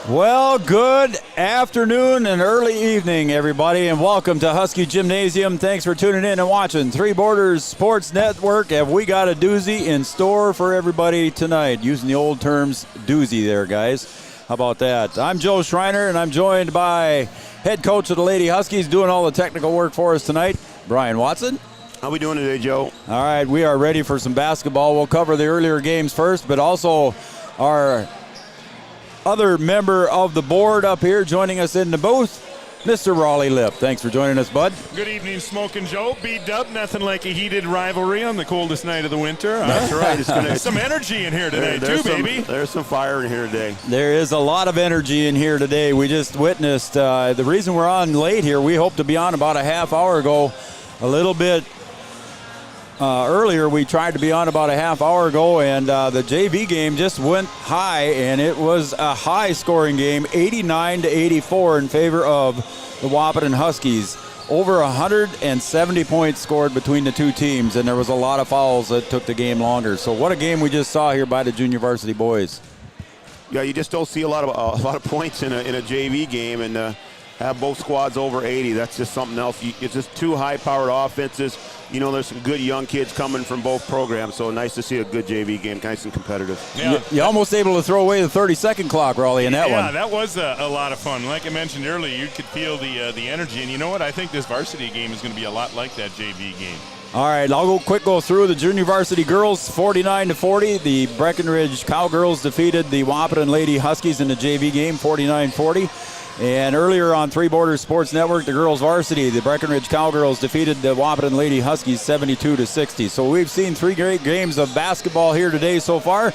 Well, good afternoon and early evening, everybody, and welcome to Husky Gymnasium. Thanks for tuning in and watching Three Borders Sports Network. Have we got a doozy in store for everybody tonight? Using the old terms, doozy there, guys. How about that? I'm Joe Schreiner, and I'm joined by head coach of the Lady Huskies, doing all the technical work for us tonight, Brian Watson. How we doing today, Joe? All right, we are ready for some basketball. We'll cover the earlier games first, but also our other member of the board up here joining us in the booth, Mr. Raleigh Lip. Thanks for joining us, bud. Good evening, Smokin' Joe. B-Dub, nothing like a heated rivalry on the coldest night of the winter. That's right. It's gonna, some energy in here today, baby. There's some fire in here today. There is a lot of energy in here today. We just witnessed, the reason we're on late here, we hope to be on about a half hour ago, a little bit earlier. We tried to be on about a half hour ago, and the JV game just went high, and it was a high-scoring game, 89-84 in favor of the Wahpeton Huskies. Over 170 points scored between the two teams, and there was a lot of fouls that took the game longer. So what a game we just saw here by the junior varsity boys. Yeah, you just don't see a lot of points in a JV game, and have both squads over 80. That's just something else. It's just two high-powered offenses. You know, there's some good young kids coming from both programs, so nice to see a good JV game, nice and competitive. Yeah. You're almost able to throw away the 30-second clock, Raleigh, in that one. Yeah, that was a lot of fun. Like I mentioned earlier, you could feel the energy, and you know what? I think this varsity game is going to be a lot like that JV game. All right, I'll go through the junior varsity girls, 49-40. The Breckenridge Cowgirls defeated the Wahpeton Lady Huskies in the JV game, 49-40. And earlier on Three Borders Sports Network, the girls varsity, the Breckenridge Cowgirls defeated the Wahpeton Lady Huskies 72-60. So we've seen three great games of basketball here today so far.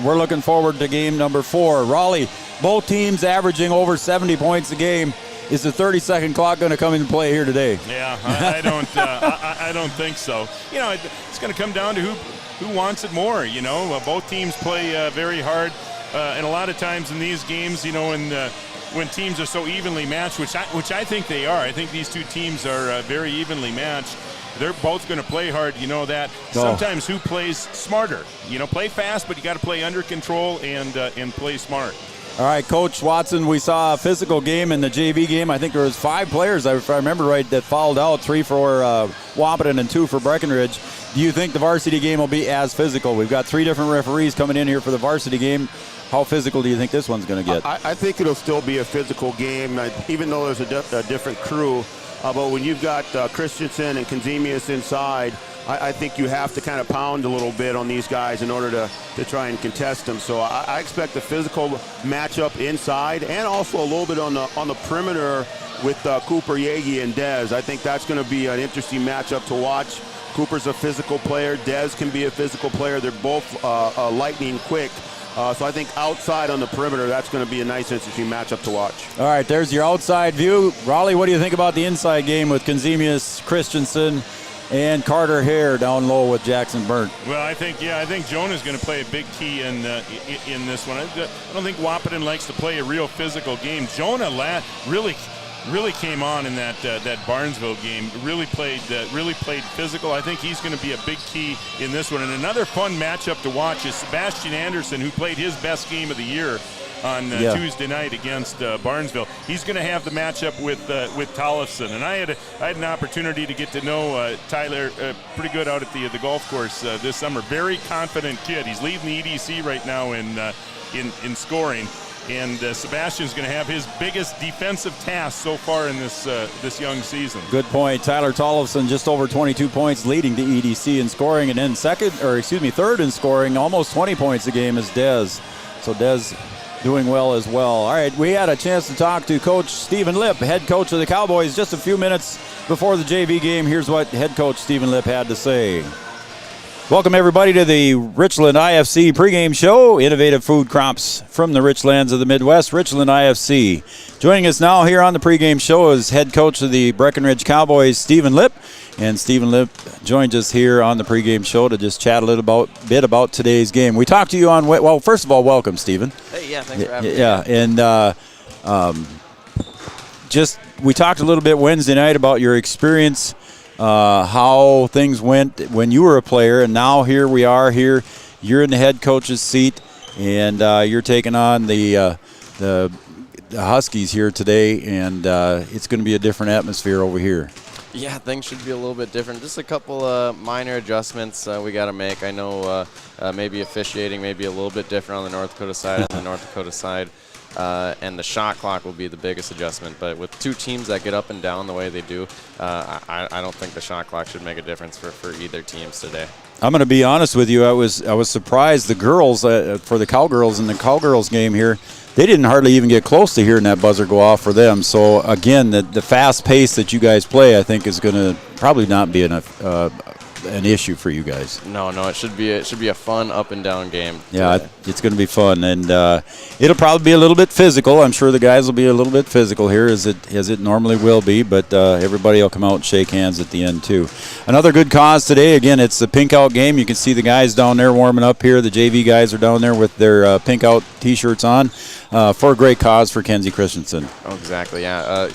We're looking forward to game number 4. Raleigh, both teams averaging over 70 points a game. Is the 30-second clock going to come into play here today? Yeah, I don't. I don't think so. You know, it's going to come down to who wants it more. You know, both teams play very hard, and a lot of times in these games, you know, when teams are so evenly matched, which I think they are. I think these two teams are very evenly matched. They're both going to play hard, you know that. Sometimes who plays smarter? You know, play fast, but you got to play under control and play smart. All right, Coach Watson, we saw a physical game in the JV game. I think there was 5 players, if I remember right, that fouled out, 3 for Wahpeton and 2 for Breckenridge. Do you think the varsity game will be as physical? We've got 3 different referees coming in here for the varsity game. How physical do you think this one's going to get? I think it'll still be a physical game, even though there's a different crew. But when you've got Christensen and Konzemius inside, I think you have to kind of pound a little bit on these guys in order to try and contest them. So I expect a physical matchup inside, and also a little bit on the perimeter with Cooper, Yagi, and Dez. I think that's going to be an interesting matchup to watch. Cooper's a physical player. Dez can be a physical player. They're both lightning quick. So I think outside on the perimeter, that's going to be a nice, interesting matchup to watch. All right, there's your outside view. Raleigh, what do you think about the inside game with Konzemius, Christensen, and Carter Hare down low with Jackson Burnt? Well, I think Jonah's going to play a big key in this one. I don't think Wahpeton likes to play a real physical game. Jonah really came on in that Barnesville game. Really played physical. I think he's going to be a big key in this one. And another fun matchup to watch is Sebastian Anderson, who played his best game of the year on Tuesday night against Barnesville. He's going to have the matchup with Tollefson. And I had an opportunity to get to know Tyler pretty good out at the golf course this summer. Very confident kid. He's leading the EDC right now in scoring. And Sebastian's going to have his biggest defensive task so far in this young season. Good point. Tyler Tollefson just over 22 points, leading the EDC in scoring, and then third in scoring, almost 20 points a game is Dez. So Dez doing well as well. All right, we had a chance to talk to Coach Stephen Lip, head coach of the Cowboys, just a few minutes before the JV game. Here's what head coach Stephen Lip had to say. Welcome, everybody, to the Richland IFC pregame show. Innovative food crops from the rich lands of the Midwest, Richland IFC. Joining us now here on the pregame show is head coach of the Breckenridge Cowboys, Stephen Lip. And Stephen Lip joins us here on the pregame show to just chat a little bit about today's game. We talked to you on, well, first of all, welcome, Stephen. Hey, yeah, thanks for having me. Yeah, and we talked a little bit Wednesday night about your experience, how things went when you were a player, and now here we are here. You're in the head coach's seat, and you're taking on the the Huskies here today, and it's going to be a different atmosphere over here. Yeah, things should be a little bit different. Just a couple minor adjustments we got to make. I know maybe officiating may be a little bit different on the North Dakota side and the North Dakota side. And the shot clock will be the biggest adjustment. But with two teams that get up and down the way they do, I don't think the shot clock should make a difference for either teams today. I'm going to be honest with you. I was surprised. The girls, for the Cowgirls in the Cowgirls game here, they didn't hardly even get close to hearing that buzzer go off for them. So, again, the fast pace that you guys play, I think, is going to probably not be an issue for you guys. No, it should be a fun up and down game. Yeah, it's going to be fun, and it'll probably be a little bit physical. I'm sure the guys will be a little bit physical here, as it normally will be. But everybody will come out and shake hands at the end too. Another good cause today. Again, it's the pink out game. You can see the guys down there warming up here. The JV guys are down there with their pink out T-shirts on for a great cause for Kenzie Christensen. Oh, exactly. Yeah.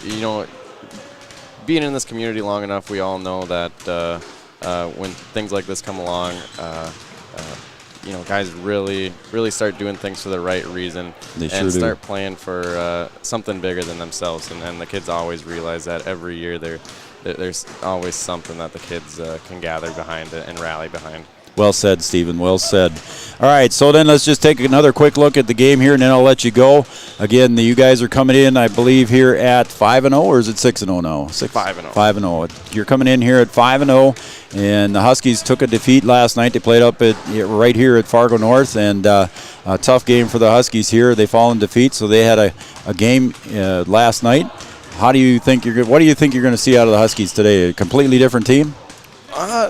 Being in this community long enough, we all know that. When things like this come along, guys really start doing things for the right reason and start playing for something bigger than themselves. And the kids always realize that every year there's always something that the kids can gather behind and rally behind. Well said, Stephen. Well said. All right, so then let's just take another quick look at the game here, and then I'll let you go. Again, you guys are coming in, I believe, here at 5-0, or is it 6-0 now? 5-0. 5-0. You're coming in here at 5-0, and the Huskies took a defeat last night. They played up right here at Fargo North, and a tough game for the Huskies here. They fall in defeat, so they had a game last night. What do you think you're going to see out of the Huskies today? A completely different team?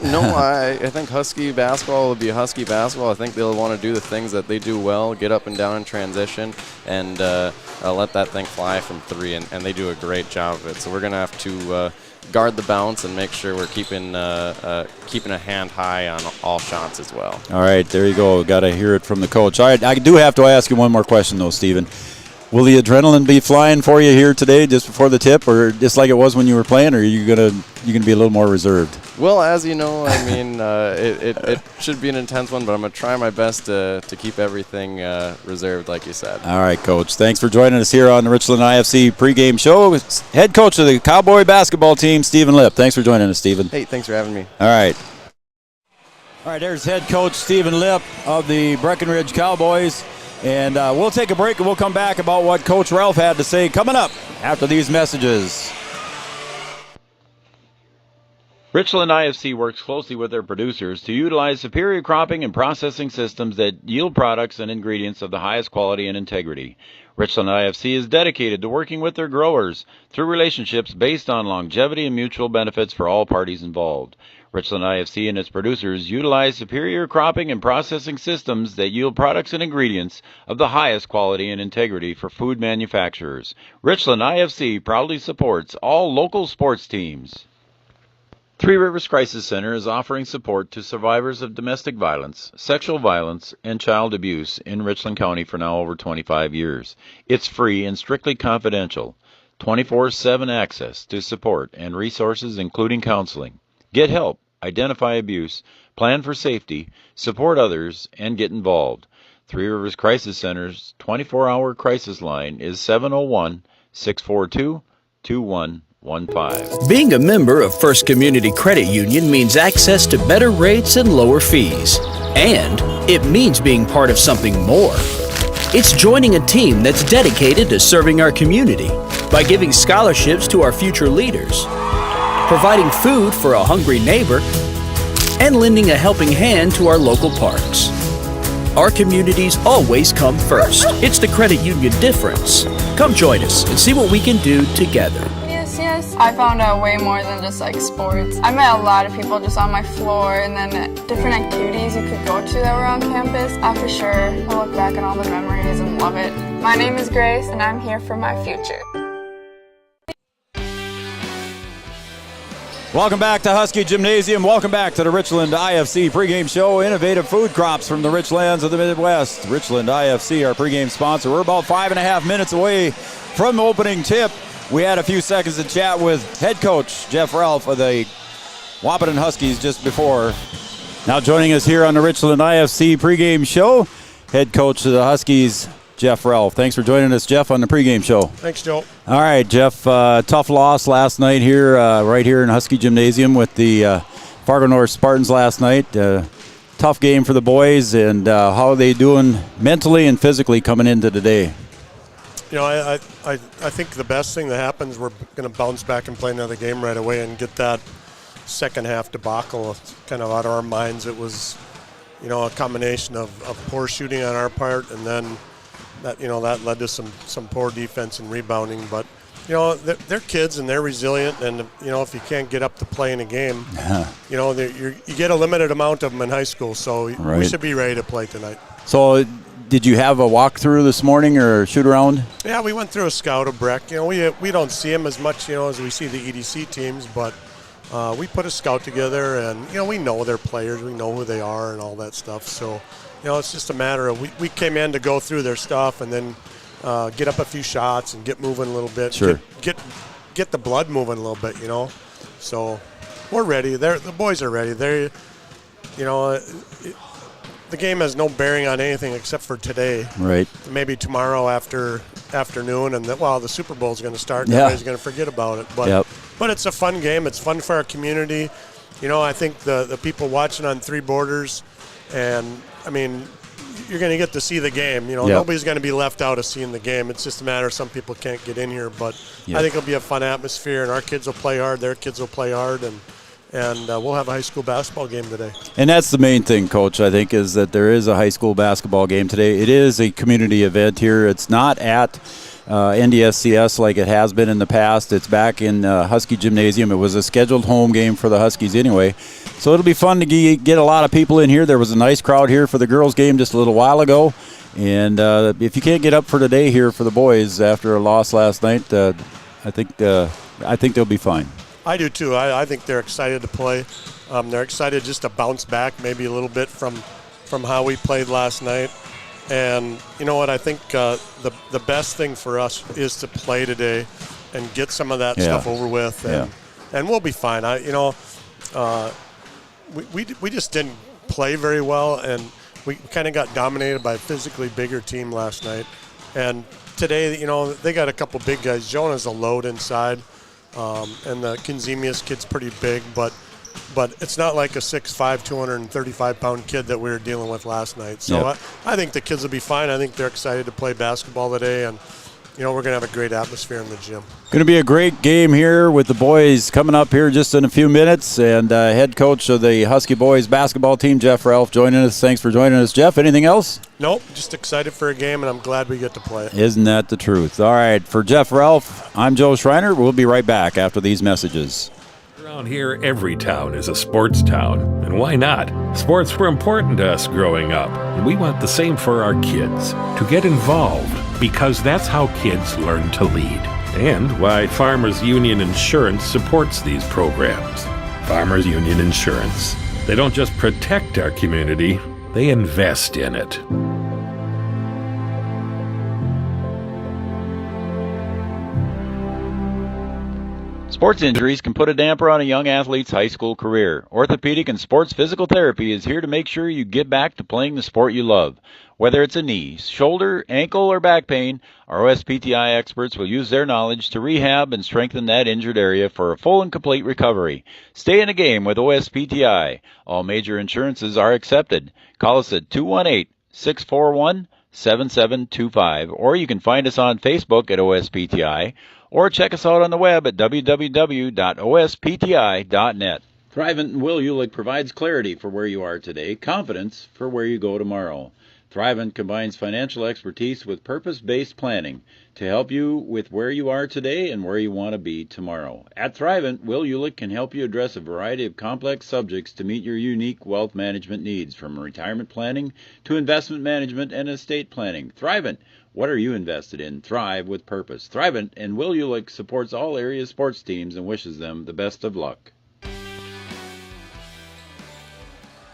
No, I think Husky basketball will be Husky basketball. I think they'll want to do the things that they do well, get up and down in transition, and let that thing fly from three, and they do a great job of it. So we're going to have to guard the bounce and make sure we're keeping a hand high on all shots as well. All right, there you go. Got to hear it from the coach. All right, I do have to ask you one more question, though, Stephen. Will the adrenaline be flying for you here today just before the tip, or just like it was when you were playing, or are you gonna be a little more reserved? Well, as you know, I mean, it should be an intense one, but I'm going to try my best to keep everything reserved, like you said. All right, Coach. Thanks for joining us here on the Richland IFC pregame show. It's head coach of the Cowboy basketball team, Stephen Lipp. Thanks for joining us, Stephen. Hey, thanks for having me. All right. All right, there's head coach Stephen Lipp of the Breckenridge Cowboys. And we'll take a break, and we'll come back about what Coach Ralph had to say coming up after these messages. Richland IFC works closely with their producers to utilize superior cropping and processing systems that yield products and ingredients of the highest quality and integrity. Richland IFC is dedicated to working with their growers through relationships based on longevity and mutual benefits for all parties involved. Richland IFC and its producers utilize superior cropping and processing systems that yield products and ingredients of the highest quality and integrity for food manufacturers. Richland IFC proudly supports all local sports teams. Three Rivers Crisis Center is offering support to survivors of domestic violence, sexual violence, and child abuse in Richland County for now over 25 years. It's free and strictly confidential. 24/7 access to support and resources including counseling. Get help, identify abuse, plan for safety, support others, and get involved. Three Rivers Crisis Center's 24-hour crisis line is 701-642-2115. Being a member of First Community Credit Union means access to better rates and lower fees. And it means being part of something more. It's joining a team that's dedicated to serving our community by giving scholarships to our future leaders, providing food for a hungry neighbor, and lending a helping hand to our local parks. Our communities always come first. It's the credit union difference. Come join us and see what we can do together. Yes. I found out way more than just like sports. I met a lot of people just on my floor, and then different activities you could go to that were on campus. I for sure will look back on all the memories and love it. My name is Grace, and I'm here for my future. Welcome back to Husky Gymnasium. Welcome back to the Richland IFC pregame show. Innovative food crops from the rich lands of the Midwest. Richland IFC, our pregame sponsor. We're about 5.5 minutes away from opening tip. We had a few seconds to chat with head coach Jeff Ralph of the Wahpeton Huskies just before. Now joining us here on the Richland IFC pregame show, head coach of the Huskies, Jeff Ralph. Thanks for joining us, Jeff, on the pregame show. Thanks, Joe. All right, Jeff, tough loss last night here, right here in Husky Gymnasium with the Fargo North Spartans last night. Tough game for the boys, and how are they doing mentally and physically coming into today? You know, I think the best thing that happens, we're going to bounce back and play another game right away and get that second half debacle kind of out of our minds. It was, you know, a combination of poor shooting on our part, and then that led to some poor defense and rebounding. But you know, they're kids and they're resilient, and you know, if you can't get up to play in a game, you know, you get a limited amount of them in high school, so right. We should be ready to play tonight. So, did you have a walkthrough this morning or shoot around? Yeah, we went through a scout of Breck. You know, we don't see them as much, you know, as we see the EDC teams, but we put a scout together, and you know, we know their players, we know who they are, and all that stuff. So, you know, it's just a matter of we came in to go through their stuff and then get up a few shots and get moving a little bit. Sure. Get the blood moving a little bit, you know. So we're ready. The boys are ready. They're, you know, the game has no bearing on anything except for today. Right. Maybe tomorrow afternoon, and the Super Bowl is going to start. And Yeah. everybody's going to forget about it. But Yep. but it's a fun game. It's fun for our community. You know, I think the people watching on Three Borders, and I mean, you're going to get to see the game. You know, Yep. Nobody's going to be left out of seeing the game. It's just a matter of some people can't get in here. But Yep. I think it'll be a fun atmosphere, and our kids will play hard. Their kids will play hard, and we'll have a high school basketball game today. And that's the main thing, Coach, I think, is that there is a high school basketball game today. It is a community event here. It's not at NDSCS like it has been in the past. It's back in Husky Gymnasium. It was a scheduled home game for the Huskies anyway. So it'll be fun to get a lot of people in here. There was a nice crowd here for the girls' game just a little while ago. And if you can't get up for today here for the boys after a loss last night, I think they'll be fine. I do too. I think they're excited to play. They're excited just to bounce back maybe a little bit from how we played last night. And you know what? I think the best thing for us is to play today and get some of that stuff over with, and we'll be fine. We just didn't play very well, and we kind of got dominated by a physically bigger team last night. And today, you know, they got a couple big guys. Jonah's a load inside. And the Kinzemius kid's pretty big, but it's not like a 6'5", 235-pound kid that we were dealing with last night. So Yep. I think the kids will be fine. I think they're excited to play basketball today, and you know, we're going to have a great atmosphere in the gym. Going to be a great game here with the boys coming up here just in a few minutes. And head coach of the Husky boys basketball team, Jeff Ralph, joining us. Thanks for joining us, Jeff. Anything else? Nope, just excited for a game, and I'm glad we get to play it. Isn't that the truth? All right, for Jeff Ralph, I'm Joe Schreiner. We'll be right back after these messages. Around here, every town is a sports town. And why not? Sports were important to us growing up, and we want the same for our kids. To get involved, because that's how kids learn to lead. And why Farmers Union Insurance supports these programs. Farmers Union Insurance. They don't just protect our community, they invest in it. Sports injuries can put a damper on a young athlete's high school career. Orthopedic and sports physical therapy is here to make sure you get back to playing the sport you love. Whether it's a knee, shoulder, ankle, or back pain, our OSPTI experts will use their knowledge to rehab and strengthen that injured area for a full and complete recovery. Stay in the game with OSPTI. All major insurances are accepted. Call us at 218-641-7725, or you can find us on Facebook at OSPTI, or check us out on the web at www.ospti.net. Thrivent and Will Ulick provides clarity for where you are today, confidence for where you go tomorrow. Thrivent combines financial expertise with purpose-based planning to help you with where you are today and where you want to be tomorrow. At Thrivent, Will Ulick can help you address a variety of complex subjects to meet your unique wealth management needs, from retirement planning to investment management and estate planning. Thrivent, what are you invested in? Thrive with purpose. Thrivent and Will Ulick supports all area sports teams and wishes them the best of luck.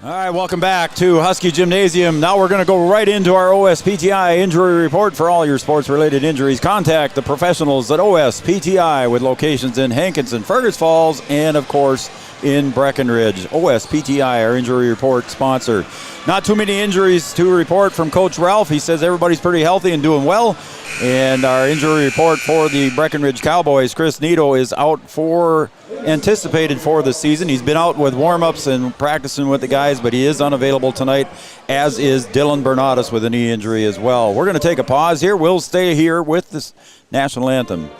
All right, welcome back to Husky Gymnasium. Now we're going to go right into our OSPTI injury report. For all your sports-related injuries, contact the professionals at OSPTI with locations in Hankinson, Fergus Falls, and, of course, in Breckenridge. OSPTI, our injury report sponsor. Not too many injuries to report from Coach Ralph. He says everybody's pretty healthy and doing well. And our injury report for the Breckenridge Cowboys, Chris Nito is anticipated for the season. He's been out with warm-ups and practicing with the guys, but he is unavailable tonight, as is Dylan Bernatus with a knee injury as well. We're going to take a pause here. We'll stay here with this national anthem.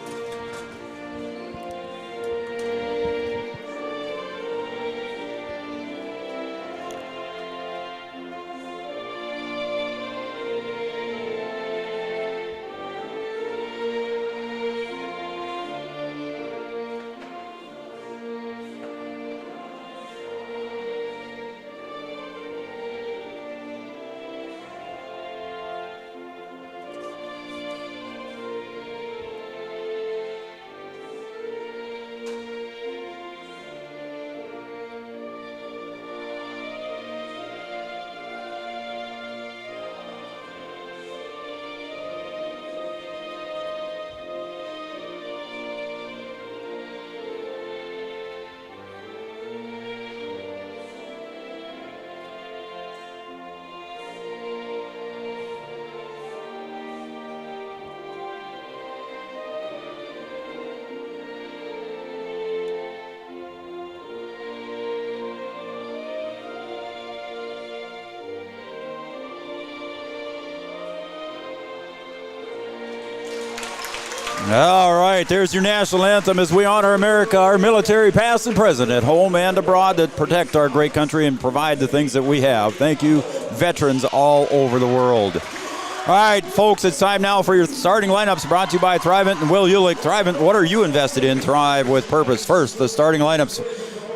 All right, there's your national anthem as we honor America, our military past and present, at home and abroad, that protect our great country and provide the things that we have. Thank you, veterans all over the world. All right, folks, it's time now for your starting lineups, brought to you by Thrivent and Will Ulick. Thrivent, what are you invested in? Thrive with purpose. First, the starting lineups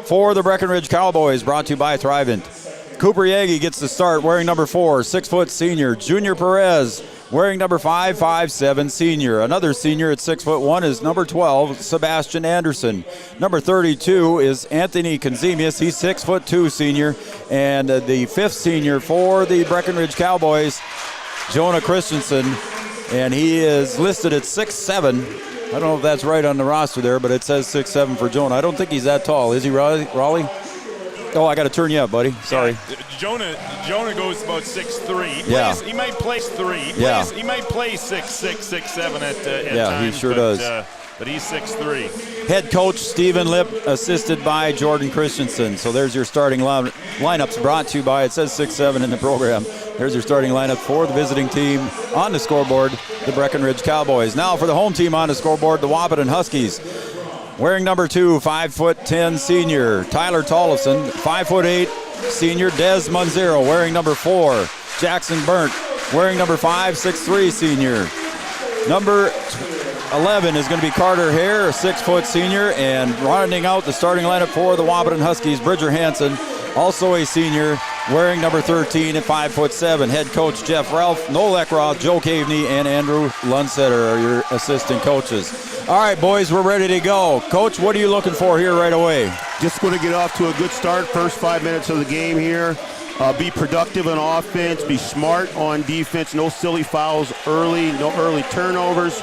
for the Breckenridge Cowboys, brought to you by Thrivent. Cooper Yagi gets the start, wearing number 4, 6-foot senior. Junior Perez, wearing number 5, 5'7" senior. Another senior at 6'1" is number 12, Sebastian Anderson. Number 32 is Anthony Conzemius. He's 6'2" senior. And the 5th senior for the Breckenridge Cowboys, Jonah Christensen. And he is listed at 6'7". I don't know if that's right on the roster there, but it says 6'7" for Jonah. I don't think he's that tall. Is he, Raleigh? Oh, I got to turn you up, buddy. Sorry. Yeah, Jonah goes about 6'3". Yeah. He might play 3. He might play 6'6", 6'7" at yeah, times. He sure does. But he's 6'3". Head coach Stephen Lipp, assisted by Jordan Christensen. So there's your starting lineups, brought to you by, it says 6'7" in the program. There's your starting lineup for the visiting team. On the scoreboard, the Breckenridge Cowboys. Now for the home team on the scoreboard, the Wahpeton Huskies. Wearing number 2, 5'10" senior, Tyler Tollefson. 5'8" senior, Des Monzero. Wearing number 4, Jackson Burnt. Wearing number 5, 6'3" senior. Number 11 is going to be Carter Hare, a 6-foot senior. And rounding out the starting lineup for the Wahpeton Huskies, Bridger Hansen, also a senior, wearing number 13 at 5'7". Head coach Jeff Ralph, Noel Eckroth, Joe Caveney, and Andrew Lundsetter are your assistant coaches. All right, boys, we're ready to go. Coach, what are you looking for here right away? Just going to get off to a good start. First 5 minutes of the game here. Be productive on offense. Be smart on defense. No silly fouls early. No early turnovers.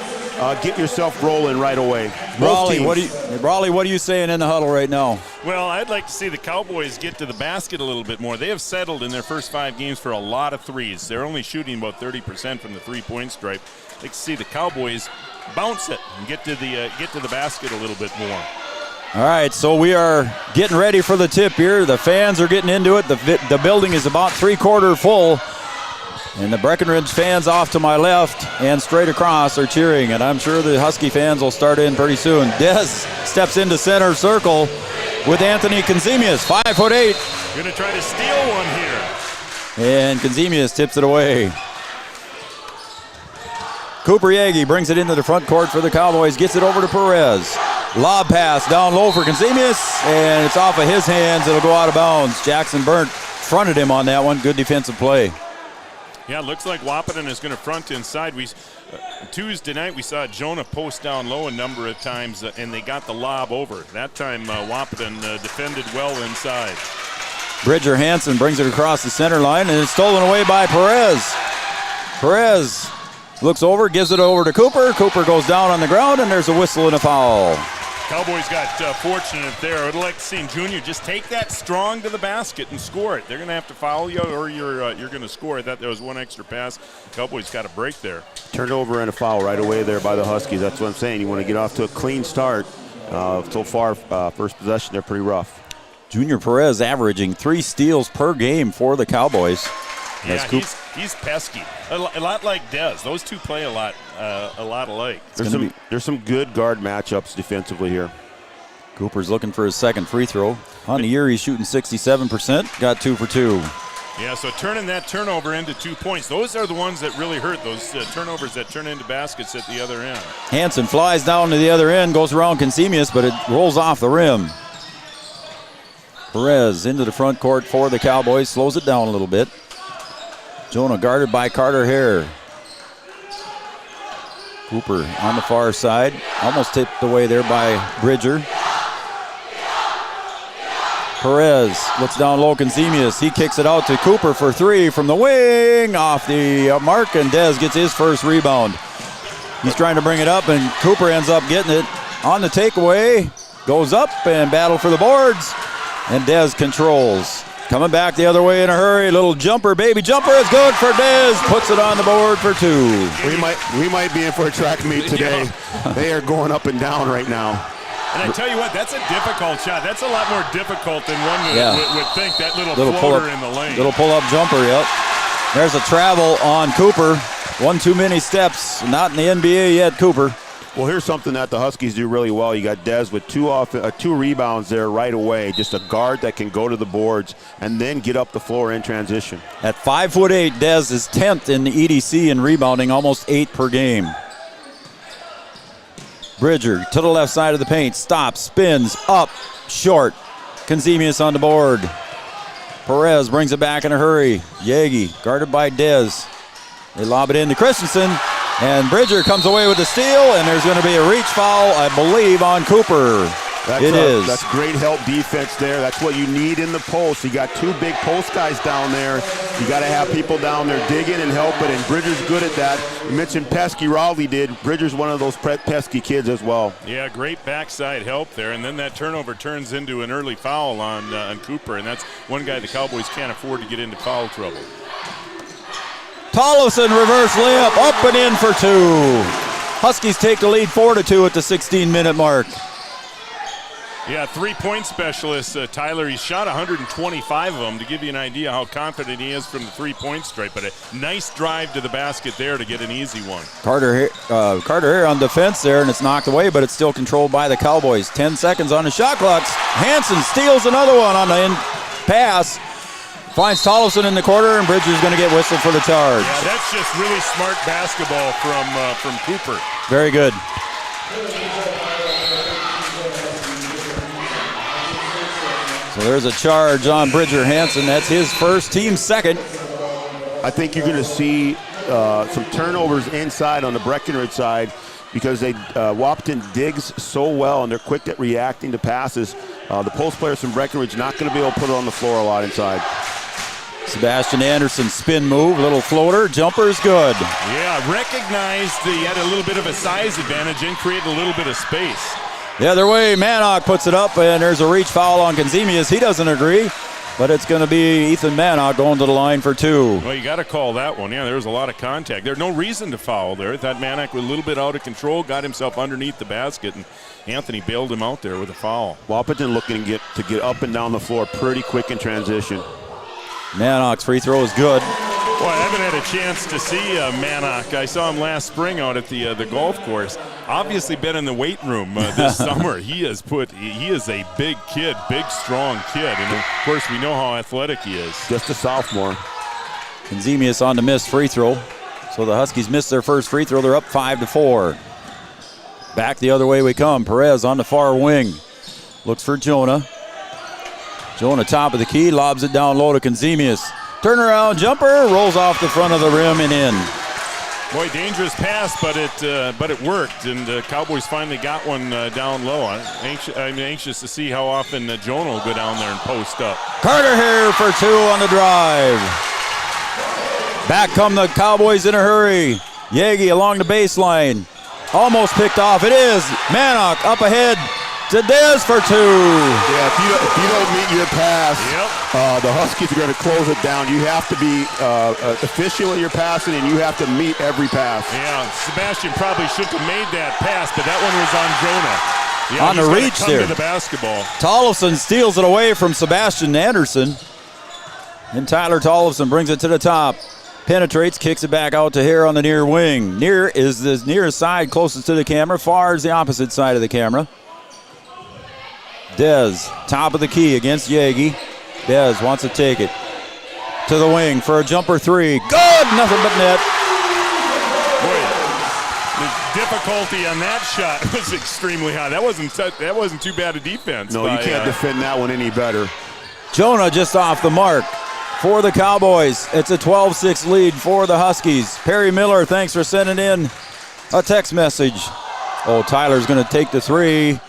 Get yourself rolling right away. Raleigh, what are you saying in the huddle right now? Well, I'd like to see the Cowboys get to the basket a little bit more. They have settled in their first 5 games for a lot of threes. They're only shooting about 30% from the three-point stripe. I'd like to see the Cowboys bounce it and get to the basket a little bit more. All right, so we are getting ready for the tip here. The fans are getting into it. The building is about 3/4 full. And the Breckenridge fans off to my left and straight across are cheering. And I'm sure the Husky fans will start in pretty soon. Des steps into center circle with Anthony Conzemius, 5'8". Going to try to steal one here. And Conzemius tips it away. Cooper Yagi brings it into the front court for the Cowboys, gets it over to Perez. Lob pass down low for Conzemius, and it's off of his hands. It'll go out of bounds. Jackson Burnt fronted him on that one. Good defensive play. Yeah, it looks like Wahpeton is going to front inside. Tuesday night we saw Jonah post down low a number of times, and they got the lob over. That time Wahpeton defended well inside. Bridger Hansen brings it across the center line, and it's stolen away by Perez. Perez looks over, gives it over to Cooper. Cooper goes down on the ground, and there's a whistle and a foul. Cowboys got fortunate there. I'd like to see Junior just take that strong to the basket and score it. They're going to have to foul you, or you're going to score. I thought there was one extra pass. Cowboys got a break there. Turnover and a foul right away there by the Huskies. That's what I'm saying. You want to get off to a clean start. So far, first possession, they're pretty rough. Junior Perez averaging 3 steals per game for the Cowboys. Yeah, he's pesky. A lot like Dez. Those two play a lot alike. There's some good guard matchups defensively here. Cooper's looking for his second free throw. On the year, he's shooting 67%. Got 2 for 2. Yeah, so turning that turnover into 2 points, those are the ones that really hurt, those turnovers that turn into baskets at the other end. Hansen flies down to the other end, goes around Consemius, but it rolls off the rim. Perez into the front court for the Cowboys, slows it down a little bit. Jonah guarded by Carter Hare. Cooper on the far side, almost tipped away there by Bridger. Perez looks down low, Consemius. He kicks it out to Cooper for 3 from the wing, off the mark, and Dez gets his first rebound. He's trying to bring it up, and Cooper ends up getting it on the takeaway. Goes up and battle for the boards, and Dez controls. Coming back the other way in a hurry, little jumper, baby jumper is good for Dez. Puts it on the board for 2. We might be in for a track meet today. They are going up and down right now. And I tell you what, that's a difficult shot. That's a lot more difficult than one would think, that little floater pull-up, in the lane. Little pull-up jumper, yep. There's a travel on Cooper. One too many steps. Not in the NBA yet, Cooper. Well, here's something that the Huskies do really well. You got Dez with 2 rebounds there right away. Just a guard that can go to the boards and then get up the floor in transition. At 5'8", Dez is 10th in the EDC in rebounding, almost 8 per game. Bridger to the left side of the paint, stops, spins, up, short. Consemius on the board. Perez brings it back in a hurry. Yagi guarded by Dez. They lob it into Christensen, and Bridger comes away with the steal, and there's going to be a reach foul, I believe, on Cooper. That's great help defense there. That's what you need in the post. You got 2 big post guys down there. You got to have people down there digging and helping, and Bridger's good at that. You mentioned pesky, Raleigh did. Bridger's one of those pesky kids as well. Yeah, great backside help there, and then that turnover turns into an early foul on Cooper, and that's one guy the Cowboys can't afford to get into foul trouble. Tollefson reverse layup, up and in for 2. Huskies take the lead 4-2 at the 16-minute mark. Yeah, 3-point specialist, Tyler. He shot 125 of them, to give you an idea how confident he is from the 3-point stripe. But a nice drive to the basket there to get an easy one. Carter Hare on defense there, and it's knocked away, but it's still controlled by the Cowboys. 10 seconds on the shot clock. Hansen steals another one on the end pass. Finds Tollefson in the corner, and Bridger's going to get whistled for the charge. Yeah, that's just really smart basketball from Cooper. Very good. So there's a charge on Bridger Hansen. That's his first, team second. I think you're going to see some turnovers inside on the Breckenridge side because Wahpeton digs so well and they're quick at reacting to passes. The post players from Breckenridge not going to be able to put it on the floor a lot inside. Sebastian Anderson spin move, little floater, jumper's good. Yeah, recognized he had a little bit of a size advantage and created a little bit of space. The other way, Manock puts it up, and there's a reach foul on Consemius. He doesn't agree, but it's going to be Ethan Manock going to the line for 2. Well, you got to call that one. Yeah, there was a lot of contact. There's no reason to foul there. I thought Manock was a little bit out of control, got himself underneath the basket, and Anthony bailed him out there with a foul. Wahpeton looking to get up and down the floor pretty quick in transition. Manock's free throw is good. Well, I haven't had a chance to see Manock. I saw him last spring out at the golf course. Obviously been in the weight room this summer. He is a big kid, big, strong kid. And, of course, we know how athletic he is. Just a sophomore. Consemius on the missed free throw. So the Huskies missed their first free throw. They're up 5-4. Back the other way we come. Perez on the far wing. Looks for Jonah. Jonah top of the key, lobs it down low to Consemius. Turnaround jumper, rolls off the front of the rim and in. Boy, dangerous pass, but it worked, and the Cowboys finally got one down low. I'm anxious to see how often Jonah will go down there and post up. Carter here for 2 on the drive. Back come the Cowboys in a hurry. Yagi along the baseline. Almost picked off. It is. Manock up ahead to Dez for 2. Yeah, if you don't meet your pass, the Huskies are going to close it down. You have to be efficient with your passing, and you have to meet every pass. Yeah, Sebastian probably shouldn't have made that pass, but that one was on Jonah. Yeah, on the reach there. To the basketball. Tollefson steals it away from Sebastian Anderson. And Tyler Tollefson brings it to the top. Penetrates, kicks it back out to here on the near wing. Near is the near side closest to the camera. Far is the opposite side of the camera. Dez, top of the key against Yagi. Dez wants to take it to the wing for a jumper 3. Good, nothing but net. Boy, the difficulty on that shot was extremely high. That wasn't too bad a defense. No, you can't defend that one any better. Jonah just off the mark for the Cowboys. It's a 12-6 lead for the Huskies. Perry Miller, thanks for sending in a text message. Oh, Tyler's going to take the 3.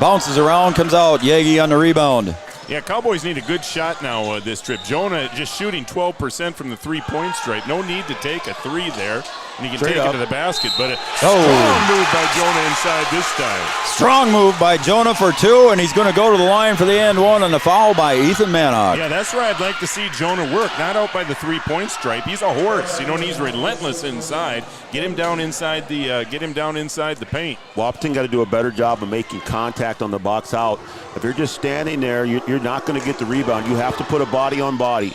Bounces around, comes out. Yagi on the rebound. Yeah, Cowboys need a good shot now this trip. Jonah just shooting 12% from the three-point stripe. No need to take a 3 there, and he can take it to the basket. But a strong move by Jonah inside this time. Strong move by Jonah for 2, and he's going to go to the line for the and 1 on the foul by Ethan Manock. Yeah, that's where I'd like to see Jonah work. Not out by the three-point stripe. He's a horse. And he's relentless inside. Get him down inside the paint. Wahpeton got to do a better job of making contact on the box out. If you're just standing there, you're not going to get the rebound. You have to put a body on body.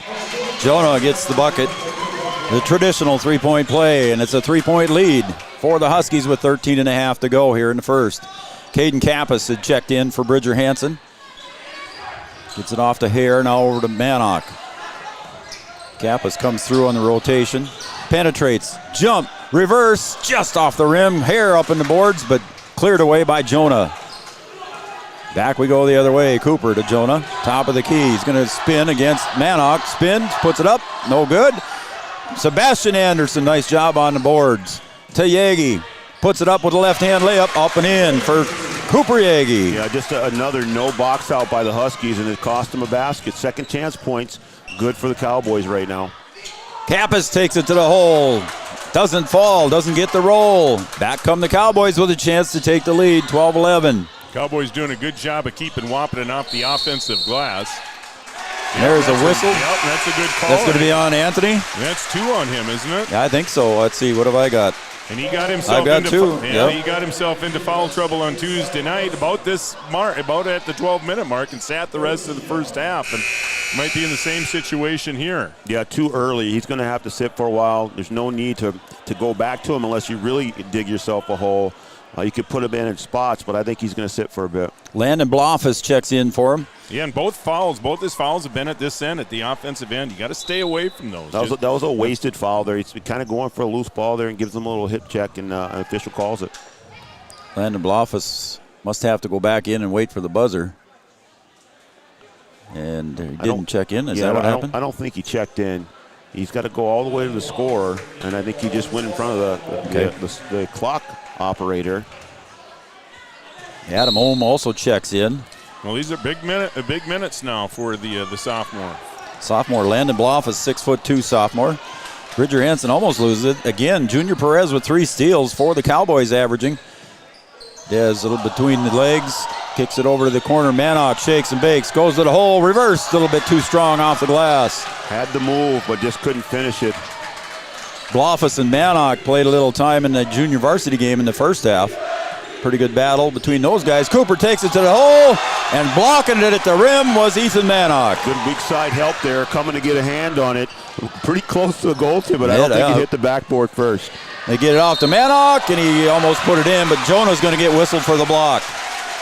Jonah gets the bucket. The traditional three-point play, and it's a 3-point lead for the Huskies with 13.5 to go here in the first. Caden Kappas had checked in for Bridger Hansen. Gets it off to Hare, now over to Manock. Kappas comes through on the rotation. Penetrates, jump, reverse, just off the rim. Hare up in the boards, but cleared away by Jonah. Back we go the other way. Cooper to Jonah. Top of the key. He's going to spin against Manock. Spins, puts it up. No good. Sebastian Anderson, nice job on the boards. To Yagi. Puts it up with a left-hand layup. Up and in for Cooper Yagi. Yeah, just another no box out by the Huskies, and it cost them a basket. Second chance points. Good for the Cowboys right now. Kappas takes it to the hole. Doesn't fall. Doesn't get the roll. Back come the Cowboys with a chance to take the lead. 12-11. Cowboys doing a good job of keeping Wahpeton off the offensive glass. There's a whistle. Yep, that's a good call. That's going to be on Anthony? That's 2 on him, isn't it? Yeah, I think so. Let's see. What have I got? And he got himself he got himself into foul trouble on Tuesday night about at the 12-minute mark, and sat the rest of the first half, and might be in the same situation here. Yeah, too early. He's going to have to sit for a while. There's no need to go back to him unless you really dig yourself a hole. You could put him in spots, but I think he's going to sit for a bit. Landon Blofus checks in for him. Yeah, and both his fouls have been at this end, at the offensive end. You got to stay away from those. That was a wasted foul there. He's kind of going for a loose ball there and gives him a little hip check, and an official calls it. Landon Blofus must have to go back in and wait for the buzzer. And he didn't check in. Is that what happened? I don't think he checked in. He's got to go all the way to the scorer, and I think he just went in front of the clock operator. Adam Ohm also checks in. Well, these are big minutes now for the sophomore. Sophomore Landon Blofus, 6'2" sophomore. Bridger Hansen almost loses it. Again, Junior Perez with 3 steals for the Cowboys averaging. Dez a little between the legs. Kicks it over to the corner. Manock shakes and bakes. Goes to the hole. Reverse. A little bit too strong off the glass. Had the move, but just couldn't finish it. Blofus and Manock played a little time in the junior varsity game in the first half. Pretty good battle between those guys. Cooper takes it to the hole, and blocking it at the rim was Ethan Manock. Good weak side help there, coming to get a hand on it. Pretty close to the goal tip, but I don't think he hit the backboard first. They get it off to Manock, and he almost put it in, but Jonah's going to get whistled for the block.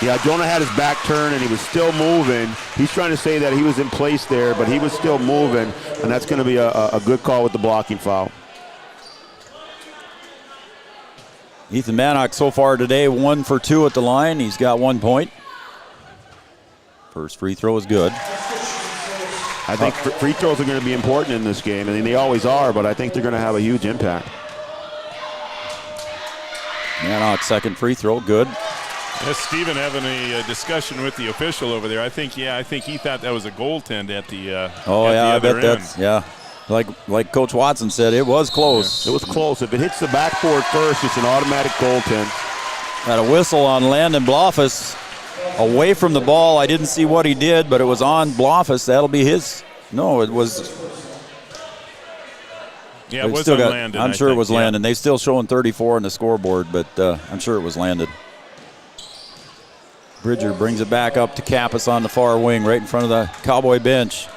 Yeah, Jonah had his back turned, and he was still moving. He's trying to say that he was in place there, but he was still moving, and that's going to be a good call with the blocking foul. Ethan Manock so far today 1 for 2 at the line. He's got 1 point. First free throw is good. I think free throws are going to be important in this game. I mean, they always are, but I think they're going to have a huge impact. Manock, second free throw, good. Yes, Steven having a discussion with the official over there. I think he thought that was a goaltend at the I bet that's, like Coach Watson said, it was close. It was close. If it hits the backboard first, it's an automatic goaltend. Got a whistle on Landon Blofus. Away from the ball. I didn't see what he did, but it was on Blofus. That'll be his. No, it was. Yeah, it was on Landon. I'm sure it was Landon. They still showing 34 on the scoreboard, but I'm sure it was Landon. Bridger brings it back up to Kappas on the far wing, right in front of the Cowboy bench.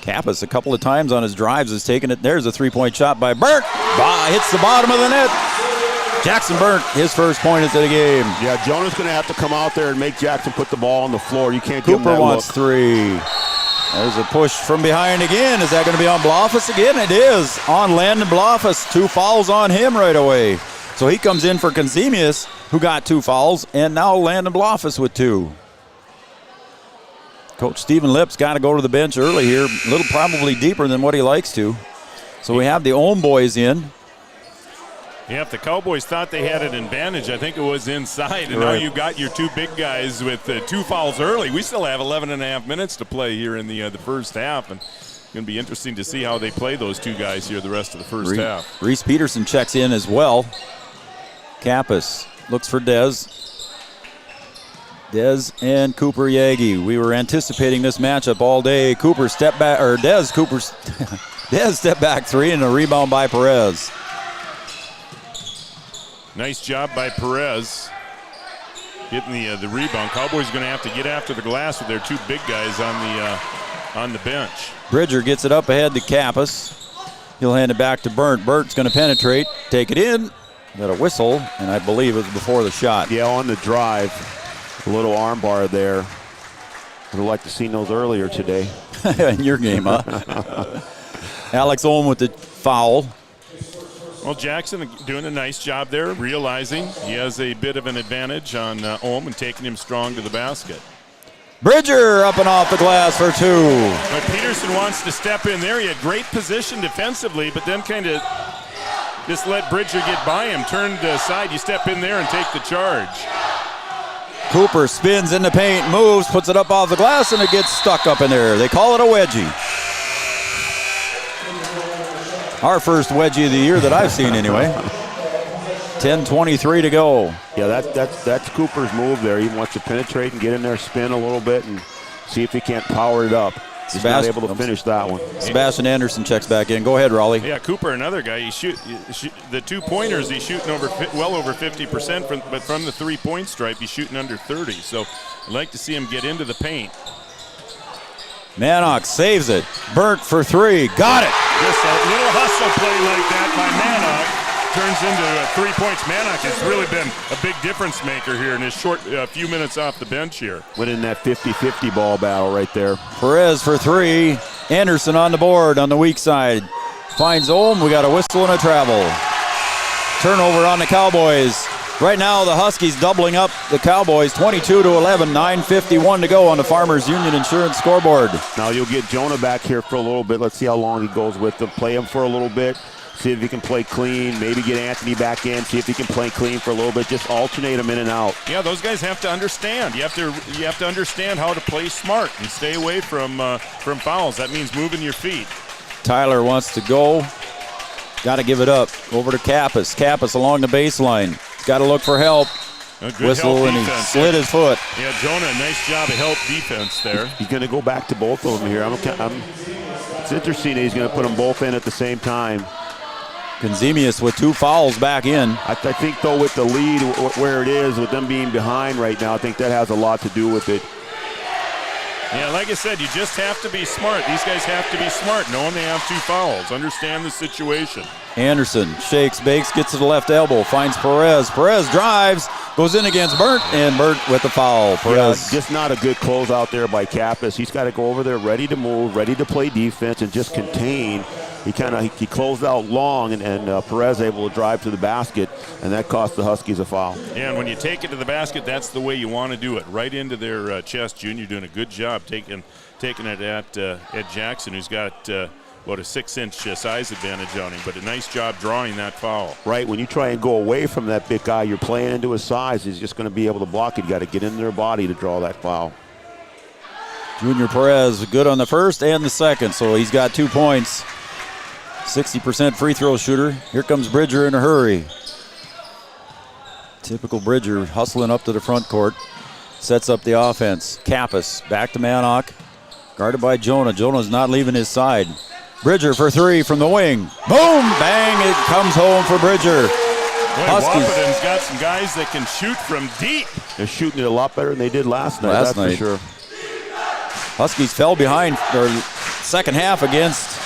Kappas a couple of times on his drives has taken it. There's a three-point shot by Burnt. Hits the bottom of the net. Jackson Burnt, his first point of the game. Yeah, Jonah's going to have to come out there and make Jackson put the ball on the floor. You can't give him that Cooper wants look. three. There's a push from behind again. Is that going to be on Blofus again? It is on Landon Blofus. 2 fouls on him right away. So he comes in for Consemius, who got 2 fouls, and now Landon Blofus with 2. Coach Stephen Lips got to go to the bench early here, a little probably deeper than what he likes to. So we have the Ohm boys in. Yeah, if the Cowboys thought they had an advantage, I think it was inside. And now you got your 2 big guys with 2 fouls early. We still have 11 and a half minutes to play here in the first half. And it's going to be interesting to see how they play those 2 guys here the rest of the first half. Reese Peterson checks in as well. Kappas looks for Dez. Dez and Cooper Yagi. We were anticipating this matchup all day. Cooper step back, or Dez step back 3 and a rebound by Perez. Nice job by Perez getting the rebound. Cowboys are going to have to get after the glass with their 2 big guys on the bench. Bridger gets it up ahead to Kappas. He'll hand it back to Burnt. Burnt's going to penetrate, take it in. Got a whistle, and I believe it was before the shot. Yeah, on the drive. A little arm bar there. Would have liked to see those earlier today. In your game, huh? Alex Ohm with the foul. Well, Jackson doing a nice job there, realizing he has a bit of an advantage on Ohm and taking him strong to the basket. Bridger up and off the glass for 2. But Peterson wants to step in there. He had great position defensively, but then kind of just let Bridger get by him. Turned aside, you step in there and take the charge. Cooper spins in the paint, moves, puts it up off the glass, and it gets stuck up in there. They call it a wedgie. Our first wedgie of the year that I've seen anyway. 10:23 to go. Yeah, that's Cooper's move there. He wants to penetrate and get in there, spin a little bit, and see if he can't power it up. He's not able to finish that one. Sebastian Anderson checks back in. Go ahead, Raleigh. Yeah, Cooper, another guy. He shoot the 2-pointers. He's shooting well over 50%, but from the 3-point stripe, he's shooting under 30. So I'd like to see him get into the paint. Manock saves it. Burnt for 3. Got it. Just a little hustle play like that by Manock turns into 3 points. Manock has really been a big difference maker here in his short few minutes off the bench here. Winning that 50-50 ball battle right there. Perez for 3. Anderson on the board on the weak side. Finds Ohm. We got a whistle and a travel. Turnover on the Cowboys. Right now, the Huskies doubling up the Cowboys, 22-11, 9:51 to go on the Farmers Union Insurance scoreboard. Now you'll get Jonah back here for a little bit. Let's see how long he goes with them. Play him for a little bit. See if he can play clean. Maybe get Anthony back in. See if he can play clean for a little bit. Just alternate him in and out. Yeah, those guys have to understand. You have to understand how to play smart and stay away from fouls. That means moving your feet. Tyler wants to go. Got to give it up. Over to Kappas. Kappas along the baseline. Got to look for help. Whistle, and he slid his foot. Yeah, Jonah, nice job of help defense there. He's going to go back to both of them here. It's interesting that he's going to put them both in at the same time. Consemius with 2 fouls back in. I think, though, with the lead where it is, with them being behind right now, I think that has a lot to do with it. Yeah, like I said, you just have to be smart. These guys have to be smart, knowing they have 2 fouls. Understand the situation. Anderson shakes, bakes, gets to the left elbow, finds Perez. Perez drives, goes in against Burnt, and Burnt with the foul. Perez. Yeah, just not a good close out there by Kappas. He's got to go over there ready to move, ready to play defense, and just contain. He closed out long, and Perez able to drive to the basket, and that cost the Huskies a foul. Yeah, and when you take it to the basket, that's the way you want to do it. Right into their chest, Junior doing a good job taking it at Jackson, who's got about a 6-inch size advantage on him, but a nice job drawing that foul. Right, when you try and go away from that big guy, you're playing into his size. He's just going to be able to block it. You got to get in their body to draw that foul. Junior Perez good on the first and the second, so he's got 2 points. 60% free throw shooter. Here comes Bridger in a hurry. Typical Bridger hustling up to the front court. Sets up the offense. Kappas back to Manock. Guarded by Jonah. Jonah's not leaving his side. Bridger for three from the wing. Boom! Bang! It comes home for Bridger. Wahpeton's got some guys that can shoot from deep. They're shooting it a lot better than they did last night. For sure. Huskies fell behind or second half against.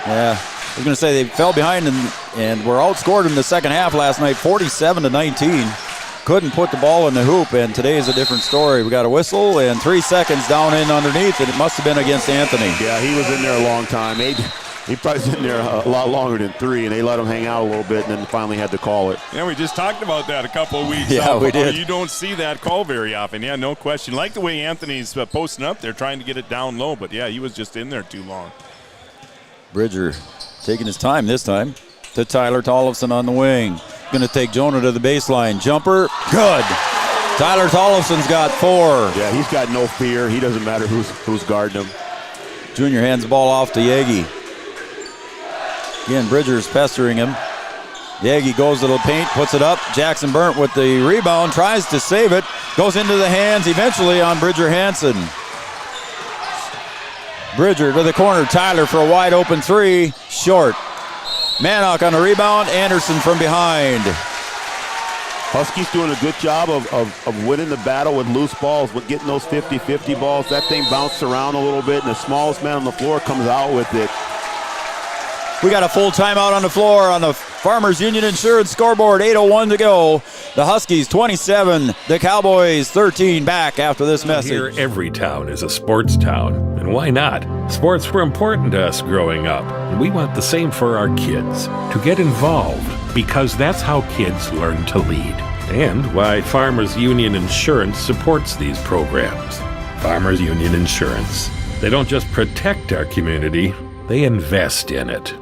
Yeah, I was going to say they fell behind and were outscored in the second half last night, 47-19. Couldn't put the ball in the hoop, and today is a different story. We got a whistle and 3 seconds down in underneath, and it must have been against Anthony. Yeah, he was in there a long time. He probably was in there a lot longer than 3, and they let him hang out a little bit and then finally had to call it. Yeah, we just talked about that a couple of weeks ago. We did. You don't see that call very often. Yeah, no question. Like the way Anthony's posting up there, trying to get it down low, but yeah, he was just in there too long. Bridger taking his time this time to Tyler Tollefson on the wing. Going to take Jonah to the baseline. Jumper, good. Tyler Tollefson's got 4. Yeah, he's got no fear. He doesn't matter who's guarding him. Junior hands the ball off to Yagi. Again, Bridger's pestering him. Yagi goes to the paint, puts it up. Jackson Burnt with the rebound, tries to save it. Goes into the hands eventually on Bridger Hansen. Bridger to the corner. Tyler for a wide open 3. Short. Manock on the rebound. Anderson from behind. Huskies doing a good job of winning the battle with loose balls, with getting those 50-50 balls. That thing bounced around a little bit, and the smallest man on the floor comes out with it. We got a full timeout on the floor on the Farmers Union Insurance scoreboard. 8:01 to go. The Huskies 27, the Cowboys 13. Back after this message. Here, every town is a sports town, and why not? Sports were important to us growing up, and we want the same for our kids. To get involved, because that's how kids learn to lead. And why Farmers Union Insurance supports these programs. Farmers Union Insurance. They don't just protect our community, they invest in it.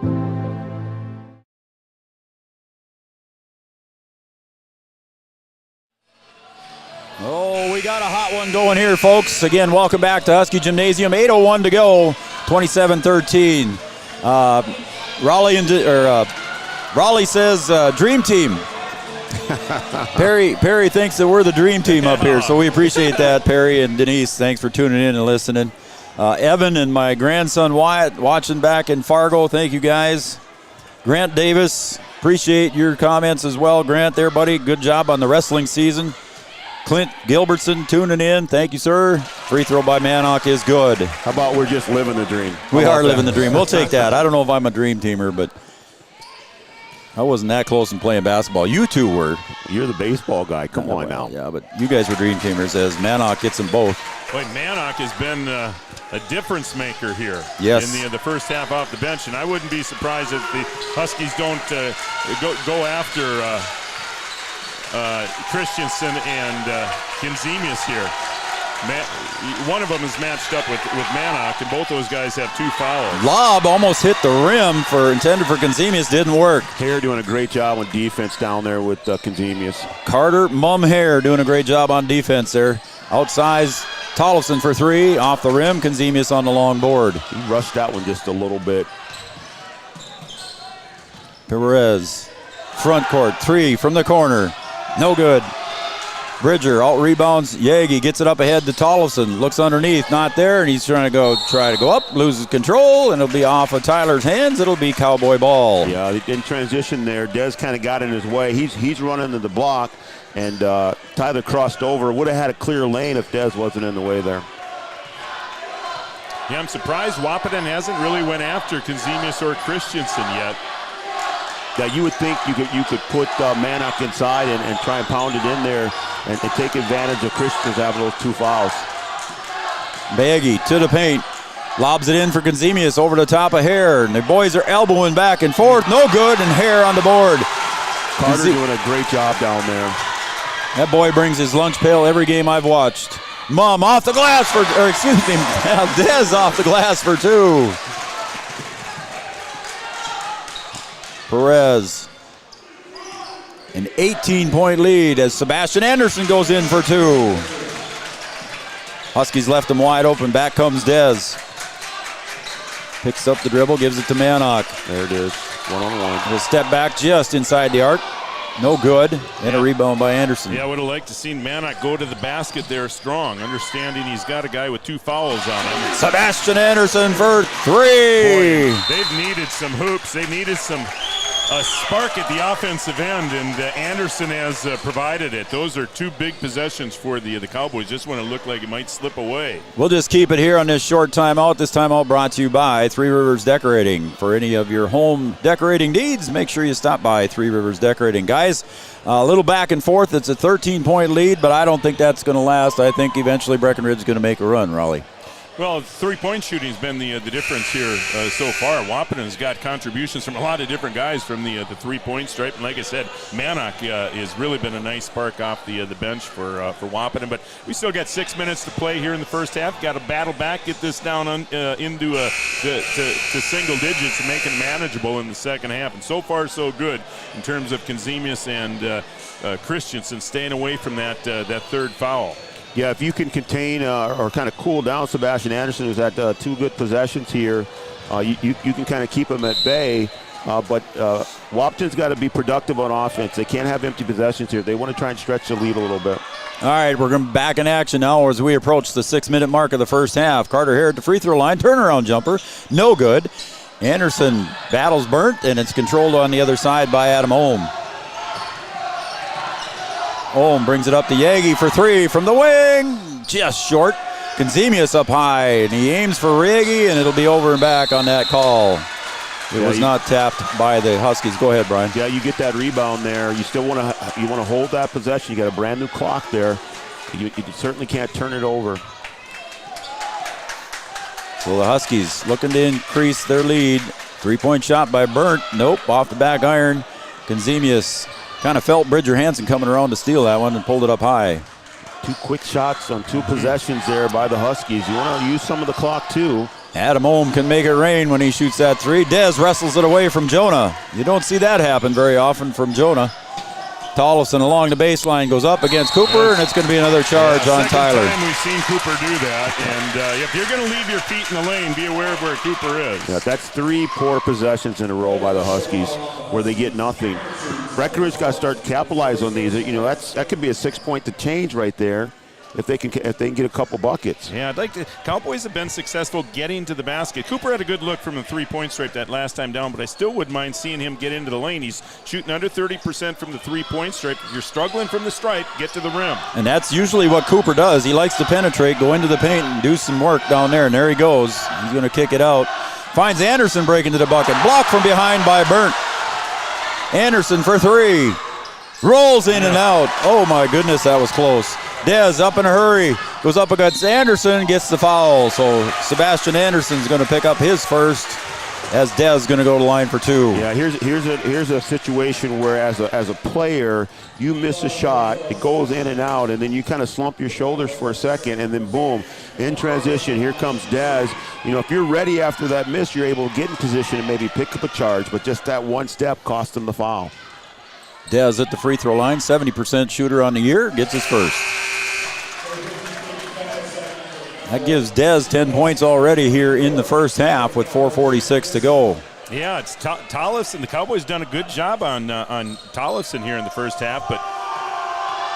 Oh, we got a hot one going here, folks. Again, welcome back to Husky Gymnasium. 8:01 to go, 27-13. Raleigh says dream team. Perry thinks that we're the dream team up here, so we appreciate that, Perry and Denise. Thanks for tuning in and listening. Evan and my grandson Wyatt watching back in Fargo. Thank you, guys. Grant Davis, appreciate your comments as well. Grant there, buddy. Good job on the wrestling season. Clint Gilbertson tuning in. Thank you, sir. Free throw by Manock is good. How about we're just living the dream? We are living the dream. We'll take that. I don't know if I'm a dream teamer, but I wasn't that close in playing basketball. You two were. You're the baseball guy. Come on now. Yeah, but you guys were dream teamers as Manock gets them both. Boy, Manock has been a difference maker here. Yes. In the first half off the bench, and I wouldn't be surprised if the Huskies don't go after Christensen and Kinzemius here. One of them is matched up with Manock, and both those guys have 2 fouls. Lob almost hit the rim intended for Kinzemius, didn't work. Hare doing a great job on defense down there with Kinzemius. Carter Hare doing a great job on defense there. Outsize Tollefson for 3, off the rim. Kinzemius on the long board. He rushed that one just a little bit. Perez, front court, 3 from the corner. No good. Bridger out rebounds. Yagi gets it up ahead to Tollefson. Looks underneath, not there, and he's trying to go up, loses control, and it'll be off of Tyler's hands. It'll be Cowboy ball. Yeah, in transition there, Dez kind of got in his way. He's running to the block, and Tyler crossed over. Would have had a clear lane if Dez wasn't in the way there. Yeah, I'm surprised Wahpeton hasn't really went after Kinzemius or Christensen yet. Yeah, you would think you could put Manock inside and try and pound it in there and take advantage of Christians having those 2 fouls. Baggy to the paint. Lobs it in for Kinzemius over the top of Hare. And the boys are elbowing back and forth. No good, and Hare on the board. Carter doing a great job down there. That boy brings his lunch pail every game I've watched. Mom off the glass Dez off the glass for 2. Perez. An 18-point lead as Sebastian Anderson goes in for 2. Huskies left him wide open. Back comes Dez. Picks up the dribble, gives it to Mannock. There it is, one-on-one. He'll step back just inside the arc. No good. And a rebound by Anderson. Yeah, I would have liked to seen Mannock go to the basket there strong, understanding he's got a guy with 2 fouls on him. Sebastian Anderson for 3. Boy, they've needed some hoops. They needed a spark at the offensive end, and Anderson has provided it. Those are 2 big possessions for the Cowboys, just when it looked like it might slip away. We'll just keep it here on this short timeout. This timeout brought to you by Three Rivers Decorating. For any of your home decorating needs, make sure you stop by Three Rivers Decorating. Guys, a little back and forth. It's a 13-point lead, but I don't think that's going to last. I think eventually Breckenridge is going to make a run, Raleigh. Well, 3-point shooting has been the difference here so far. Wahpeton's got contributions from a lot of different guys from the 3-point stripe. And like I said, Mannock has really been a nice spark off the bench for Wahpeton. But we still got 6 minutes to play here in the first half. Got to battle back, get this down into to single digits and make it manageable in the second half. And so far, so good in terms of Kazemius and Christensen staying away from that 3rd foul. Yeah, if you can contain or kind of cool down Sebastian Anderson, who's had 2 good possessions here, you can kind of keep him at bay. But Wahpeton's got to be productive on offense. They can't have empty possessions here. They want to try and stretch the lead a little bit. All right, we're going to be back in action now as we approach the 6-minute mark of the first half. Carter here at the free throw line. Turnaround jumper. No good. Anderson battles burnt, and it's controlled on the other side by Adam Ohm. Ohm brings it up to Yagi for 3 from the wing. Just short. Kazemius up high, and he aims for Yagi, and it'll be over and back on that call. It was not tapped by the Huskies. Go ahead, Brian. Yeah, you get that rebound there. You still want to hold that possession. You got a brand new clock there. You certainly can't turn it over. So the Huskies looking to increase their lead. 3-point shot by Burnt. Nope, off the back iron. Kazemius kind of felt Bridger Hansen coming around to steal that one and pulled it up high. 2 quick shots on 2 possessions there by the Huskies. You want to use some of the clock too. Adam Ohm can make it rain when he shoots that 3. Dez wrestles it away from Jonah. You don't see that happen very often from Jonah. Tollefson along the baseline goes up against Cooper, and it's going to be another charge on Tyler. Second time we've seen Cooper do that, and if you're going to leave your feet in the lane, be aware of where Cooper is. Yeah, that's 3 poor possessions in a row by the Huskies where they get nothing. Breckenridge got to start to capitalize on these. You know, that could be a 6-point to change right there. If they can get a couple buckets. Yeah, I'd like to. Cowboys have been successful getting to the basket. Cooper had a good look from the 3-point stripe that last time down, but I still wouldn't mind seeing him get into the lane. He's shooting under 30% from the 3-point stripe. If you're struggling from the stripe, get to the rim. And that's usually what Cooper does. He likes to penetrate, go into the paint, and do some work down there. And there he goes. He's going to kick it out. Finds Anderson breaking to the bucket. Blocked from behind by Burnt. Anderson for 3. Rolls in and out. Oh my goodness, that was close. Dez up in a hurry, goes up against Anderson, gets the foul. So Sebastian Anderson's going to pick up his first as Dez going to go to the line for 2. Yeah, here's a situation where as a player, you miss a shot, it goes in and out, and then you kind of slump your shoulders for a second, and then boom, in transition, here comes Dez. You know, if you're ready after that miss, you're able to get in position and maybe pick up a charge, but just that one step cost him the foul. Dez at the free throw line, 70% shooter on the year, gets his first. That gives Dez 10 points already here in the first half with 4:46 to go. Yeah, it's Tollefson. The Cowboys done a good job on Tollefson here in the first half, but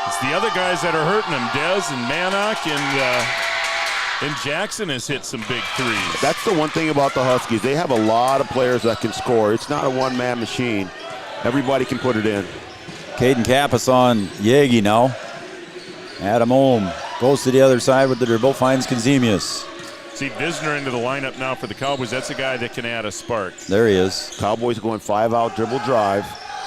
it's the other guys that are hurting him. Dez and Mannock and Jackson has hit some big threes. That's the one thing about the Huskies. They have a lot of players that can score. It's not a one-man machine. Everybody can put it in. Caden Kappas on Yagi now. Adam Ohm goes to the other side with the dribble, finds Kazemius. See Visner into the lineup now for the Cowboys. That's a guy that can add a spark. There he is. Cowboys going 5-out dribble drive.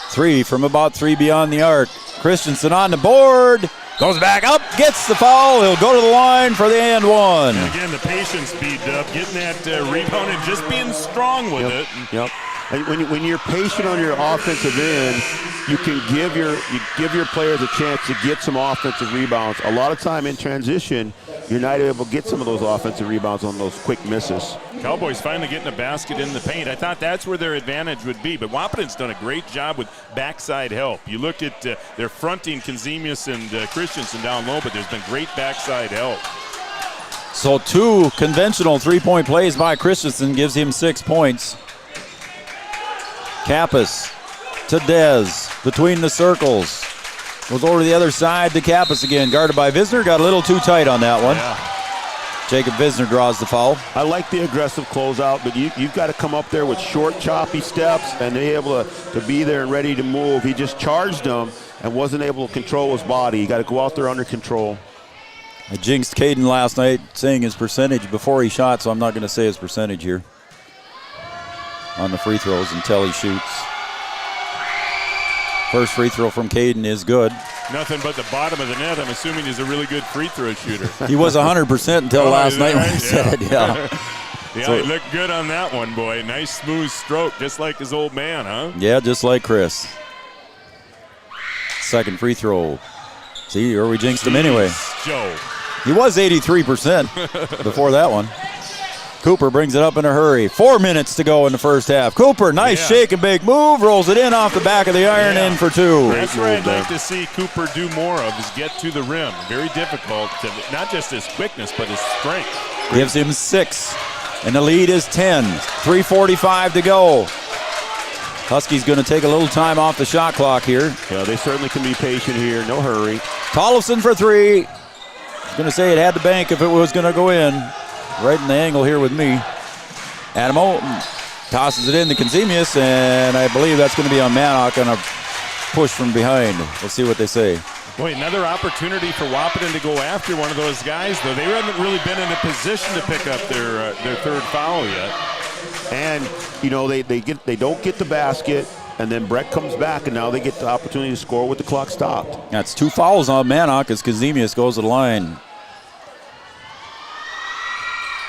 3 from about 3 beyond the arc. Christensen on the board. Goes back up, gets the foul. He'll go to the line for the and one. And again, the patience beat up, getting that rebound and just being strong with it. Yep. And when you're patient on your offensive end, you can give your players a chance to get some offensive rebounds. A lot of time in transition, you're not able to get some of those offensive rebounds on those quick misses. Cowboys finally getting a basket in the paint. I thought that's where their advantage would be, but Wahpeton's done a great job with backside help. You look at they're fronting Kazemius and Christensen down low, but there's been great backside help. So 2 conventional three-point plays by Christensen gives him 6 points. Kappas to Dez between the circles. Goes over to the other side to Kappas again. Guarded by Visner. Got a little too tight on that one. Yeah. Jacob Visner draws the foul. I like the aggressive closeout, but you've got to come up there with short, choppy steps and be able to be there and ready to move. He just charged him and wasn't able to control his body. You got to go out there under control. I jinxed Caden last night saying his percentage before he shot, so I'm not going to say his percentage here on the free throws until he shoots. First free throw from Caden is good. Nothing but the bottom of the net. I'm assuming he's a really good free throw shooter. He was 100% until last night when I said it, yeah. Yeah, So- he looked good on that one, boy. Nice smooth stroke, just like his old man, huh? Yeah, just like Chris. Second free throw. See, or we jinxed him anyway. Joe. He was 83% before that one. Cooper brings it up in a hurry. 4 minutes to go in the first half. Cooper, nice shake and bake move. Rolls it in off the back of the iron, in for 2. That's what I'd like to see Cooper do more of, is get to the rim. Very difficult, not just his quickness, but his strength. Gives him 6, and the lead is 10. 3:45 to go. Huskies going to take a little time off the shot clock here. Yeah, they certainly can be patient here. No hurry. Tollefson for 3. I was going to say it had the bank if it was going to go in. Right in the angle here with me. Adamo tosses it in to Kazemius, and I believe that's going to be on Manock on a push from behind. Let's see what they say. Boy, another opportunity for Wahpeton to go after one of those guys, though they haven't really been in a position to pick up their third foul yet. And, you know, they don't get the basket, and then Breck comes back, and now they get the opportunity to score with the clock stopped. That's 2 fouls on Manock as Kazemius goes to the line.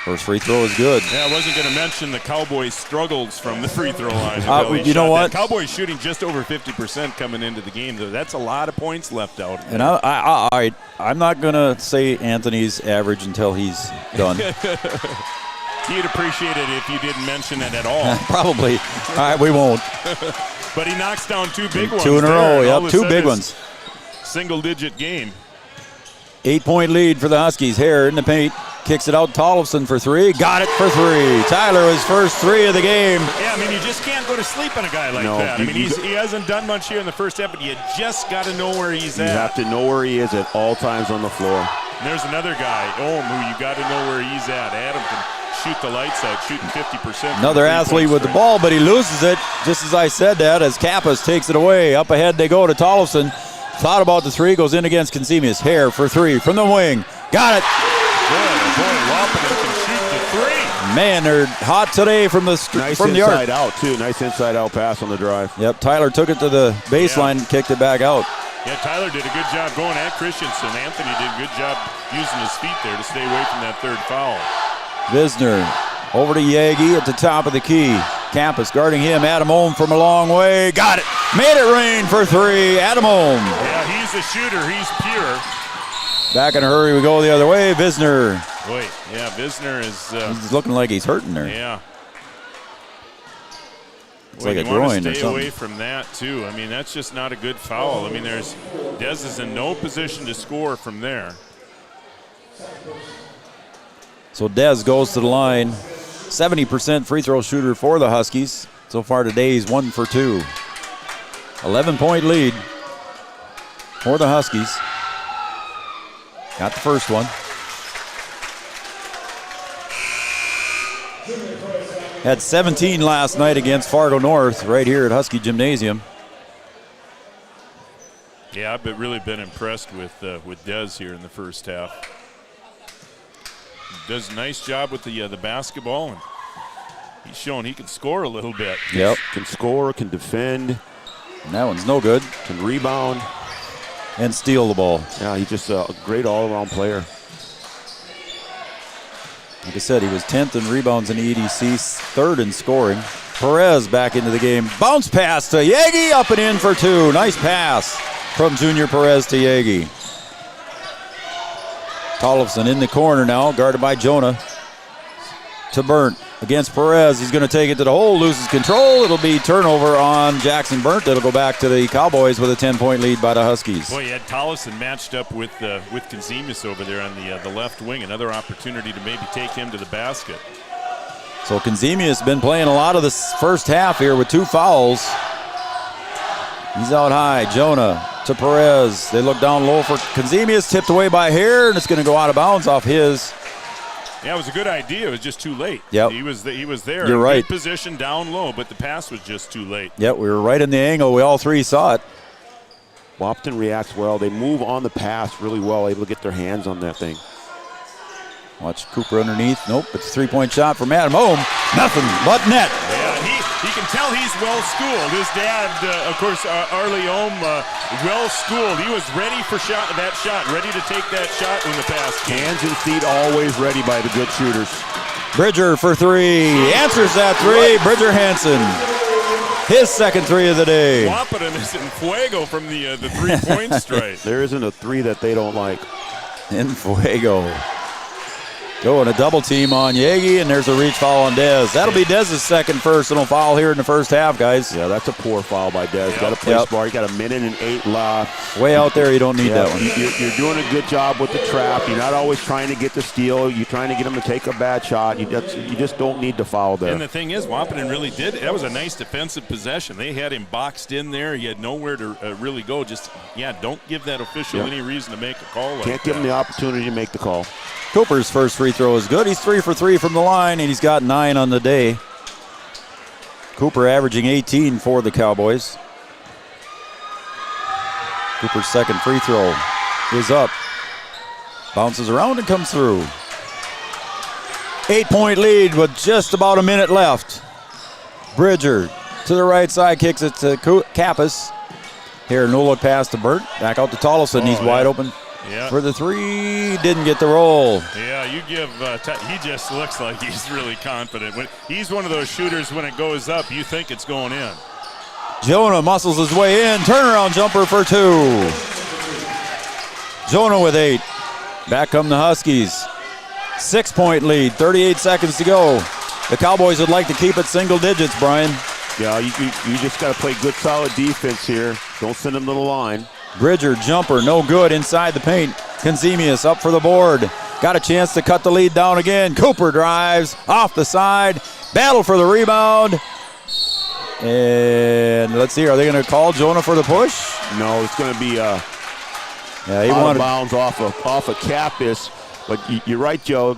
First free throw is good. Yeah, I wasn't going to mention the Cowboys' struggles from the free throw line. You know what? Cowboys shooting just over 50% coming into the game, though. That's a lot of points left out. And I'm not going to say Anthony's average until he's done. He'd appreciate it if you didn't mention it at all. Probably. All right, we won't. But he knocks down 2 big ones. 2 in a row, there, yep, 2 big ones. Single-digit game. 8-point lead for the Huskies. Hare in the paint. Kicks it out. Tollefson for 3. Got it for 3. Tyler, his first 3 of the game. Yeah, I mean, you just can't go to sleep on a guy like that. I mean, he hasn't done much here in the first half, but you just got to know where he's at. You have to know where he is at all times on the floor. And there's another guy, Ohm, who you got to know where he's at. Adam can shoot the lights out, shooting 50%. Another athlete with the ball, but he loses it, just as I said that, as Kappas takes it away. Up ahead they go to Tollefson. Thought about the 3, goes in against Kazemius. Hare for 3 from the wing. Got it. Boy, Wahpeton can shoot the 3. Man, they're hot today from the Nice from the arc. inside out, too. Nice inside out pass on the drive. Yep, Tyler took it to the baseline and kicked it back out. Yeah, Tyler did a good job going at Christensen. Anthony did a good job using his feet there to stay away from that third foul. Visner over to Yagi at the top of the key. Kappas guarding him. Adam Ohm from a long way. Got it. Made it rain for 3. Adam Ohm. Yeah, he's a shooter. He's pure. Back in a hurry. We go the other way. Visner. Wait, yeah, Visner is... He's looking like he's hurting there. Yeah. It's like a you want groin to or stay something. away from that, too. I mean, that's just not a good foul. I mean, Dez is in no position to score from there. So Dez goes to the line. 70% free throw shooter for the Huskies. So far today, he's 1 for 2. 11-point lead for the Huskies. Got the first one. Had 17 last night against Fargo North right here at Husky Gymnasium. Yeah, I've really been impressed with Dez here in the first half. Does a nice job with the basketball, and he's showing he can score a little bit. Yep. Can score, can defend. And that one's no good. Can rebound. And steal the ball. Yeah, he's just a great all-around player. Like I said, he was 10th in rebounds in the EDC, 3rd in scoring. Perez back into the game. Bounce pass to Yagi, up and in for 2. Nice pass from Junior Perez to Yagi. Tollefson in the corner now, guarded by Jonah. To Burnt against Perez. He's going to take it to the hole, loses control. It'll be turnover on Jackson Burnt. It'll go back to the Cowboys with a 10-point lead by the Huskies. Boy, you had Tollefson matched up with Konzemis over there on the left wing. Another opportunity to maybe take him to the basket. So Konzemis has been playing a lot of the first half here with 2 fouls. He's out high. Jonah to Perez. They look down low for Konzemis. Tipped away by Hare, and it's going to go out of bounds off his. Yeah, it was a good idea. It was just too late. Yep. He was there. You're right. Good position down low, but the pass was just too late. Yep, we were right in the angle. We all 3 saw it. Wahpeton reacts well. They move on the pass really well, able to get their hands on that thing. Watch Cooper underneath. Nope, it's a 3-point shot from Adam Ohm. Nothing but net. Yeah, he can tell he's well-schooled. His dad, of course, Arlie Ohm, well-schooled. He was ready for that shot, ready to take that shot when the pass came. Hands and feet always ready by the good shooters. Bridger for 3. Answers that 3. Bridger Hansen. His second 3 of the day. Wahpeton is in fuego from the 3-point strike. There isn't a 3 that they don't like. In fuego. Going a double team on Yagi, and there's a reach foul on Dez. That'll be Dez's second personal foul here in the first half, guys. Yeah, that's a poor foul by Dez. Yep. Got to play smart. You got 1 minute and 8 left. Way out there, you don't need that one. You're doing a good job with the trap. You're not always trying to get the steal. You're trying to get them to take a bad shot. You just don't need to foul there. And the thing is, Wahpeton really did. That was a nice defensive possession. They had him boxed in there. He had nowhere to really go. Don't give that official any reason to make a call like Can't give him the opportunity to make the call. Cooper's first free throw is good. He's 3 for 3 from the line, and he's got 9 on the day. Cooper averaging 18 for the Cowboys. Cooper's second free throw is up. Bounces around and comes through. 8-point lead with just about a minute left. Bridger to the right side, kicks it to Kappas. Here, no look pass to Burt. Back out to Tollefson. He's wide open. Yeah. For the 3, didn't get the roll. Yeah, you give, he just looks like he's really confident. He's one of those shooters, when it goes up, you think it's going in. Jonah muscles his way in. Turnaround jumper for 2. Jonah with 8. Back come the Huskies. 6-point lead, 38 seconds to go. The Cowboys would like to keep it single digits, Brian. Yeah, you just got to play good, solid defense here. Don't send them to the line. Bridger jumper, no good inside the paint. Konzemis up for the board. Got a chance to cut the lead down again. Cooper drives off the side. Battle for the rebound. And let's see, are they going to call Jonah for the push? No, it's going to be he out of bounds off of Kappas. But you're right, Joe.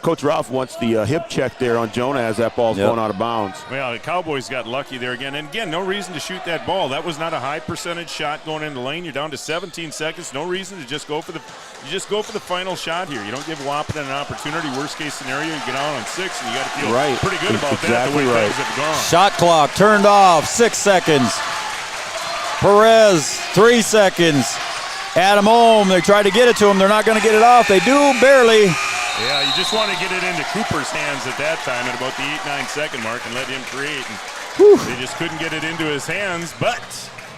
Coach Ralph wants the hip check there on Jonah as that ball's going out of bounds. Well, the Cowboys got lucky there again. And again, no reason to shoot that ball. That was not a high percentage shot going in the lane. You're down to 17 seconds. No reason to just go for the final shot here. You don't give Wahpeton an opportunity. Worst case scenario, you get out on 6, and you got to feel pretty good about that. The way things have gone. Shot clock turned off. 6 seconds. Perez, 3 seconds. Adam Ohm, they tried to get it to him. They're not going to get it off. They do barely. Yeah, you just want to get it into Cooper's hands at that time at about the 8-9 second mark and let him create. And they just couldn't get it into his hands, but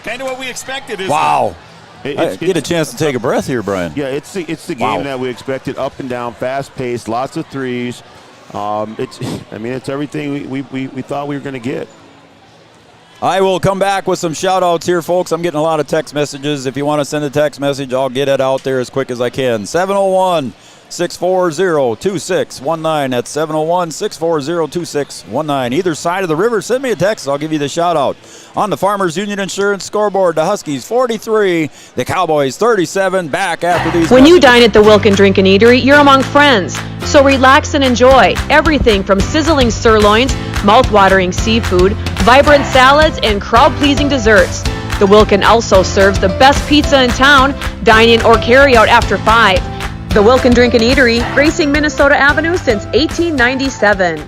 kind of what we expected. Wow. Get a chance to take a breath here, Brian. Yeah, it's the game that we expected, up and down, fast-paced, lots of threes. It's everything we thought we were going to get. I will come back with some shout-outs here, folks. I'm getting a lot of text messages. If you want to send a text message, I'll get it out there as quick as I can. 701-640-2619. That's 701-640-2619. Either side of the river, send me a text. I'll give you the shout-out. On the Farmers Union Insurance scoreboard, the Huskies 43, the Cowboys 37. Back after these. When you dine at the Wilkin Drink and Eatery, you're among friends. So relax and enjoy everything from sizzling sirloins, mouth-watering seafood, vibrant salads, and crowd-pleasing desserts. The Wilkin also serves the best pizza in town. Dine in or carry out after 5. The Wilkin Drink and Eatery, gracing Minnesota Avenue since 1897.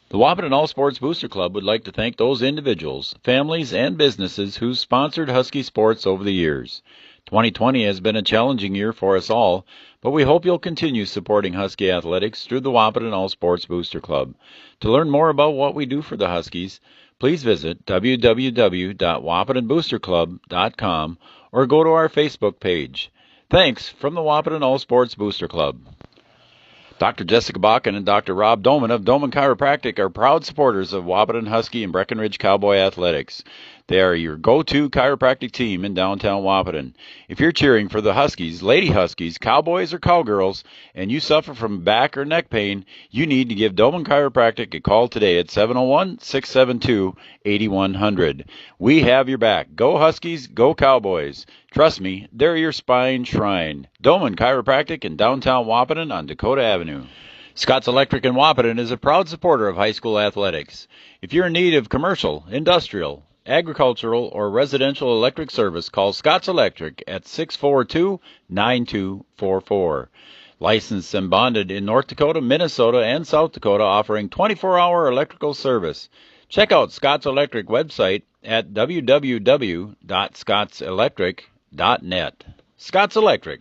The Wahpeton All Sports Booster Club would like to thank those individuals, families, and businesses who sponsored Husky sports over the years. 2020 has been a challenging year for us all, but we hope you'll continue supporting Husky athletics through the Wahpeton All Sports Booster Club. To learn more about what we do for the Huskies, please visit www.wahpetonboosterclub.com or go to our Facebook page. Thanks from the Wahpeton All Sports Booster Club. Dr. Jessica Bakken and Dr. Rob Doman of Doman Chiropractic are proud supporters of Wahpeton Husky and Breckenridge Cowboy Athletics. They are your go-to chiropractic team in downtown Wahpeton. If you're cheering for the Huskies, Lady Huskies, Cowboys, or Cowgirls, and you suffer from back or neck pain, you need to give Doman Chiropractic a call today at 701-672-8100. We have your back. Go Huskies, go Cowboys. Trust me, they're your spine shrine. Doman Chiropractic in downtown Wahpeton on Dakota Avenue. Scott's Electric in Wahpeton is a proud supporter of high school athletics. If you're in need of commercial, industrial, agricultural, or residential electric service, call Scott's Electric at 642-9244. Licensed and bonded in North Dakota, Minnesota, and South Dakota, offering 24-hour electrical service. Check out Scott's Electric website at www.scottselectric.net. Scott's Electric.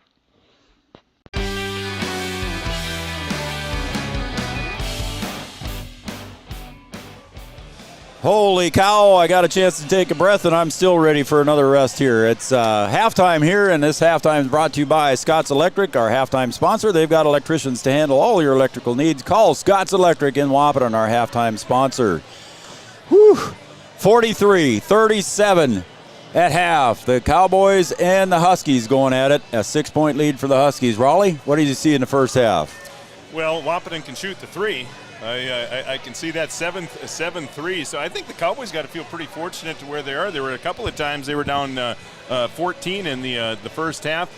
Holy cow, I got a chance to take a breath, and I'm still ready for another rest here. It's halftime here, and this halftime is brought to you by Scott's Electric, our halftime sponsor. They've got electricians to handle all your electrical needs. Call Scott's Electric in Wahpeton, our halftime sponsor. 43-37 at half. The Cowboys and the Huskies going at it. A 6-point lead for the Huskies. Raleigh, what did you see in the first half? Well, Wahpeton can shoot the three. I can see that 7-3. So I think the Cowboys got to feel pretty fortunate to where they are. There were a couple of times they were down 14 in the first half.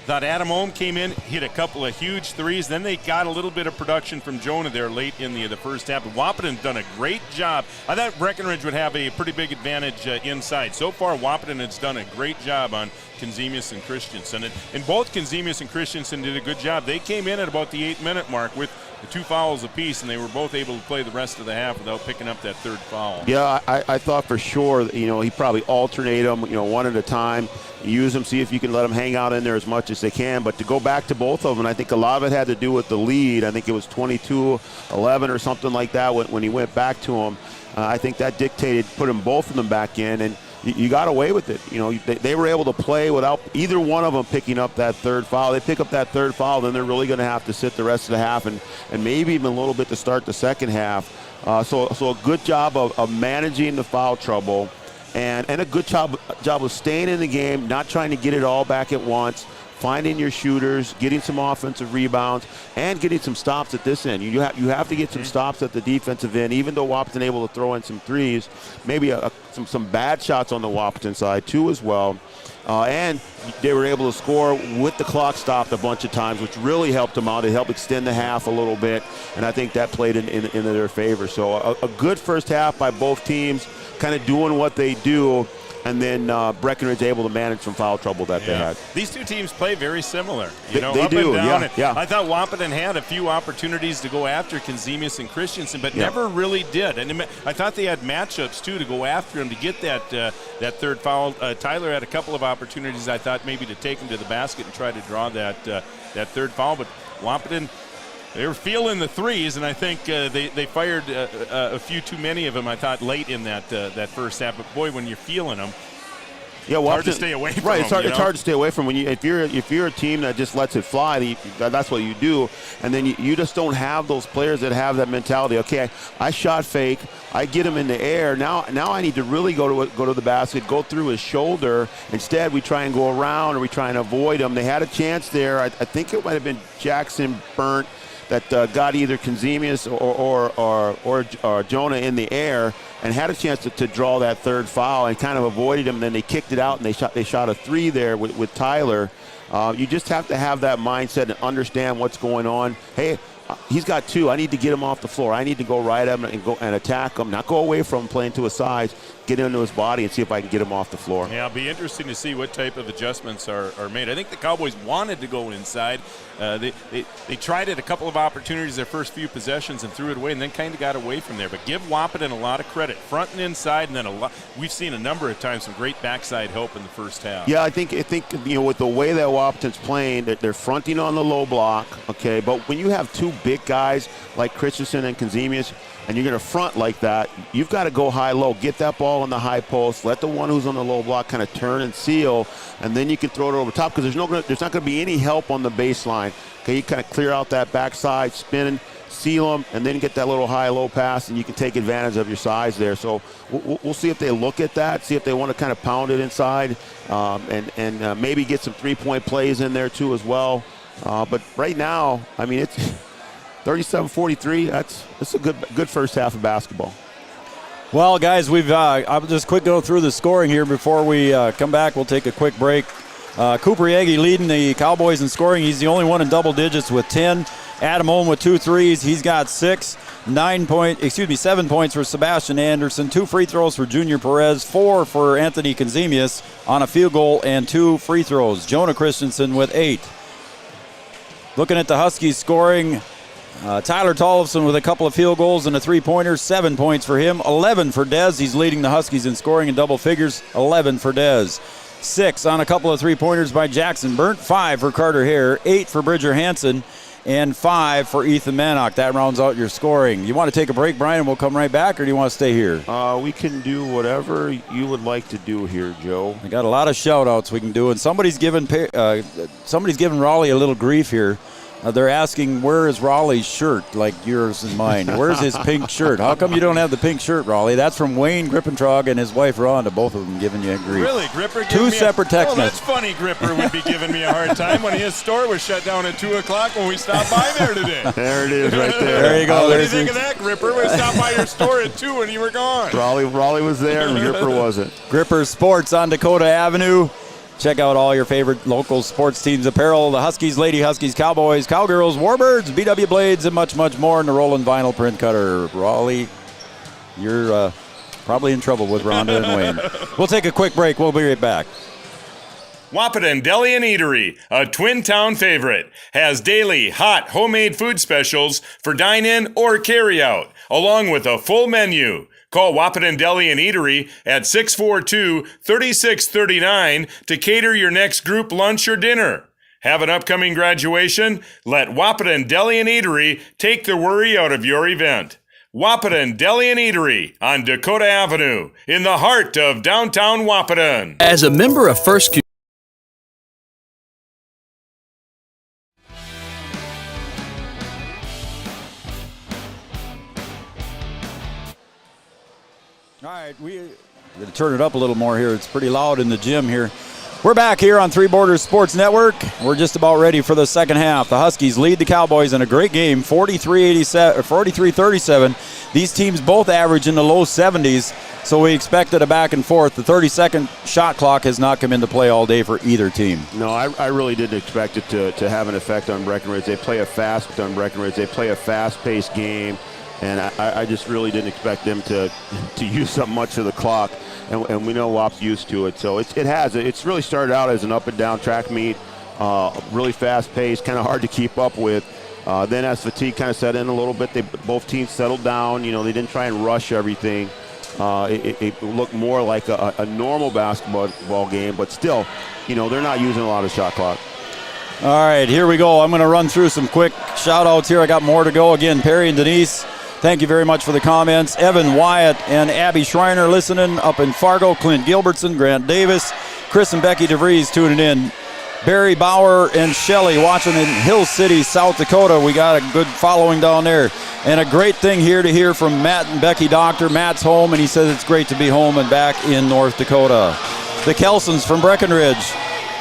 Thought Adam Ohm came in, hit a couple of huge threes. Then they got a little bit of production from Jonah there late in the first half. But Wahpeton's done a great job. I thought Breckenridge would have a pretty big advantage inside. So far, Wahpeton has done a great job on Kenzemius and Christensen. And both Kenzemius and Christensen did a good job. They came in at about the 8-minute mark with the 2 fouls apiece, and they were both able to play the rest of the half without picking up that third foul. Yeah, I thought for sure, he probably alternate them, one at a time, use them, see if you can let them hang out in there as much as they can. But to go back to both of them, I think a lot of it had to do with the lead. I think it was 22-11 or something like that when he went back to them. I think that dictated putting both of them back in, and you got away with it. They were able to play without either one of them picking up that third foul. They pick up that third foul, then they're really going to have to sit the rest of the half and maybe even a little bit to start the second half. So a good job of managing the foul trouble and a good job of staying in the game, not trying to get it all back at once, finding your shooters, getting some offensive rebounds, and getting some stops at this end. You have to get some stops at the defensive end, even though Wahpeton able to throw in some threes, maybe some bad shots on the Wahpeton side too as well. And they were able to score with the clock stopped a bunch of times, which really helped them out. It helped extend the half a little bit, and I think that played in their favor. So a good first half by both teams, kind of doing what they do. And then Breckenridge able to manage some foul trouble that they had. These two teams play very similar. They up do, and down. yeah. I thought Wahpeton had a few opportunities to go after Kenzemius and Christensen, but never really did. And I thought they had matchups, too, to go after him to get that third foul. Tyler had a couple of opportunities, I thought, maybe to take him to the basket and try to draw that third foul. But Wahpeton, they were feeling the threes, and I think they fired a few too many of them, I thought, late in that first half. But, boy, when you're feeling them, yeah, it's hard to stay away from them. It's hard to stay away from if you're a team that just lets it fly. That's what you do, and then you just don't have those players that have that mentality. Okay, I shot fake, I get him in the air. Now I need to really go to the basket, go through his shoulder. Instead, we try and go around, or we try and avoid him. They had a chance there. I think it might have been Jackson Burnt that got either Kenzemius or Jonah in the air and had a chance to draw that third foul and kind of avoided him. And then they kicked it out, and they shot a three there with Tyler. You just have to have that mindset and understand what's going on. Hey, he's got two. I need to get him off the floor. I need to go right at him and go and attack him, not go away from him playing to his sides, get into his body and see if I can get him off the floor. Yeah, it'll be interesting to see what type of adjustments are made. I think the Cowboys wanted to go inside. They tried it a couple of opportunities their first few possessions and threw it away and then kind of got away from there. But give Wahpeton a lot of credit, front and inside, and then we've seen a number of times some great backside help in the first half. Yeah, I think with the way that Wahpeton's playing, that they're fronting on the low block, okay, but when you have two big guys like Christensen and Kenzemius, and you're going to front like that, you've got to go high-low. Get that ball on the high post. Let the one who's on the low block kind of turn and seal, and then you can throw it over top because there's not going to be any help on the baseline. Okay, you kind of clear out that backside, spin, seal them, and then get that little high-low pass, and you can take advantage of your size there. So we'll see if they look at that, see if they want to kind of pound it inside, and maybe get some three-point plays in there too as well. But right now, I mean, it's 37-43. That's a good first half of basketball. Well, guys, I'll just quick go through the scoring here before we come back. We'll take a quick break. Cooper Yagi leading the Cowboys in scoring. He's the only one in double digits with 10. Adam Owen with 2 threes. He's got 6. 7 points for Sebastian Anderson. 2 free throws for Junior Perez. 4 for Anthony Kazemius on a field goal and 2 free throws. Jonah Christensen with 8. Looking at the Huskies scoring, Tyler Tollefson with a couple of field goals and a three-pointer. 7 points for him. 11 for Dez. He's leading the Huskies in scoring in double figures. 11 for Dez. 6 on a couple of three-pointers by Jackson Burnt. 5 for Carter Hare. 8 for Bridger Hansen. And 5 for Ethan Manock. That rounds out your scoring. You want to take a break, Brian, and we'll come right back, or do you want to stay here? We can do whatever you would like to do here, Joe. We got a lot of shout-outs we can do, and somebody's giving Raleigh a little grief here. They're asking, where is Raleigh's shirt, like yours and mine? Where's his pink shirt? How come you don't have the pink shirt, Raleigh? That's from Wayne Grippentrog and his wife, Rhonda, both of them giving you a grief. Really? Gripper? Two separate text messages. That's funny. Gripper would be giving me a hard time when his store was shut down at 2 o'clock when we stopped by there today. There it is right there. There you go. What do you think of that, Gripper? We stopped by your store at 2 and you were gone. Raleigh was there and Gripper wasn't. Gripper Sports on Dakota Avenue. Check out all your favorite local sports teams apparel, the Huskies, Lady Huskies, Cowboys, Cowgirls, Warbirds, BW Blades, and much, much more in the Roland Vinyl Print Cutter. Raleigh, you're probably in trouble with Rhonda and Wayne. We'll take a quick break. We'll be right back. Wahpeton Deli and Eatery, a Twin Town favorite, has daily hot homemade food specials for dine-in or carry-out, along with a full menu. Call Wahpeton Deli and Eatery at 642-3639 to cater your next group lunch or dinner. Have an upcoming graduation? Let Wahpeton Deli and Eatery take the worry out of your event. Wahpeton Deli and Eatery on Dakota Avenue in the heart of downtown Wahpeton. As a member of First All right, we're going to turn it up a little more here. It's pretty loud in the gym here. We're back here on Three Borders Sports Network. We're just about ready for the second half. The Huskies lead the Cowboys in a great game, 43-37. These teams both average in the low 70s, so we expected a back and forth. The 30-second shot clock has not come into play all day for either team. No, I really didn't expect it to have an effect on Breckenridge. They play a fast-paced game. And I just really didn't expect them to use up much of the clock. And we know WAP's used to it. So it's really started out as an up and down track meet, really fast paced, kind of hard to keep up with. Then as fatigue kind of set in a little bit, both teams settled down. You know, they didn't try and rush everything. It looked more like a normal basketball game, but still, you know, they're not using a lot of shot clock. All right, here we go. I'm going to run through some quick shout outs here. I got more to go. Again, Perry and Denise, thank you very much for the comments. Evan Wyatt and Abby Schreiner listening up in Fargo. Clint Gilbertson, Grant Davis, Chris and Becky DeVries tuning in. Barry Bauer and Shelley watching in Hill City, South Dakota. We got a good following down there. And a great thing here to hear from Matt and Becky Doctor. Matt's home, and he says it's great to be home and back in North Dakota. The Kelsons from Breckenridge.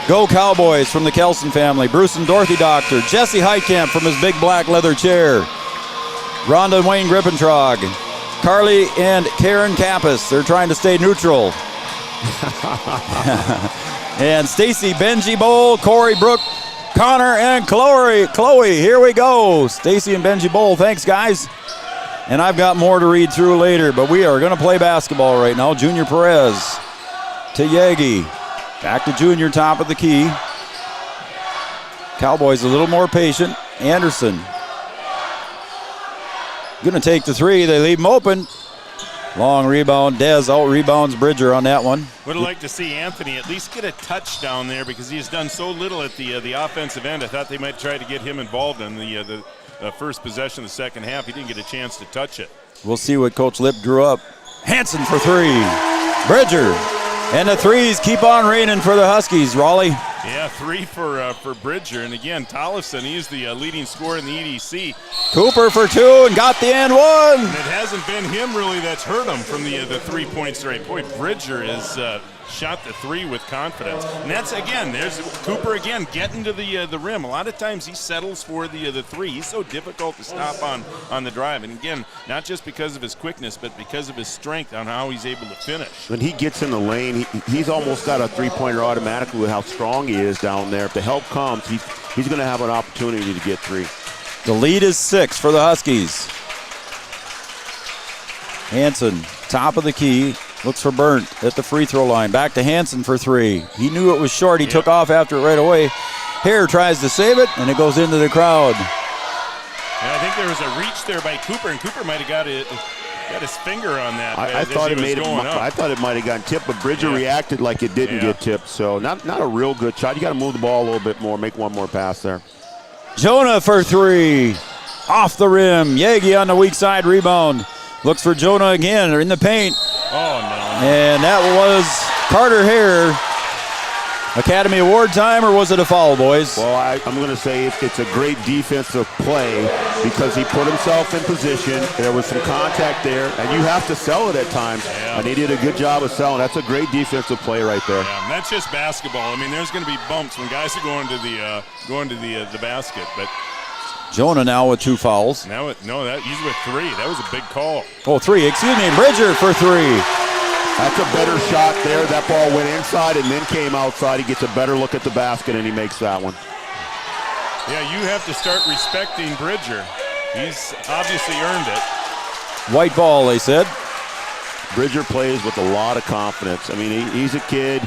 Go Cowboys from the Kelson family. Bruce and Dorothy Doctor. Jesse Heitkamp from his big black leather chair. Rhonda and Wayne Grippentrog. Carly and Karen Kappas. They're trying to stay neutral. And Stacy, Benji Bowl, Corey Brook, Connor, and Chloe. Here we go. Stacy and Benji Bowl. Thanks, guys. And I've got more to read through later, but we are going to play basketball right now. Junior Perez to Yagi. Back to Junior, top of the key. Cowboys a little more patient. Anderson going to take the three. They leave him open. Long rebound. Dez out-rebounds Bridger on that one. Would have liked to see Anthony at least get a touchdown there because he's done so little at the offensive end. I thought they might try to get him involved in the first possession of the second half. He didn't get a chance to touch it. We'll see what Coach Lipp drew up. Hanson for three. Bridger. And the threes keep on raining for the Huskies, Raleigh. Yeah, 3 for Bridger. And again, Tollefson, he's the leading scorer in the EDC. Cooper for 2 and got the and one. And it hasn't been him really that's hurt him from the 3-point straight. Boy, Bridger is shot the 3 with confidence. And that's, again, there's Cooper again getting to the rim. A lot of times he settles for the 3. He's so difficult to stop on the drive. And again, not just because of his quickness, but because of his strength on how he's able to finish. When he gets in the lane, he's almost got a three-pointer automatically with how strong he is down there. If the help comes, he's going to have an opportunity to get 3. The lead is 6 for the Huskies. Hanson, top of the key, looks for Burnt at the free throw line. Back to Hanson for 3. He knew it was short. He took off after it right away. Hare tries to save it, and it goes into the crowd. And I think there was a reach there by Cooper, and Cooper might have got his finger on that. I thought it might have gotten tipped, but Bridger reacted like it didn't get tipped. So not a real good shot. You got to move the ball a little bit more, make one more pass there. Jonah for 3. Off the rim. Yagi on the weak side rebound. Looks for Jonah again. They're in the paint. Oh, no. And that was Carter Hare. Academy Award time, or was it a foul, boys? Well, I'm going to say it's a great defensive play because he put himself in position. There was some contact there, and you have to sell it at times. Yeah. And he did a good job of selling. That's a great defensive play right there. Yeah, that's just basketball. I mean, there's going to be bumps when guys are going to the basket, but. Jonah now with 2 fouls. He's with 3. That was a big call. Oh, 3. Excuse me. Bridger for 3. That's a better shot there. That ball went inside and then came outside. He gets a better look at the basket, and he makes that one. Yeah, you have to start respecting Bridger. He's obviously earned it. White ball, they said. Bridger plays with a lot of confidence. I mean, he's a kid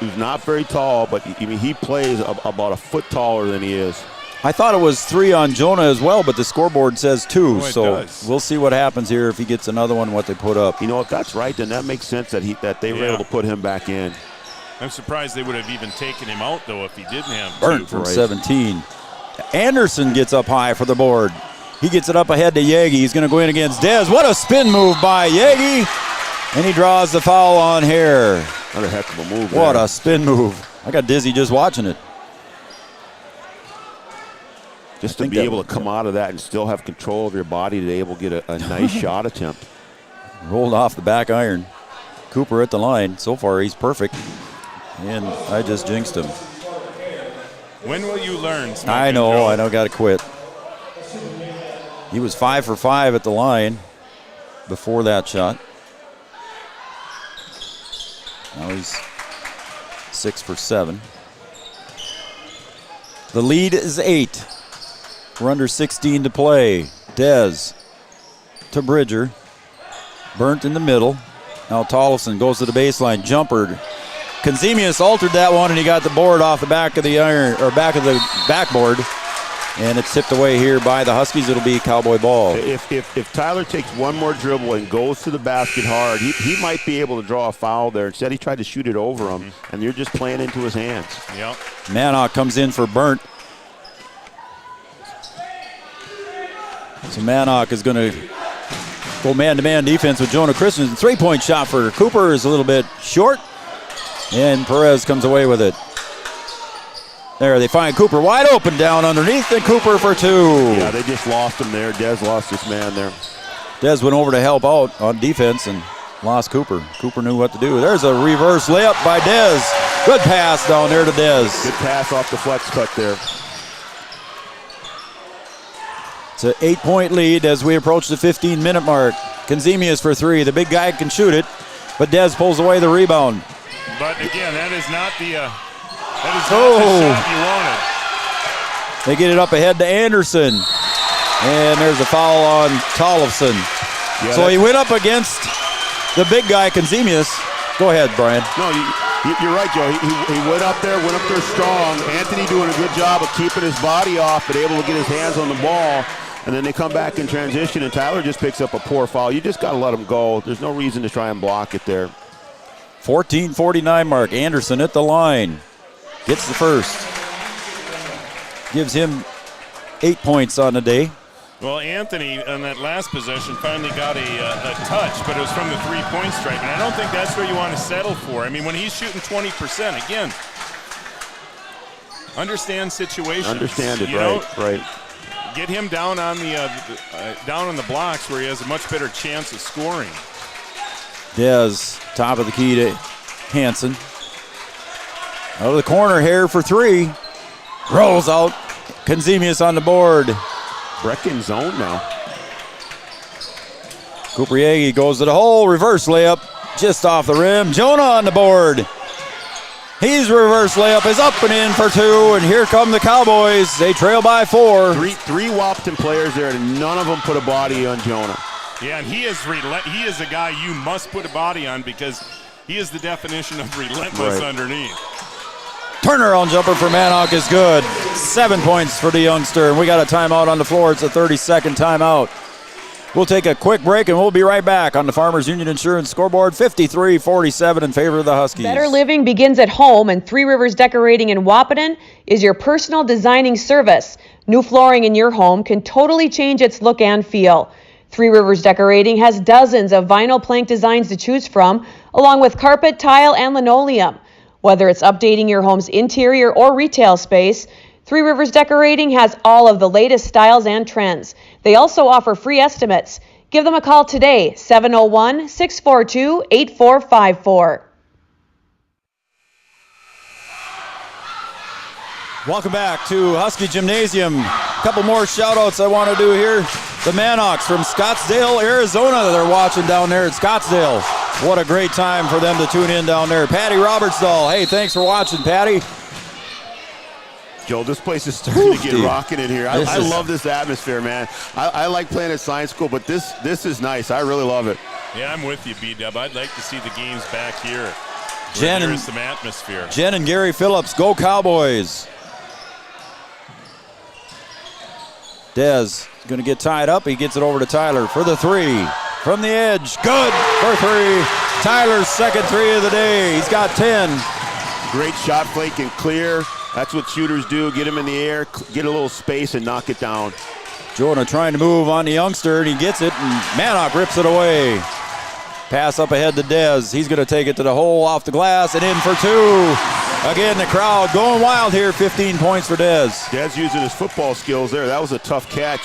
who's not very tall, but he plays about a foot taller than he is. I thought it was 3 on Jonah as well, but the scoreboard says 2. Oh, so we'll see what happens here if he gets another one, what they put up. You know, if that's right, then that makes sense that they were able to put him back in. I'm surprised they would have even taken him out, though, if he didn't have Burnt from 17. Anderson gets up high for the board. He gets it up ahead to Yagi. He's going to go in against Dez. What a spin move by Yagi. And he draws the foul on Hare. What a heck of a move. What a spin move. I got dizzy just watching it. Just to be able to come out of that and still have control of your body to be able to get a nice shot attempt. Rolled off the back iron. Cooper at the line. So far, he's perfect. And I just jinxed him. When will you learn? I know, got to quit. He was 5 for 5 at the line before that shot. Now he's 6 for 7. The lead is 8. We're under 16 to play. Dez to Bridger. Burnt in the middle. Now Tollefson goes to the baseline. Jumper. Konzemius altered that one, and he got the board off the back of the iron, or back of the backboard. And it's tipped away here by the Huskies. It'll be Cowboy ball. If Tyler takes one more dribble and goes to the basket hard, he might be able to draw a foul there. Instead, he tried to shoot it over him, and you're just playing into his hands. Yep. Manock comes in for Burnt. So Manock is going to go man-to-man defense with Jonah Christensen. 3-point shot for Cooper is a little bit short, and Perez comes away with it. There, they find Cooper wide open down underneath, and Cooper for 2. Yeah, they just lost him there. Dez lost his man there. Dez went over to help out on defense and lost Cooper. Cooper knew what to do. There's a reverse layup by Dez. Good pass down there to Dez. Good pass off the flex cut there. It's an 8-point lead as we approach the 15-minute mark. Konzemius for 3. The big guy can shoot it, but Dez pulls away the rebound. But again, that is not the shot you wanted. They get it up ahead to Anderson, and there's a foul on Tollefson. Yeah, so he went up against the big guy, Konzemius. Go ahead, Brian. No, you're right, Joe. He went up there strong. Anthony doing a good job of keeping his body off, but able to get his hands on the ball. And then they come back in transition, and Tyler just picks up a poor foul. You just got to let him go. There's no reason to try and block it there. 14:49 mark. Anderson at the line. Gets the first. Gives him 8 points on the day. Well, Anthony, on that last possession, finally got a touch, but it was from the three-point stripe. And I don't think that's where you want to settle for. I mean, when he's shooting 20%, again, understand situations. Understand it, you know, right. Get him down on the blocks where he has a much better chance of scoring. Dez, top of the key to Hansen. Out of the corner here for three. Rolls out. Kazemius on the board. Brecken zone now. Cooper Yagi goes to the hole. Reverse layup just off the rim. Jonah on the board. He's reverse layup is up and in for two, and here come the Cowboys. They trail by 4. Three Wahpeton players there, and none of them put a body on Jonah. Yeah, and he is a guy you must put a body on because he is the definition of relentless underneath. Turnaround jumper for Manock is good. 7 points for the youngster, and we got a timeout on the floor. It's a 30-second timeout. We'll take a quick break, and we'll be right back on the Farmers Union Insurance scoreboard, 53-47 in favor of the Huskies. Better living begins at home, and Three Rivers Decorating in Wahpeton is your personal designing service. New flooring in your home can totally change its look and feel. Three Rivers Decorating has dozens of vinyl plank designs to choose from, along with carpet, tile, and linoleum. Whether it's updating your home's interior or retail space, Three Rivers Decorating has all of the latest styles and trends. They also offer free estimates. Give them a call today, 701-642-8454. Welcome back to Husky Gymnasium. A couple more shout-outs I want to do here. The Manocks from Scottsdale, Arizona, they're watching down there at Scottsdale. What a great time for them to tune in down there. Patty Robertsdahl, hey, thanks for watching, Patty. Joe, this place is starting to get rocking in here. I love this atmosphere, man. I like playing at Science School, but this is nice. I really love it. Yeah, I'm with you, B-Dub. I'd like to see the games back here. Jen There's some atmosphere. Jen and Gary Phillips, go Cowboys. Dez going to get tied up. He gets it over to Tyler for the three. From the edge, good for three. Tyler's second three of the day. He's got 10. Great shot flake and clear. That's what shooters do. Get him in the air, get a little space, and knock it down. Jonah trying to move on the youngster, and he gets it, and Manock rips it away. Pass up ahead to Dez. He's going to take it to the hole off the glass and in for two. Again, the crowd going wild here. 15 points for Dez. Dez using his football skills there. That was a tough catch.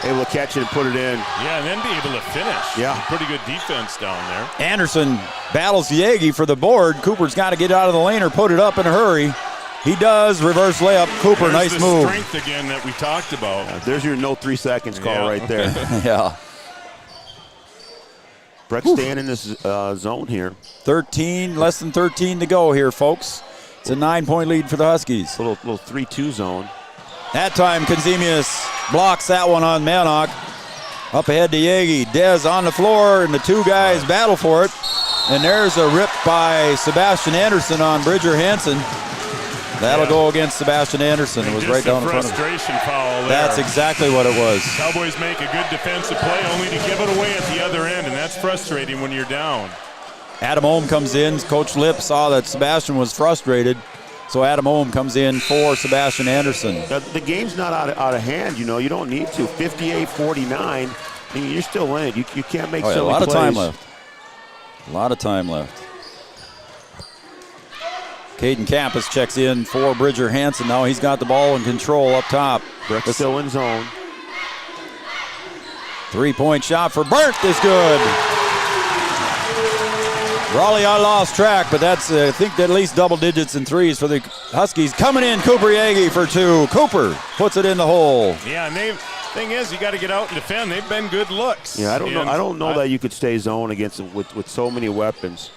Able to catch it and put it in. Yeah, and then be able to finish. Yeah. Pretty good defense down there. Anderson battles Yagi for the board. Cooper's got to get out of the lane or put it up in a hurry. He does. Reverse layup. Cooper, There's nice the move. Strength again that we talked about. There's your no 3 seconds call right there. Yeah. Breck staying in this zone here. 13, less than 13 to go here, folks. It's a 9-point lead for the Huskies. Little 3-2 zone. That time, Kazemius blocks that one on Manock. Up ahead to Yagi. Dez on the floor, and the two guys battle for it. And there's a rip by Sebastian Anderson on Bridger Hansen. That'll go against Sebastian Anderson. It was right down in front of him. Frustration foul there. That's exactly what it was. Cowboys make a good defensive play only to give it away at the other end, and that's frustrating when you're down. Adam Ohm comes in. Coach Lipp saw that Sebastian was frustrated, so Adam Ohm comes in for Sebastian Anderson. The game's not out of hand, you know. You don't need to. 58-49. I mean, you're still in it. You can't make silly plays. A lot of time left. A lot of time left. Caden Campus checks in for Bridger Hansen. Now he's got the ball in control up top. Breck still in zone. 3-point shot for Burt is good. Raleigh, I lost track, but that's, I think, at least double digits in threes for the Huskies. Coming in, Cooper Yagi for two. Cooper puts it in the hole. Yeah, and thing is, you got to get out and defend. They've been good looks. Yeah, I don't know that you could stay zone against them with so many weapons.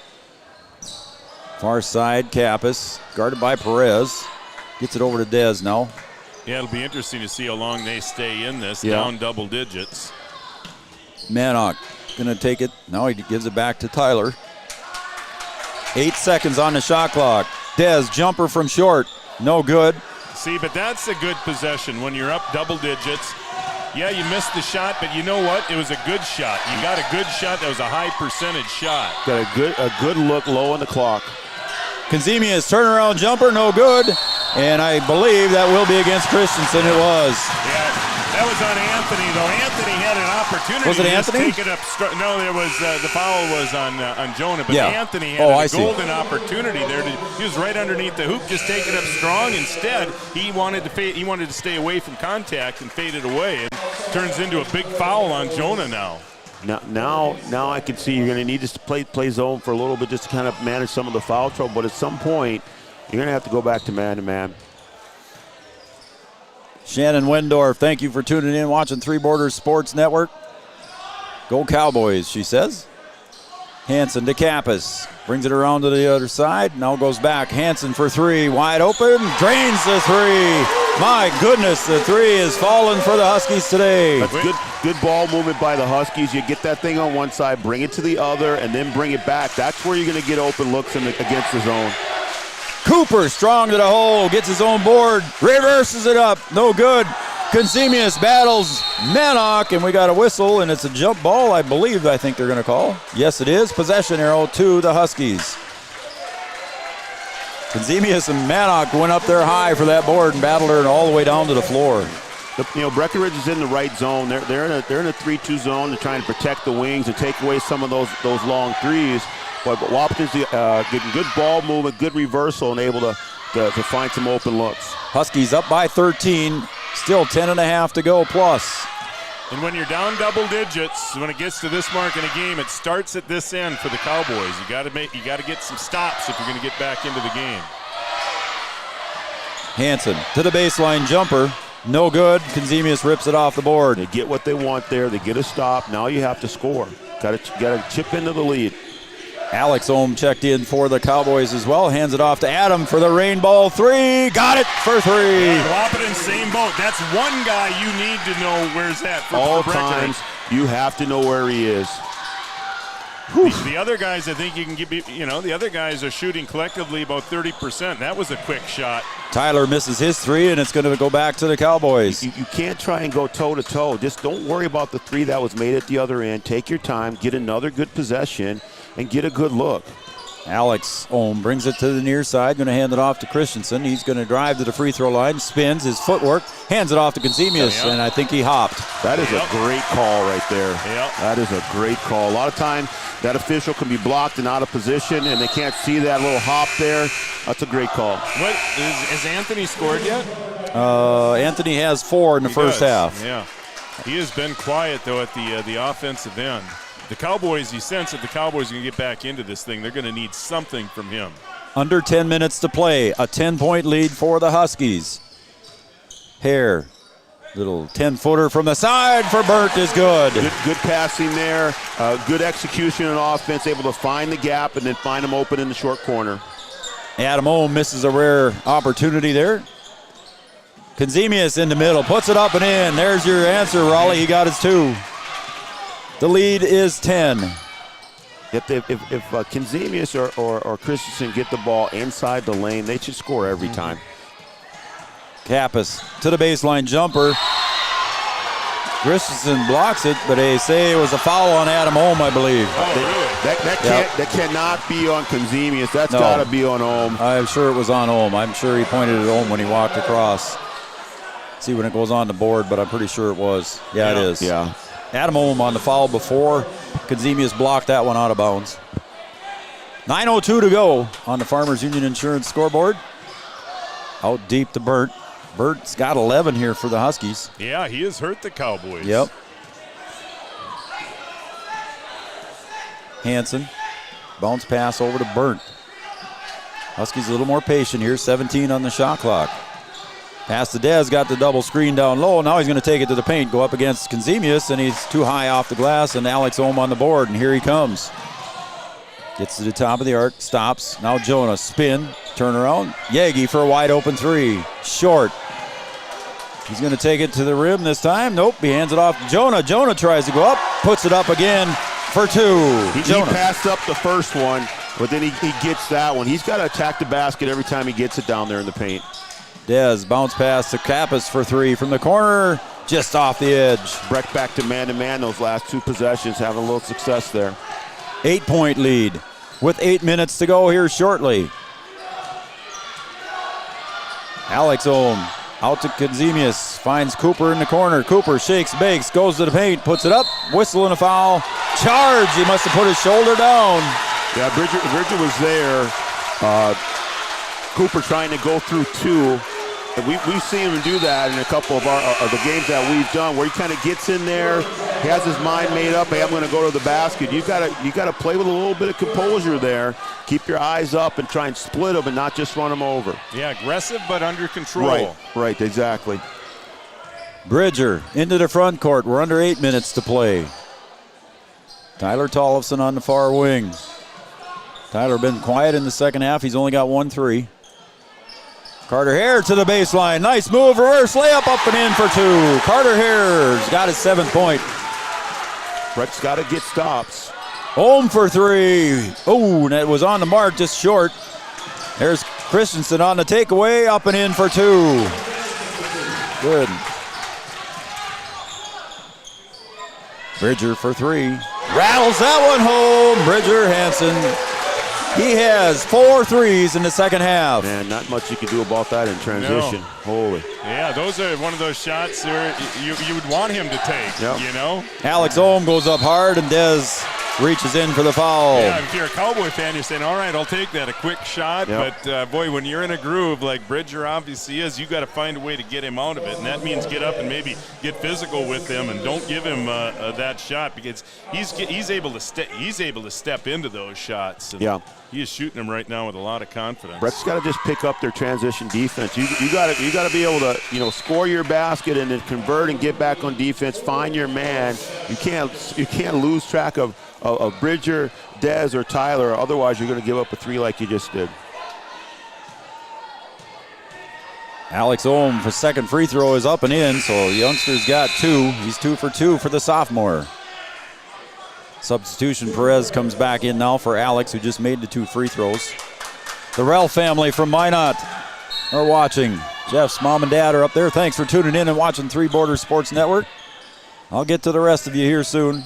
Far side, Campus, guarded by Perez. Gets it over to Dez now. Yeah, it'll be interesting to see how long they stay in this, down double digits. Manock going to take it. Now he gives it back to Tyler. 8 seconds on the shot clock. Dez, jumper from short. No good. See, but that's a good possession when you're up double digits. Yeah, you missed the shot, but you know what? It was a good shot. You got a good shot. That was a high percentage shot. Got a good look low on the clock. Kazemius turnaround jumper, no good. And I believe that will be against Christensen. It was. Yeah, That was on Anthony, though. Anthony had an opportunity. Was it Anthony? To take it up. No, there was the foul was on Jonah, but Yeah. Anthony had a golden opportunity there. He was right underneath the hoop, just take it up strong. Instead, he wanted to stay away from contact and fade it away. It turns into a big foul on Jonah now. Now I can see you're going to need to play zone for a little bit just to kind of manage some of the foul trouble. But at some point, you're going to have to go back to man-to-man. Shannon Wendorf, thank you for tuning in, watching Three Borders Sports Network. Go Cowboys, she says. Hanson to Kappas. Brings it around to the other side. Now goes back. Hanson for three. Wide open. Drains the three. My goodness, the three is falling for the Huskies today. That's good ball movement by the Huskies. You get that thing on one side, bring it to the other, and then bring it back. That's where you're going to get open looks against the zone. Cooper strong to the hole. Gets his own board. Reverses it up. No good. Consemius battles Manock, and we got a whistle, and it's a jump ball, I think they're going to call. Yes, it is. Possession arrow to the Huskies. Consemius and Manock went up there high for that board and battled her all the way down to the floor. Breckenridge is in the right zone. They're in a 3-2 zone. They're trying to protect the wings and take away some of those long threes. But Wahpeton's getting good ball movement, good reversal, and able to find some open looks. Huskies up by 13. Still 10.5 to go plus. And when you're down double digits, when it gets to this mark in a game, it starts at this end for the Cowboys. You got to get some stops if you're going to get back into the game. Hanson to the baseline jumper. No good. Consemius rips it off the board. They get what they want there. They get a stop. Now you have to score. Got to chip into the lead. Alex Ohm checked in for the Cowboys as well. Hands it off to Adam for the rainbow three. Got it for three. Wahpeton, same boat. That's one guy you need to know where's that for all Breckenridge. times. You have to know where he is. The other guys, I think you can give. The other guys are shooting collectively about 30%. That was a quick shot. Tyler misses his three, and it's going to go back to the Cowboys. You can't try and go toe-to-toe. Just don't worry about the three that was made at the other end. Take your time, get another good possession, and get a good look. Alex Ohm brings it to the near side, going to hand it off to Christensen. He's going to drive to the free throw line, spins his footwork, hands it off to Consemius, and I think he hopped. That is a great call right there. Yep. That is a great call. A lot of time that official can be blocked and out of position, and they can't see that little hop there. That's a great call. Has Anthony scored yet? Anthony has 4 in the first half. Yeah. He has been quiet, though, at the offensive end. The Cowboys, you sense that the Cowboys are going to get back into this thing. They're going to need something from him. Under 10 minutes to play. A 10-point lead for the Huskies. Hare, little 10-footer from the side for Burt is good. Good passing there. Good execution on offense. Able to find the gap and then find him open in the short corner. Adam Ohm misses a rare opportunity there. Consemius in the middle. Puts it up and in. There's your answer, Raleigh. He got his 2. The lead is 10. If Consemius or Christensen get the ball inside the lane, they should score every time. Kappas to the baseline jumper. Christensen blocks it, but they say it was a foul on Adam Ohm, I believe. That cannot be on Consemius. That's got to be on Ohm. I'm sure it was on Ohm. I'm sure he pointed at Ohm when he walked across. See when it goes on the board, but I'm pretty sure it was. Yeah, it is. Yeah. Adam Ohm on the foul before. Consemius blocked that one out of bounds. 9:02 to go on the Farmers Union Insurance scoreboard. Out deep to Burt. Burt's got 11 here for the Huskies. Yeah, he has hurt the Cowboys. Yep. Hanson. Bounce pass over to Burt. Huskies a little more patient here. 17 on the shot clock. Pass to Dez, got the double screen down low. Now he's going to take it to the paint, go up against Consemius, and he's too high off the glass, and Alex Ohm on the board, and here he comes. Gets to the top of the arc, stops. Now Jonah, spin, turn around. Yagi for a wide open 3. Short. He's going to take it to the rim this time. Nope, he hands it off to Jonah. Jonah tries to go up, puts it up again for 2. He passed up the first one, but then he gets that one. He's got to attack the basket every time he gets it down there in the paint. Dez, bounce pass to Kappas for 3 from the corner, just off the edge. Breck back to man-to-man those last 2 possessions, having a little success there. 8-point lead with 8 minutes to go here shortly. Alex Ohm Out to Kazemius, finds Cooper in the corner. Cooper shakes, bakes, goes to the paint, puts it up, whistle and a foul. Charge, he must have put his shoulder down. Yeah, Bridger was there. Cooper trying to go through two. And we've seen him do that in a couple of the games that we've done, where he kind of gets in there, he has his mind made up. Hey, I'm going to go to the basket. You got to play with a little bit of composure there. Keep your eyes up and try and split them and not just run them over. Yeah, aggressive but under control. Right, exactly. Bridger into the front court. We're under 8 minutes to play. Tyler Tollefson on the far wing. Tyler been quiet in the second half. He's only got 1 3. Carter Hare to the baseline. Nice move. Reverse layup up and in for 2. Carter Hare's got his 7th point. Brett's got to get stops. Home for 3. Oh, that was on the mark, just short. There's Christensen on the takeaway. Up and in for 2. Good. Bridger for 3. Rattles that one home. Bridger Hansen. He has 4 threes in the second half. Man, not much you can do about that in transition. No. Holy. Yeah, those are one of those shots where you would want him to take, you know? Alex Ohm goes up hard, and Dez reaches in for the foul. Yeah, if you're a Cowboy fan, you're saying, all right, I'll take that, a quick shot. Yep. But, boy, when you're in a groove like Bridger obviously is, you got to find a way to get him out of it. And that means get up and maybe get physical with him and don't give him that shot, because he's able to step into those shots. And he is shooting them right now with a lot of confidence. Brett's got to just pick up their transition defense. You got to be able to score your basket and then convert and get back on defense. Find your man. You can't lose track of Bridger, Dez, or Tyler. Otherwise, you're going to give up a 3 like you just did. Alex Ohm for second free throw is up and in, so the youngster's got 2. He's 2 for 2 for the sophomore. Substitution Perez comes back in now for Alex, who just made the 2 free throws. The Rel family from Minot are watching. Jeff's mom and dad are up there. Thanks for tuning in and watching Three Borders Sports Network. I'll get to the rest of you here soon.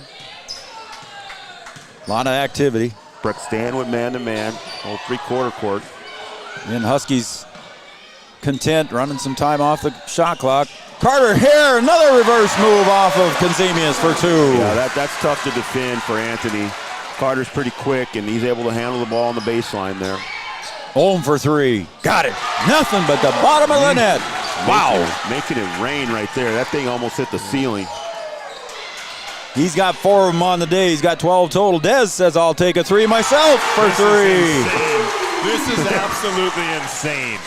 A lot of activity. Brett staying with man-to-man, whole 3/4 court. And Huskies content, running some time off the shot clock. Carter Hare, another reverse move off of Kazemius for 2. Yeah, that's tough to defend for Anthony. Carter's pretty quick, and he's able to handle the ball on the baseline there. Home for 3. Got it. Nothing but the bottom of the net. Wow. Making it rain right there. That thing almost hit the ceiling. He's got 4 of them on the day. He's got 12 total. Dez says, I'll take a 3 myself for 3. This is absolutely insane.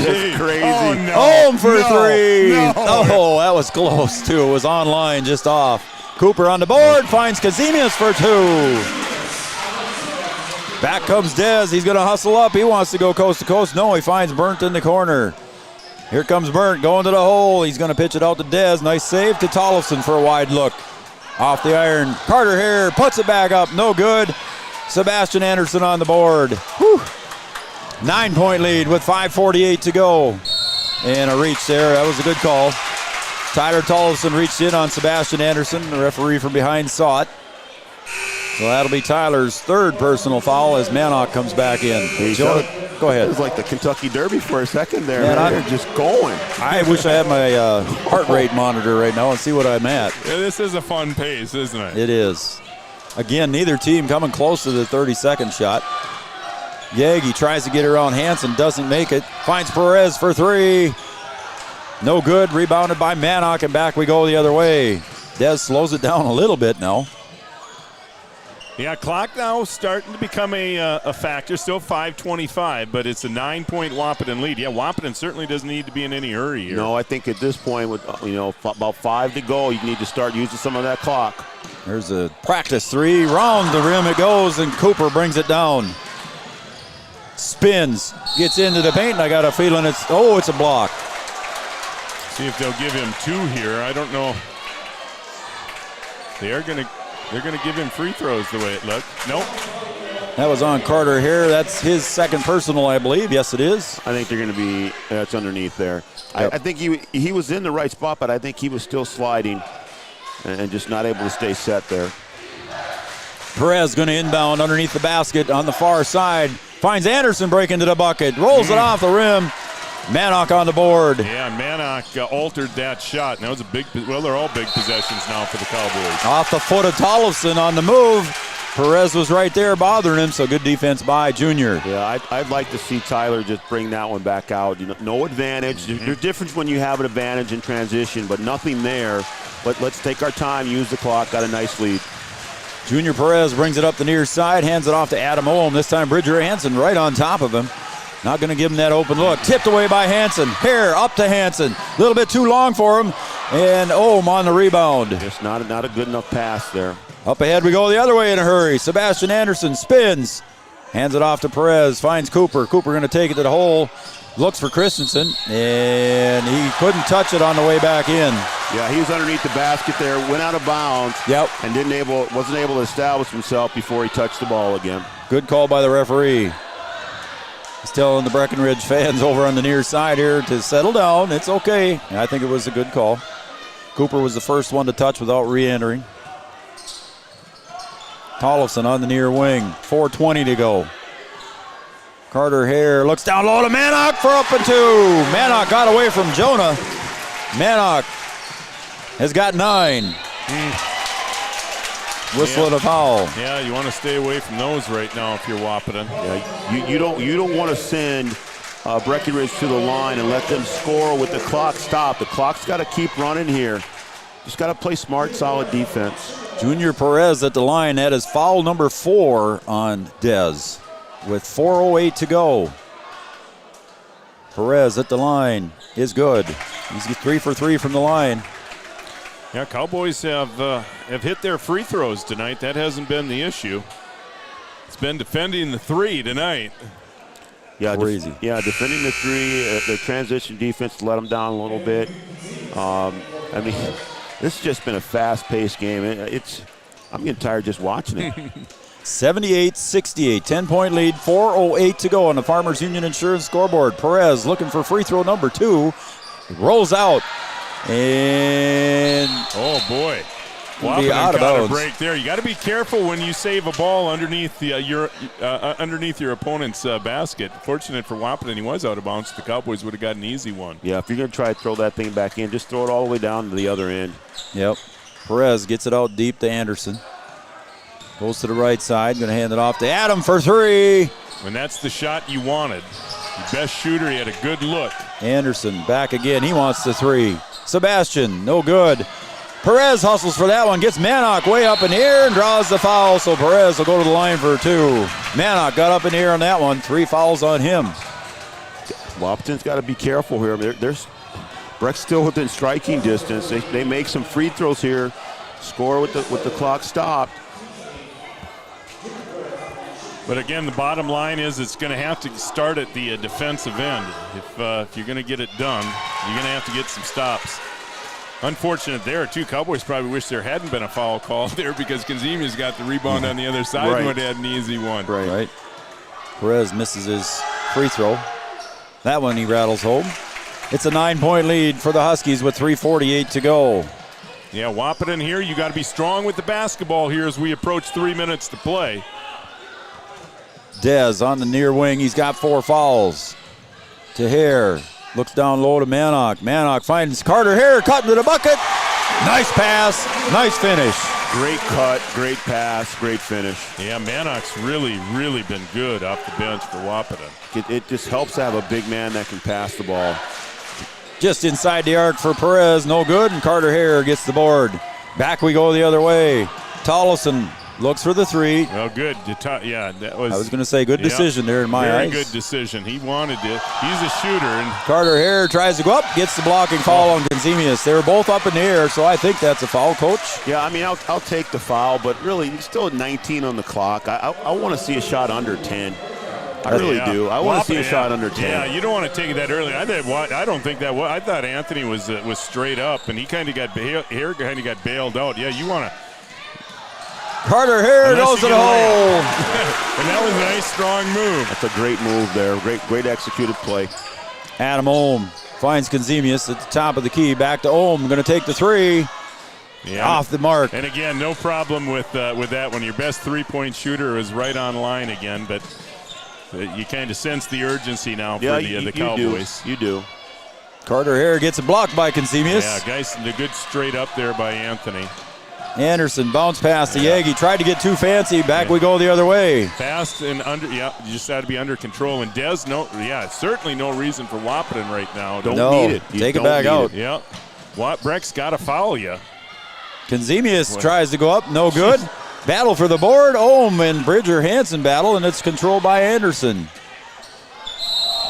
Just crazy. Oh, no. Home for 3. No. Oh, that was close, too. It was online, just off. Cooper on the board, finds Kazemius for 2. Back comes Dez. He's going to hustle up. He wants to go coast to coast. No, he finds Burnt in the corner. Here comes Burnt going to the hole. He's going to pitch it out to Dez. Nice save to Tollefson for a wide look. Off the iron. Carter Hare puts it back up. No good. Sebastian Anderson on the board. 9-point lead with 5:48 to go. And a reach there. That was a good call. Tyler Tollefson reached in on Sebastian Anderson. The referee from behind saw it. So that'll be Tyler's 3rd personal foul as Manock comes back in. Go ahead. It was like the Kentucky Derby for a second there. Man, they're just going. I wish I had my heart rate monitor right now and see what I'm at. Yeah, this is a fun pace, isn't it? It is. Again, neither team coming close to the 30-second shot. Yagi tries to get around Hansen, doesn't make it. Finds Perez for 3. No good. Rebounded by Manock, and back we go the other way. Dez slows it down a little bit now. Yeah, clock now starting to become a factor. Still 5:25, but it's a 9-point Wahpeton lead. Yeah, Wahpeton certainly doesn't need to be in any hurry here. No, I think at this point, with about 5 to go, you need to start using some of that clock. There's a practice 3. Round the rim it goes, and Cooper brings it down. Spins, gets into the paint, and I got a feeling it's a block. See if they'll give him 2 here. I don't know. They're going to give him free throws the way it looked. Nope. That was on Carter Hare. That's his 2nd personal, I believe. Yes, it is. I think they're going to be, that's underneath there. Yep. I think he was in the right spot, but I think he was still sliding and just not able to stay set there. Perez going to inbound underneath the basket on the far side. Finds Anderson breaking to the bucket. Rolls it off the rim. Manock on the board. Yeah, and Manock altered that shot. And that was a big, well, they're all big possessions now for the Cowboys. Off the foot of Tollefson on the move. Perez was right there bothering him, so good defense by Junior. Yeah, I'd like to see Tyler just bring that one back out. No advantage. There's difference when you have an advantage in transition, but nothing there. But let's take our time, use the clock, got a nice lead. Junior Perez brings it up the near side, hands it off to Adam Ohm. This time Bridger Hansen right on top of him. Not going to give him that open look. Tipped away by Hansen. Hare up to Hansen. A little bit too long for him. And Ohm on the rebound. Just not a good enough pass there. Up ahead we go the other way in a hurry. Sebastian Anderson spins. Hands it off to Perez. Finds Cooper. Cooper going to take it to the hole. Looks for Christensen. And he couldn't touch it on the way back in. Yeah, he was underneath the basket there. Went out of bounds. Yep. And wasn't able to establish himself before he touched the ball again. Good call by the referee. He's telling the Breckenridge fans over on the near side here to settle down. It's okay. And I think it was a good call. Cooper was the first one to touch without re-entering. Tollefson on the near wing. 4:20 to go. Carter Hare looks down low to Manock for up and 2. Manock got away from Jonah. Manock has got 9. Whistling a foul. Yeah, you want to stay away from those right now if you're Wahpeton. Yeah, you don't want to send Breckenridge to the line and let them score with the clock stopped. The clock's got to keep running here. Just got to play smart, solid defense. Junior Perez at the line. That is foul number 4 on Dez with 4:08 to go. Perez at the line is good. He's 3 for 3 from the line. Yeah, Cowboys have hit their free throws tonight. That hasn't been the issue. It's been defending the 3 tonight. Yeah, crazy. Defending the 3, the transition defense let them down a little bit. I mean, this has just been a fast-paced game. I'm getting tired just watching it. 78-68, 10-point lead, 4:08 to go on the Farmers Union Insurance scoreboard. Perez looking for free throw number 2. Rolls out. And oh boy, be out of got a bounds. break there. You got to be careful when you save a ball underneath your opponent's basket. Fortunate for Wahpeton, he was out of bounds. The Cowboys would have got an easy one. Yeah, if you're going to try to throw that thing back in, just throw it all the way down to the other end. Yep. Perez gets it out deep to Anderson. Goes to the right side. Going to hand it off to Adam for 3. And that's the shot you wanted. Your best shooter. He had a good look. Anderson back again. He wants the 3. Sebastian, no good. Perez hustles for that one. Gets Manock way up in the air and draws the foul. So Perez will go to the line for 2. Manock got up in the air on that one. 3 fouls on him. Wahpeton's got to be careful here. Breck's still within striking distance. They make some free throws here. Score with the clock stopped. But again, the bottom line is it's going to have to start at the defensive end. If you're going to get it done, you're going to have to get some stops. Unfortunate there, too. Cowboys probably wish there hadn't been a foul call there because Kazemia's got the rebound on the other side and would have had an easy one. Right. Perez misses his free throw. That one he rattles home. It's a 9-point lead for the Huskies with 3:48 to go. Yeah, Wahpeton here, you got to be strong with the basketball here as we approach 3 minutes to play. Dez on the near wing. He's got 4 fouls. To Hare. Looks down low to Manock. Manock finds Carter Hare cutting to the bucket. Nice pass. Nice finish. Great cut, great pass, great finish. Yeah, Manock's really been good off the bench for Wahpeton. It just helps to have a big man that can pass the ball. Just inside the arc for Perez. No good. And Carter Hare gets the board. Back we go the other way. Tollefson looks for the 3. Well, good. That was. I was going to say good decision there in my eyes. Very good decision. He wanted it. He's a shooter. And Carter Hare tries to go up, gets the blocking foul on Kazemius. They were both up in the air, so I think that's a foul, Coach. Yeah, I mean, I'll take the foul, but really, he's still at 19 on the clock. I want to see a shot under 10. I really do. I want to see a shot under 10. Yeah, you don't want to take it that early. I don't think that was. I thought Anthony was straight up, and he kind of got bailed out. Yeah, you want to. Carter Hare goes to the hole. And that was a nice, strong move. That's a great move there. Great executed play. Adam Ohm finds Kazemius at the top of the key. Back to Ohm. Going to take the 3. Yeah. Off the mark. And again, no problem with that one. Your best 3-point shooter is right on line again, but You kind of sense the urgency now for Yeah, the Cowboys. You do. Carter Hare gets a block by Consemius. Yeah, guys, the good straight up there by Anthony. Anderson bounced past the Yagi, tried to get too fancy. Back we go the other way. Fast and under, you just got to be under control. And Des, certainly no reason for Wahpeton right now. Don't need it. Take it back out. Yeah. Breck's got to foul you. Consemius tries to go up, no good. Battle for the board. Ohm and Bridger Hansen battle, and it's controlled by Anderson.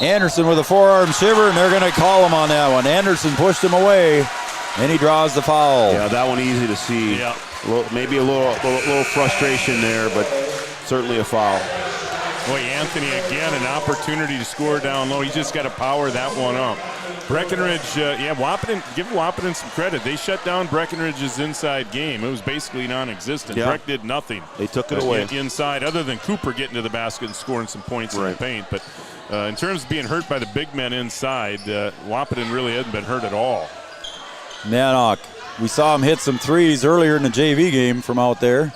Anderson with a forearm shiver, and they're going to call him on that one. Anderson pushed him away, and he draws the foul. Yeah, that one easy to see. Yeah. Maybe a little frustration there, but certainly a foul. Boy, Anthony again, an opportunity to score down low. He just got to power that one up. Breckenridge, Wahpeton, give Wahpeton some credit. They shut down Breckenridge's inside game. It was basically non-existent. Yeah. Breck did nothing. They took it away. Inside, other than Cooper getting to the basket and scoring some points in the paint. But in terms of being hurt by the big men inside, Wahpeton really hasn't been hurt at all. Manock, we saw him hit some threes earlier in the JV game from out there.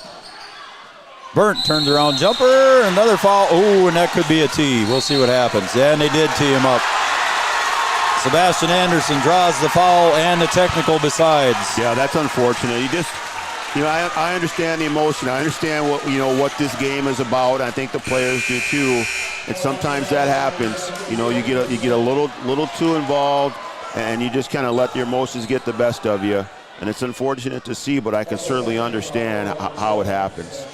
Burnt turns around jumper, another foul. Oh, and that could be a tee. We'll see what happens. Yeah, and they did tee him up. Sebastian Anderson draws the foul and the technical besides. Yeah, that's unfortunate. I understand the emotion. I understand what this game is about. I think the players do too. And sometimes that happens. You get a little too involved, and you just kind of let your emotions get the best of you. And it's unfortunate to see, but I can certainly understand how it happens.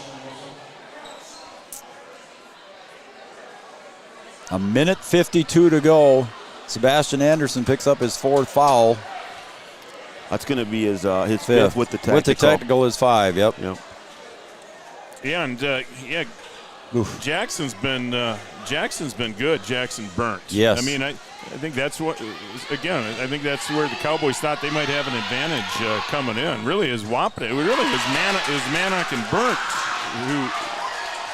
A minute 52 to go. Sebastian Anderson picks up his fourth foul. That's going to be his fifth with the technical. With the technical is 5, yep. Yeah, and Jackson's been good. Jackson Burnt. Yes. I mean, I think that's what. Again, I think that's where the Cowboys thought they might have an advantage coming in. Really, is Wahpeton. It really is Manock and Burnt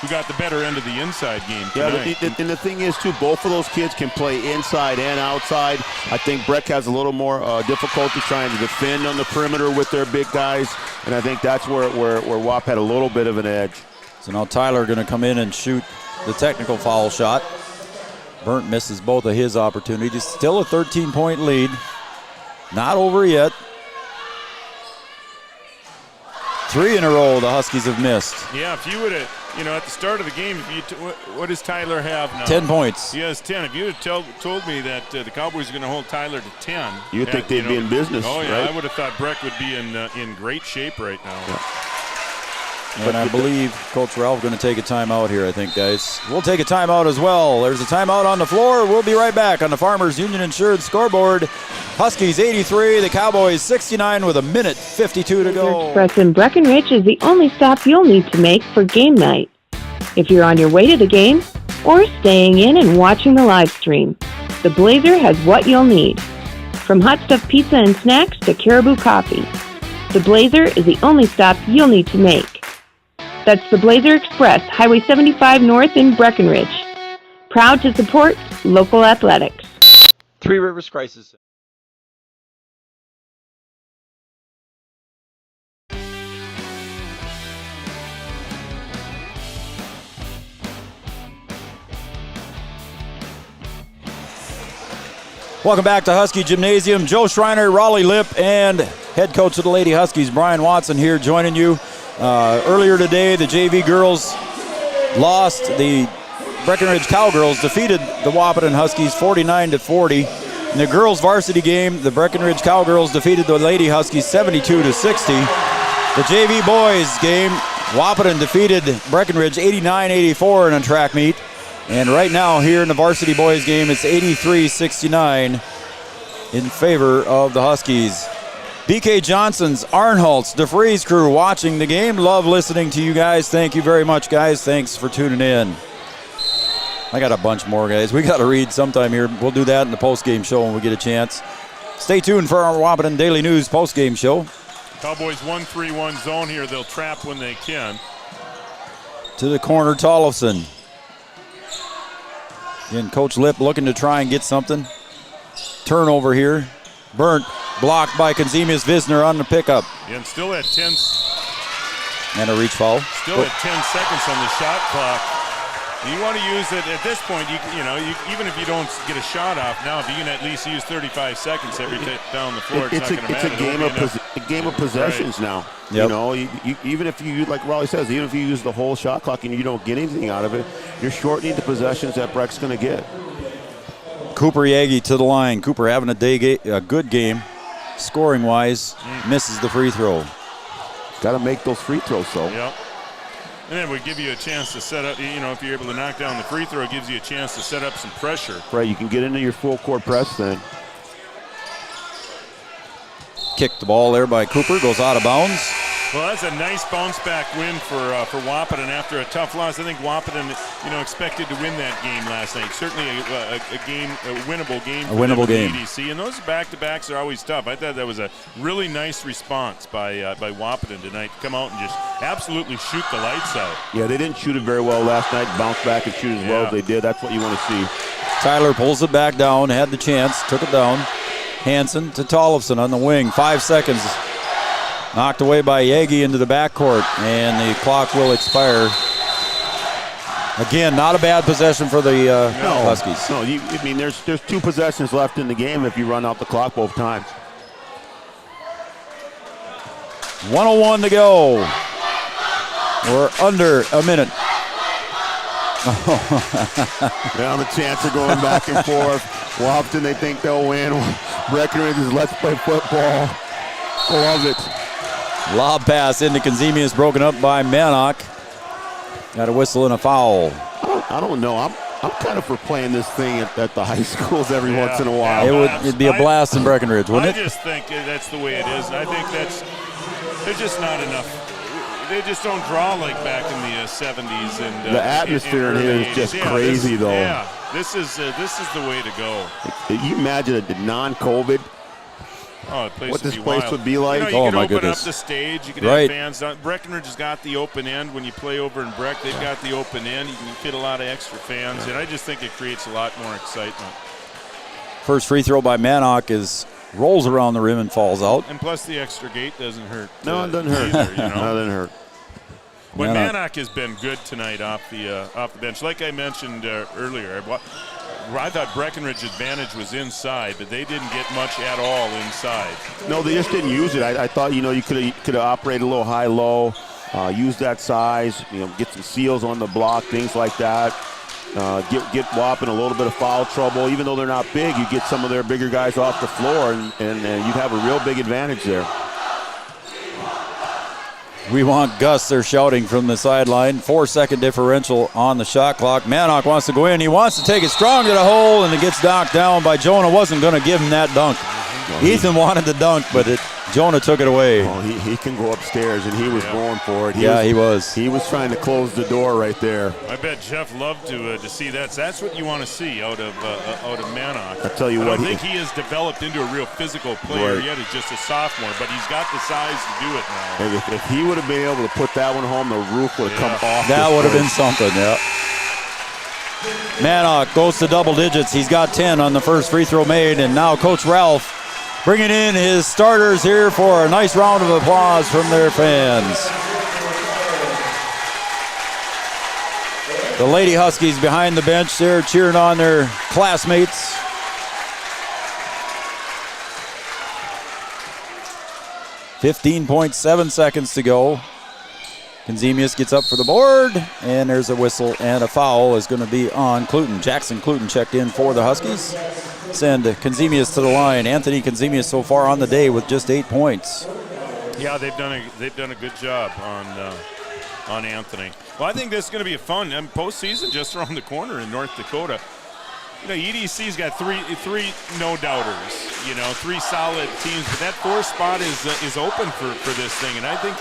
who got the better end of the inside game tonight. Yeah, and the thing is, too, both of those kids can play inside and outside. I think Breck has a little more difficulty trying to defend on the perimeter with their big guys, and I think that's where Wahp had a little bit of an edge. So now Tyler going to come in and shoot the technical foul shot. Burnt misses both of his opportunities. Still a 13-point lead. Not over yet. 3 in a row the Huskies have missed. Yeah, if you would have, at the start of the game, what does Tyler have now? 10 points. He has 10. If you had told me that the Cowboys are going to hold Tyler to 10. You'd think they'd be in business, Oh, yeah, right? I would have thought Breck would be in great shape right now. Yeah. And I believe Coach Ralph going to take a timeout here, I think, guys. We'll take a timeout as well. There's a timeout on the floor. We'll be right back on the Farmers Union Insured scoreboard. Huskies 83, the Cowboys 69 with a minute 52 to go. Express in Breckenridge is the only stop you'll need to make for game night. If you're on your way to the game or staying in and watching the live stream, the Blazer has what you'll need. From hot stuffed pizza and snacks to Caribou coffee, the Blazer is the only stop you'll need to make. That's the Blazer Express, Highway 75 North in Breckenridge. Proud to support local athletics. Three Rivers Crisis. Welcome back to Husky Gymnasium. Joe Schreiner, Raleigh Lip, and head coach of the Lady Huskies, Brian Watson, here joining you. Earlier today, the JV girls lost. The Breckenridge Cowgirls defeated the Wahpeton Huskies 49-40. In the girls' varsity game, the Breckenridge Cowgirls defeated the Lady Huskies 72-60. The JV boys game, Wahpeton defeated Breckenridge 89-84 in a track meet. And right now, here in the varsity boys game, it's 83-69 in favor of the Huskies. BK Johnson's, Arnholt's, DeFreeze crew watching the game. Love listening to you guys. Thank you very much, guys. Thanks for tuning in. I got a bunch more, guys. We got to read sometime here. We'll do that in the post-game show when we get a chance. Stay tuned for our Wahpeton Daily News post-game show. Cowboys 1-3-1 zone here. They'll trap when they can. To the corner, Tollefson. Again, Coach Lip looking to try and get something. Turnover here. Burnt, blocked by Consemius Visner on the pickup. And still at 10. And a reach foul. Still at 10 seconds on the shot clock. You want to use it at this point. Even if you don't get a shot off now, if you can at least use 35 seconds every down the floor, it's not going to matter. It's a game of possessions now. Yep. Even if you, like Raleigh says, even if you use the whole shot clock and you don't get anything out of it, you're shortening the possessions that Breck's going to get. Cooper Yagi to the line. Cooper having a good game, scoring-wise. Misses the free throw. Got to make those free throws, though. Yep. And then it would give you a chance to set up, if you're able to knock down the free throw, it gives you a chance to set up some pressure. Right, you can get into your full court press then. Kicked the ball there by Cooper, goes out of bounds. Well, that's a nice bounce-back win for Wahpeton after a tough loss. I think Wahpeton, expected to win that game last night. Certainly a winnable game. A winnable game. EDC, and those back-to-backs are always tough. I thought that was a really nice response by Wahpeton tonight to come out and just absolutely shoot the lights out. Yeah, they didn't shoot it very well last night. Bounce back and shoot as well as they did. That's what you want to see. Tyler pulls it back down, had the chance, took it down. Hansen to Tollefson on the wing. 5 seconds. Knocked away by Yagi into the backcourt, and the clock will expire. Again, not a bad possession for the Huskies. No, there's 2 possessions left in the game if you run out the clock both times. 1:01 to go. We're under a minute. Now the chants are going back and forth. Wahpeton, they think they'll win. Breckenridge is let's play football. Love it. Lob pass into Konzemius, broken up by Mannock. Got a whistle and a foul. I don't know. I'm kind of for playing this thing at the high schools every once in a while. It'd be a blast in Breckenridge, wouldn't it? I just think that's the way it is, and I think there's just not enough. They just don't draw like back in the 70s and the atmosphere in here is just crazy, though. Yeah, this is the way to go. You imagine a non-COVID. What this place would be like? You could open up the stage. You could have fans. Breckenridge has got the open end. When you play over in Breck, they've got the open end. You can fit a lot of extra fans, and I just think it creates a lot more excitement. First free throw by Mannock rolls around the rim and falls out. And plus the extra gate doesn't hurt. No, it doesn't hurt. Either, No, it doesn't hurt. But Mannock has been good tonight off the bench. Like I mentioned earlier, I thought Breckenridge's advantage was inside, but they didn't get much at all inside. No, they just didn't use it. I thought, you could have operated a little high-low, use that size, get some seals on the block, things like that. Get Wahpeton a little bit of foul trouble. Even though they're not big, you get some of their bigger guys off the floor, and you'd have a real big advantage there. We want Gus, they're shouting from the sideline. 4-second differential on the shot clock. Mannock wants to go in. He wants to take it strong to the hole, and it gets knocked down by Jonah. Wasn't going to give him that dunk. Ethan wanted the dunk, but Jonah took it away. Oh, he can go upstairs, and he was going for it. He was. He was trying to close the door right there. I bet Jeff loved to see that. That's what you want to see out of Mannock. I tell you what, I don't think he has developed into a real physical player yet. He's just a sophomore, but he's got the size to do it now. If he would have been able to put that one home, the roof would have come off. That would have been something, yeah. Mannock goes to double digits. He's got 10 on the first free throw made, and now Coach Ralph bringing in his starters here for a nice round of applause from their fans. The Lady Huskies behind the bench there cheering on their classmates. .7 seconds to go. Konzemius gets up for the board, and there's a whistle, and a foul is going to be on Cluton. Jackson Cluton checked in for the Huskies. Send Konzemius to the line. Anthony Konzemius so far on the day with just 8 points. Yeah, they've done a good job on Anthony. Well, I think this is going to be a fun postseason just around the corner in North Dakota. EDC's got three no-doubters, 3 solid teams, but that 4th spot is open for this thing, and I think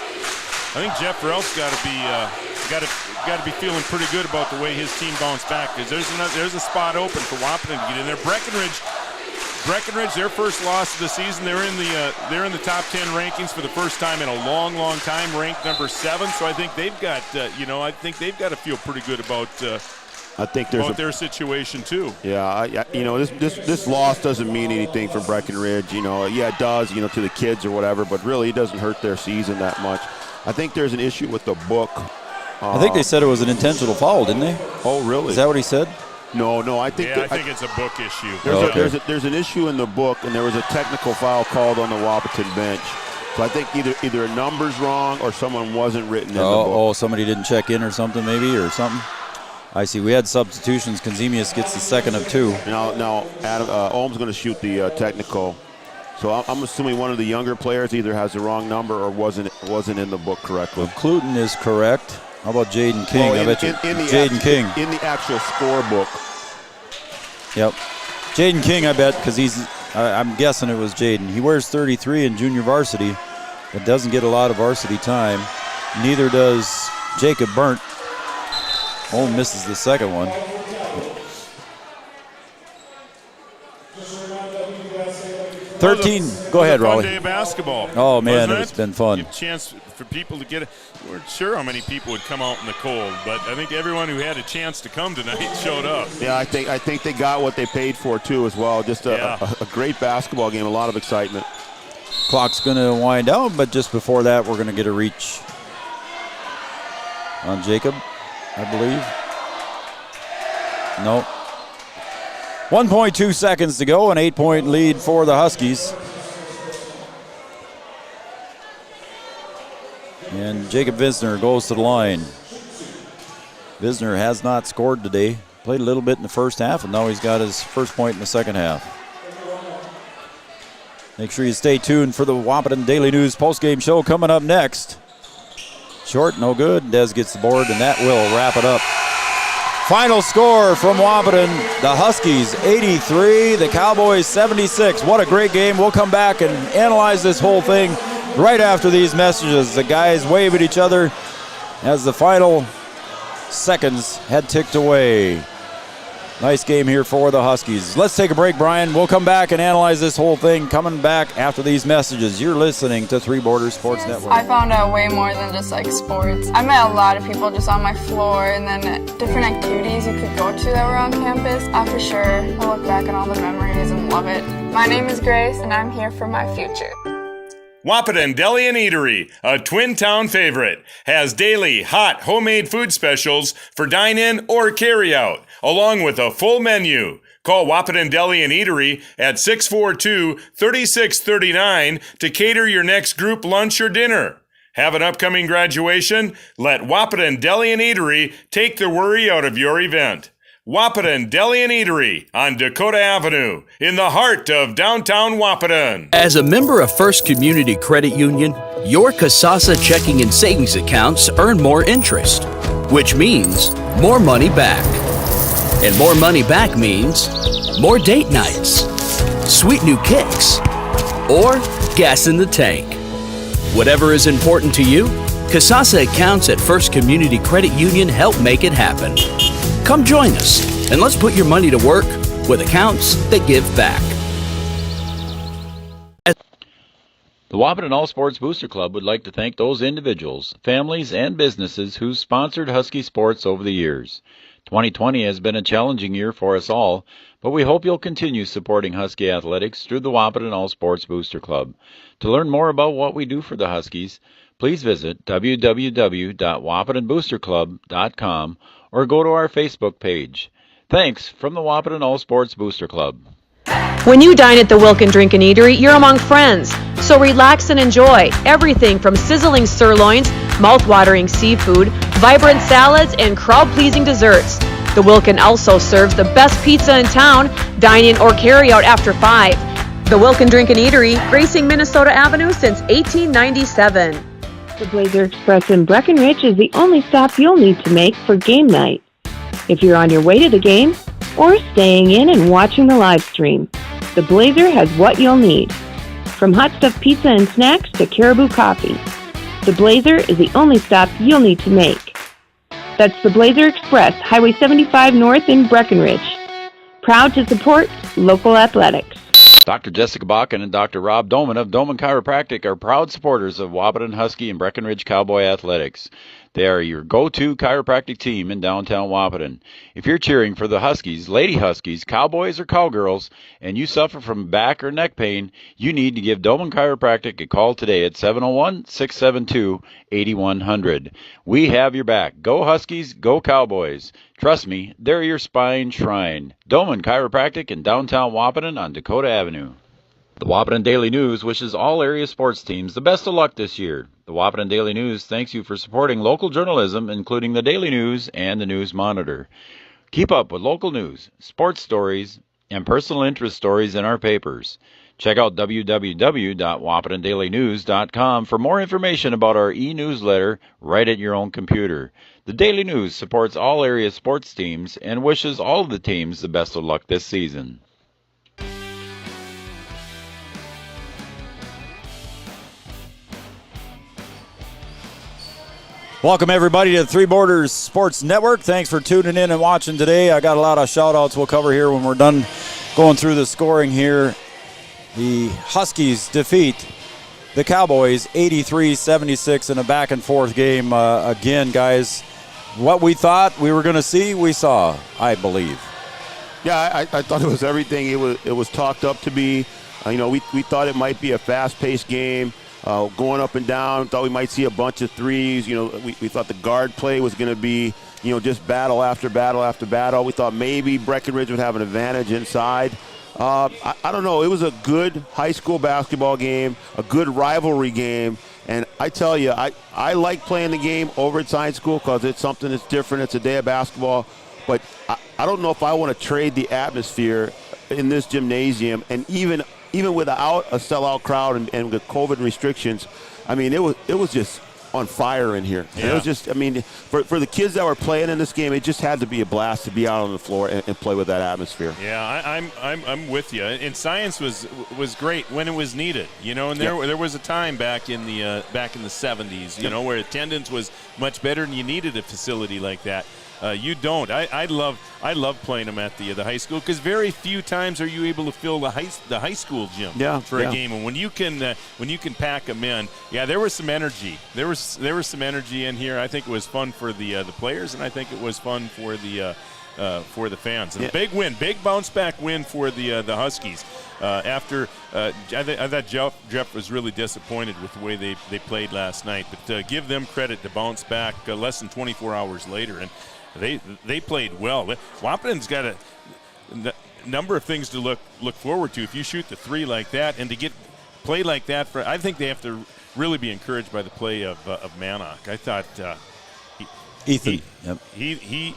Jeff Ralph's got to be feeling pretty good about the way his team bounced back, because there's a spot open for Wahpeton to get in there. Breckenridge, their first loss of the season, they're in the top 10 rankings for the first time in a long time, ranked number 7. So I think they've got to feel pretty good about their situation too. Yeah, this loss doesn't mean anything for Breckenridge. It does, to the kids or whatever, but really it doesn't hurt their season that much. I think there's an issue with the book I think they said it was an intentional foul, didn't they? Oh, really? Is that what he said? No, I think I think it's a book issue. There's an issue in the book, and there was a technical foul called on the Wahpeton bench. So I think either a number's wrong or someone wasn't written in the book. Oh, somebody didn't check in or something, maybe, or something. I see. We had substitutions. Konzemius gets the second of 2. Now Adam, Ohm's going to shoot the technical. So I'm assuming one of the younger players either has the wrong number or wasn't in the book correctly. Well, Cluton is correct. How about Jaden King? I bet you. Jaden King. In the actual scorebook. Yep. Jaden King, I bet, because I'm guessing it was Jaden. He wears 33 in junior varsity, but doesn't get a lot of varsity time. Neither does Jacob Burnt. Oh, misses the second one. 13. Go ahead, Raleigh. Fun day of basketball. Oh, man, Wasn't it's been fun. A chance for people to get it. We weren't sure how many people would come out in the cold, but I think everyone who had a chance to come tonight showed up. Yeah, I think they got what they paid for, too, as well. Just a great basketball game, a lot of excitement. Clock's going to wind down, but just before that, we're going to get a reach on Jacob, I believe. No. 1.2 seconds to go, an 8-point lead for the Huskies. And Jacob Visner goes to the line. Visner has not scored today. Played a little bit in the first half, and now he's got his first point in the second half. Make sure you stay tuned for the Wahpeton Daily News postgame show coming up next. Short, no good. Dez gets the board, and that will wrap it up. Final score from Wahpeton, the Huskies 83, the Cowboys 76. What a great game. We'll come back and analyze this whole thing right after these messages. The guys wave at each other as the final seconds had ticked away. Nice game here for the Huskies. Let's take a break, Brian. We'll come back and analyze this whole thing coming back after these messages. You're listening to Three Borders Sports Network. I found out way more than just like sports. I met a lot of people just on my floor, and then different activities you could go to that were on campus. I for sure will look back on all the memories and love it. My name is Grace, and I'm here for my future. Wahpeton Deli and Eatery, a Twin Town favorite, has daily hot homemade food specials for dine-in or carry-out, along with a full menu. Call Wahpeton Deli and Eatery at 642-3639 to cater your next group lunch or dinner. Have an upcoming graduation? Let Wahpeton Deli and Eatery take the worry out of your event. Wahpeton Deli and Eatery on Dakota Avenue in the heart of downtown Wahpeton. As a member of First Community Credit Union, your Kasasa checking and savings accounts earn more interest, which means more money back. And more money back means more date nights, sweet new kicks, or gas in the tank. Whatever is important to you, Kasasa accounts at First Community Credit Union help make it happen. Come join us, and let's put your money to work with accounts that give back. The Wahpeton All Sports Booster Club would like to thank those individuals, families, and businesses who sponsored Husky sports over the years. 2020 has been a challenging year for us all, but we hope you'll continue supporting Husky athletics through the Wahpeton All Sports Booster Club. To learn more about what we do for the Huskies, please visit www.wahpetonboosterclub.com or go to our Facebook page. Thanks from the Wahpeton All Sports Booster Club. When you dine at the Wilkin Drink and Eatery, you're among friends. So relax and enjoy everything from sizzling sirloins, mouth-watering seafood, vibrant salads, and crowd-pleasing desserts. The Wilkin also serves the best pizza in town. Dine in or carry out after 5. The Wilkin Drink and Eatery, gracing Minnesota Avenue since 1897. The Blazer Express in Breckenridge is the only stop you'll need to make for game night. If you're on your way to the game or staying in and watching the live stream, the Blazer has what you'll need. From hot stuffed pizza and snacks to caribou coffee, the Blazer is the only stop you'll need to make. That's the Blazer Express, Highway 75 North in Breckenridge. Proud to support local athletics. Dr. Jessica Bakken and Dr. Rob Doman of Doman Chiropractic are proud supporters of Wahpeton Husky and Breckenridge Cowboy Athletics. They are your go-to chiropractic team in downtown Wahpeton. If you're cheering for the Huskies, Lady Huskies, Cowboys, or Cowgirls, and you suffer from back or neck pain, you need to give Doman Chiropractic a call today at 701-672-8100. We have your back. Go Huskies, go Cowboys. Trust me, they're your spine shrine. Doman Chiropractic in downtown Wahpeton on Dakota Avenue. The Wahpeton Daily News wishes all area sports teams the best of luck this year. The Wahpeton Daily News thanks you for supporting local journalism, including the Daily News and the News Monitor. Keep up with local news, sports stories, and personal interest stories in our papers. Check out www.wahpetondailynews.com for more information about our e-newsletter right at your own computer. The Daily News supports all area sports teams and wishes all of the teams the best of luck this season. Welcome, everybody, to the Three Borders Sports Network. Thanks for tuning in and watching today. I got a lot of shout-outs we'll cover here when we're done going through the scoring here. The Huskies defeat the Cowboys 83-76 in a back-and-forth game. Again, guys, what we thought we were going to see, we saw, I believe. Yeah, I thought it was everything it was talked up to be. We thought it might be a fast-paced game. Going up and down, thought we might see a bunch of threes. We thought the guard play was going to be, just battle after battle after battle. We thought maybe Breckenridge would have an advantage inside. I don't know. It was a good high school basketball game, a good rivalry game. And I tell you, I like playing the game over at Science School because it's something that's different. It's a day of basketball. But I don't know if I want to trade the atmosphere in this gymnasium, and even without a sellout crowd and with COVID restrictions, it was just on fire in here. Yeah. It was just, for the kids that were playing in this game, it just had to be a blast to be out on the floor and play with that atmosphere. Yeah, I'm with you. And science was great when it was needed, And there was a time back in the 70s, where attendance was much better, and you needed a facility like that. You don't. I love playing them at the high school because very few times are you able to fill the high school gym for a game. And when you can pack them in, there was some energy. There was some energy in here. I think it was fun for the players, and I think it was fun for the fans. And a big win, big bounce back win for the Huskies. I thought Jeff was really disappointed with the way they played last night, but give them credit to bounce back less than 24 hours later, and they played well. Wahpeton's got a number of things to look forward to. If you shoot the three like that and to get play like that, I think they have to really be encouraged by the play of Mannock. I thought Ethan. He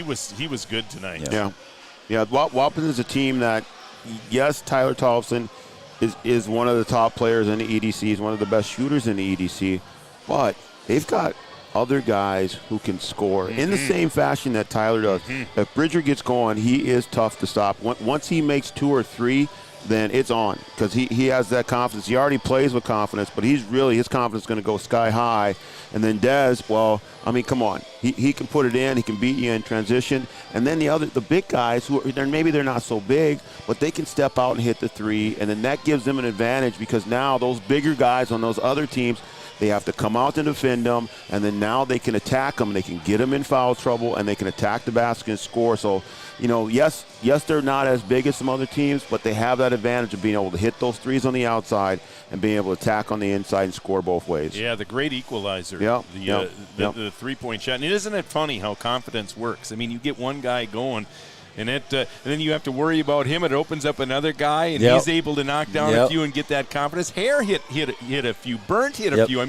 was good tonight. Yeah. Wahpeton is a team that, yes, Tyler Tollefson is one of the top players in the EDC. He's one of the best shooters in the EDC, but they've got other guys who can score in the same fashion that Tyler does. If Bridger gets going, he is tough to stop. Once he makes two or three, then it's on because he has that confidence. He already plays with confidence, but his confidence is going to go sky high. And then Dez, come on. He can put it in. He can beat you in transition. And then the big guys, maybe they're not so big, but they can step out and hit the three. And then that gives them an advantage because now those bigger guys on those other teams, they have to come out and defend them, and then now they can attack them. They can get them in foul trouble, and they can attack the basket and score. So, yes, they're not as big as some other teams, but they have that advantage of being able to hit those threes on the outside and being able to attack on the inside and score both ways. Yeah, the great equalizer, the three-point shot. And isn't it funny how confidence works? You get one guy going, and then you have to worry about him. It opens up another guy, and he's able to knock down a few and get that confidence. Hare hit a few. Burnt hit a few.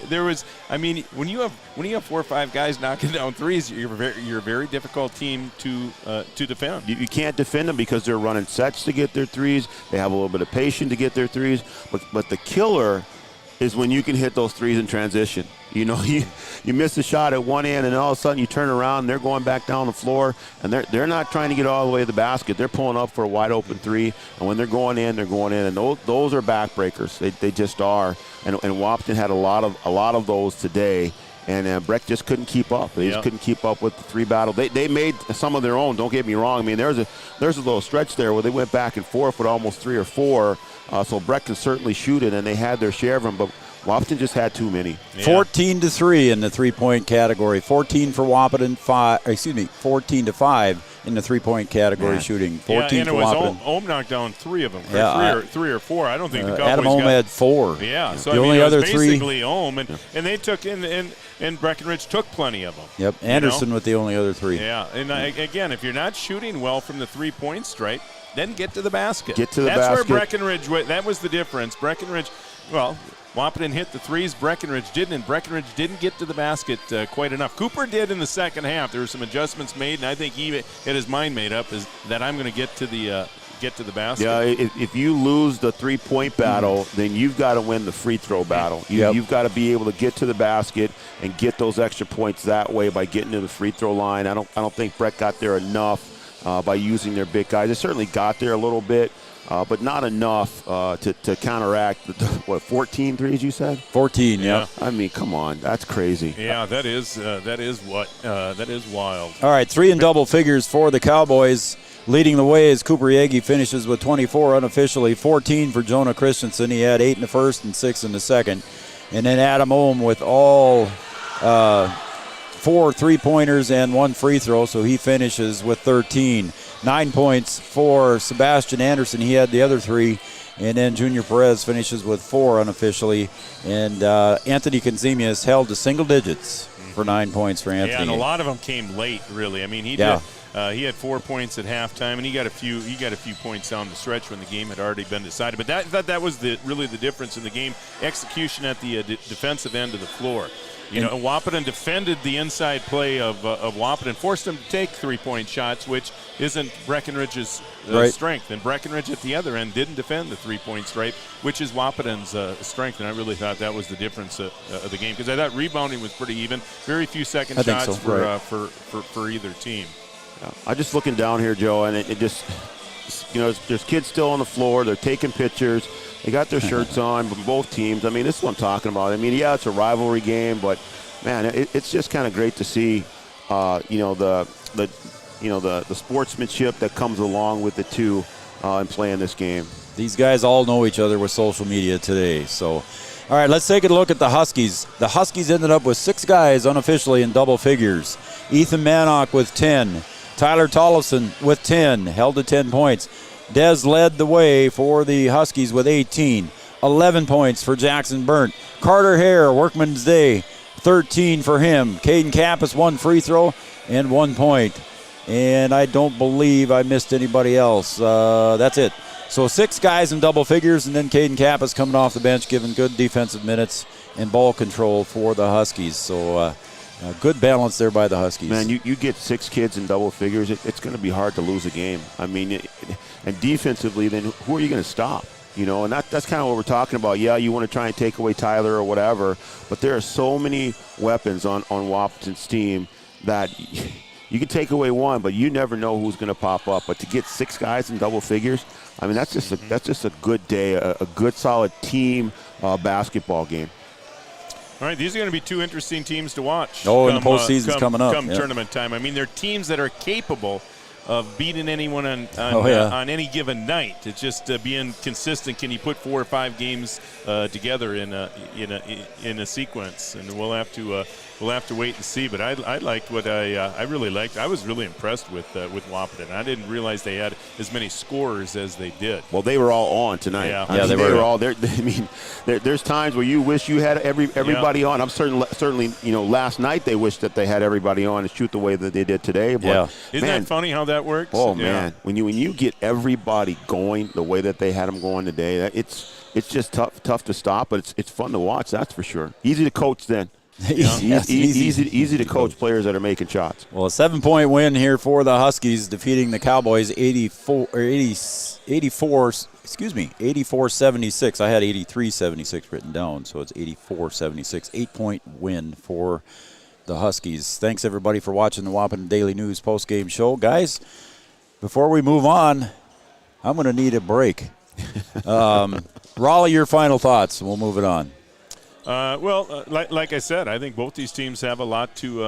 There was. When you have 4 or 5 guys knocking down threes, you're a very difficult team to defend. You can't defend them because they're running sets to get their threes. They have a little bit of patience to get their threes. But the killer is when you can hit those threes in transition. You miss a shot at one end, and all of a sudden you turn around, and they're going back down the floor, and they're not trying to get all the way to the basket. They're pulling up for a wide-open three, and when they're going in, and those are backbreakers. They just are. And Wahpeton had a lot of those today, and Breck just couldn't keep up. They just couldn't keep up with the three battle. They made some of their own. Don't get me wrong. There's a little stretch there where they went back and forth with almost 3 or 4. So Breck can certainly shoot it, and they had their share of them. But Wahpeton just had too many. Yeah. 14-3 in the three-point category. 14 for Wahpeton. 14-5 in the three-point category shooting. 14 and for it was Wahpeton. Ohm knocked down 3 of them. Yeah, three or four. I don't think the Cowboys Adam Ohm had 4. Yeah, so the I mean, only it was other basically 3. Ohm, and they took and Breckenridge took plenty of them. Yep, Anderson with the only other 3. Yeah, and again, if you're not shooting well from the three-point stripe, then get to the basket. Get to the basket. basket. That's where Breckenridge, that was the difference. Breckenridge, well, Wahpeton hit the threes, Breckenridge didn't, and Breckenridge didn't get to the basket quite enough. Cooper did in the second half. There were some adjustments made, and I think he had his mind made up is that I'm going to get to the basket. Yeah, if you lose the three-point battle, then you've got to win the free throw battle. You've got to be able to get to the basket and get those extra points that way by getting to the free throw line. I don't think Breck got there enough by using their big guys. They certainly got there a little bit. But not enough to counteract the 14 threes you said? 14, yeah. I mean, come on, that's crazy. Yeah, that is wild. All right, 3 in double figures for the Cowboys. Leading the way is Cooper Yegi, finishes with 24 unofficially, 14 for Jonah Christensen. He had 8 in the first and 6 in the second. And then Adam Ohm with all 4 3-pointers and 1 free throw, so he finishes with 13. 9 points for Sebastian Anderson. He had the other 3. And then Junior Perez finishes with 4 unofficially. And Anthony Kazemius held to single digits for 9 points for Anthony. Yeah, and a lot of them came late, really. I mean, he did. He had 4 points at halftime, and he got a few points down the stretch when the game had already been decided. But that was really the difference in the game. Execution at the defensive end of the floor. Wahpeton defended the inside play of Wahpeton, forced them to take 3-point shots, which isn't Breckenridge's strength. And Breckenridge at the other end didn't defend the 3-point stripe, which is Wahpeton's strength. And I really thought that was the difference of the game, because I thought rebounding was pretty even. Very few second shots for either team. Yeah. I'm just looking down here, Joe, and it just, there's kids still on the floor. They're taking pictures. They got their shirts on, both teams. I mean, this is what I'm talking about. I mean, yeah, it's a rivalry game, but man, it's just kind of great to see, the sportsmanship that comes along with the two in playing this game. These guys all know each other with social media today. So, all right, let's take a look at the Huskies. The Huskies ended up with 6 guys unofficially in double figures. Ethan Manock with 10. Tyler Tollefson with 10, held to 10 points. Dez led the way for the Huskies with 18. 11 points for Jackson Burnt. Carter Hare, Workman's Day, 13 for him. Caden Kappas, 1 free throw and 1 point. And I don't believe I missed anybody else. That's it. So 6 guys in double figures, and then Caden Kappas coming off the bench, giving good defensive minutes and ball control for the Huskies. So good balance there by the Huskies. Man, you get 6 kids in double figures, it's going to be hard to lose a game. I mean, and defensively, then who are you going to stop? And that's kind of what we're talking about. Yeah, you want to try and take away Tyler or whatever, but there are so many weapons on Wahpeton's team that you can take away one, but you never know who's going to pop up. But to get 6 guys in double figures, I mean, that's just a good day, a good solid team basketball game. All right, these are going to be 2 interesting teams to watch. Oh, and the postseason's coming up. Come tournament time. I mean, they're teams that are capable of beating anyone on any given night. It's just being consistent. Can you put 4 or 5 games together in a sequence? And we'll have to wait and see. But I liked what I really liked. I was really impressed with Wahpeton. I didn't realize they had as many scorers as they did. Well, they were all on tonight. Yeah, they were all there. I mean, there's times where you wish you had everybody on. I'm certainly last night they wished that they had everybody on and shoot the way that they did today. But, Isn't that funny how that works? Oh man, when you get everybody going the way that they had them going today, it's just tough to stop, but it's fun to watch. That's for sure. Easy to coach then. Easy to coach players that are making shots. Well, a 7-point win here for the Huskies, defeating the Cowboys 84-76. I had 83-76 written down, so it's 84-76. 8-point win for the Huskies. Thanks, everybody, for watching the Wahpeton Daily News postgame show. Guys, before we move on, I'm going to need a break. Raleigh, your final thoughts, and we'll move it on. Like I said, I think both these teams have a lot to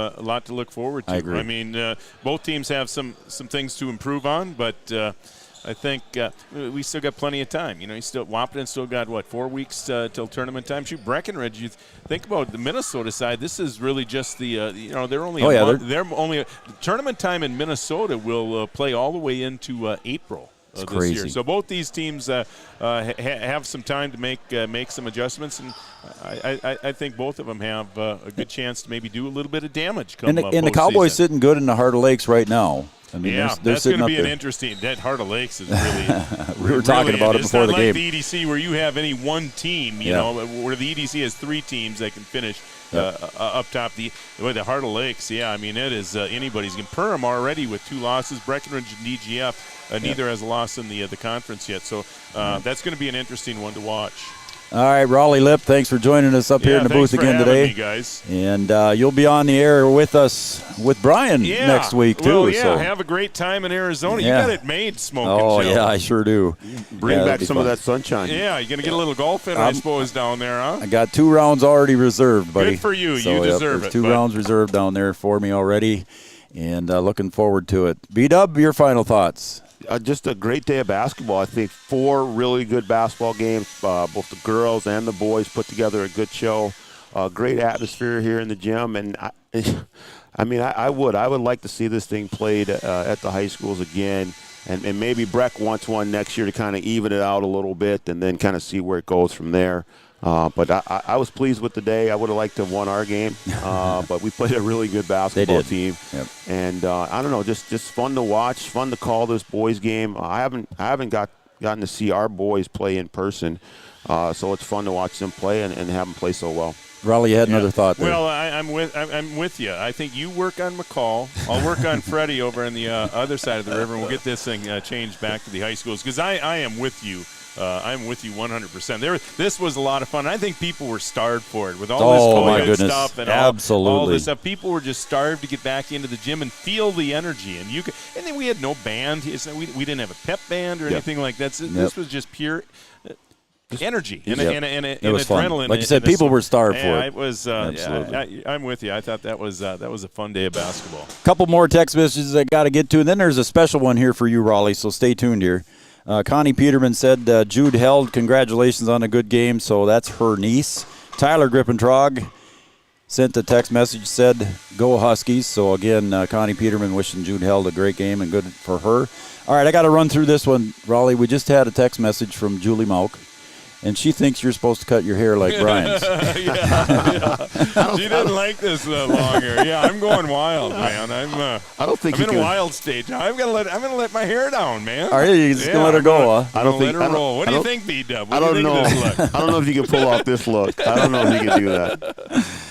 look forward to. I agree. I mean, both teams have some things to improve on, but I think we still got plenty of time. Wahpeton still got, 4 weeks till tournament time? Shoot, Breckenridge, you think about the Minnesota side, this is really just the, they're only they're only tournament time in Minnesota will play all the way into April. This crazy. Year. So both these teams have some time to make some adjustments, and I think both of them have a good chance to maybe do a little bit of damage. And the Cowboys sitting good in the Heart of Lakes right now. I mean, yeah, they're that's going to be an interesting. That Heart of Lakes is really. We were talking about it before the game. It's not like the EDC where you have any one team, where the EDC has 3 teams that can finish up top. The Heart of Lakes, it is anybody's game. Perham already with 2 losses. Breckenridge and DGF. Neither has a loss in the conference yet, so that's going to be an interesting one to watch. All right, Raleigh Lipp, thanks for joining us up here in the booth again today. Me, guys. And you'll be on the air with us with Brian next week, too. Well, so. Have a great time in Arizona. You got it made, Smoking Joe. Oh, yeah, I sure do. Bring back some of that sunshine. Yeah, you're going to get a little golf in, I suppose, down there, huh? I got 2 rounds already reserved, buddy. Good for you. So, you deserve it. 2 rounds reserved down there for me already, and looking forward to it. B-Dub, your final thoughts? Just a great day of basketball. I think 4 really good basketball games. Both the girls and the boys put together a good show. Great atmosphere here in the gym, and I would like to see this thing played at the high schools again, and maybe Breck wants one next year to kind of even it out a little bit, and then kind of see where it goes from there. But I was pleased with the day. I would have liked to have won our game, but we played a really good basketball team. Yep. And I don't know, just fun to watch, fun to call this boys game. I haven't gotten to see our boys play in person, so it's fun to watch them play and have them play so well. Raleigh, you had another thought there. Well, I'm with you. I think you work on McCall. I'll work on Freddie over on the other side of the river, and we'll get this thing changed back to the high schools, because I am with you. I'm with you 100%. This was a lot of fun. I think people were starved for it with all this COVID stuff and all this stuff. People were just starved to get back into the gym and feel the energy. And then we had no band. We didn't have a pep band or anything like that. This was just pure energy and adrenaline. Fun. Like you said, people were starved for it. It was. I'm with you. I thought that was a fun day of basketball. Couple more text messages I got to get to, and then there's a special one here for you, Raleigh. So stay tuned here. Connie Peterman said, Jude Held, congratulations on a good game. So that's her niece. Tyler Grippentrog sent a text message, said, go Huskies. So again, Connie Peterman wishing Jude Held a great game and good for her. All right, I got to run through this one, Raleigh. We just had a text message from Julie Mauk, and she thinks you're supposed to cut your hair like Brian's. She didn't like this longer. Yeah, I'm going wild, man. I'm in a wild stage. I'm gonna let my hair down, man. Are you just gonna let her go? Huh? I don't think. Let her roll. What do you think, B-Dub? I don't know. I don't know if you can pull off this look. I don't know if you can do that.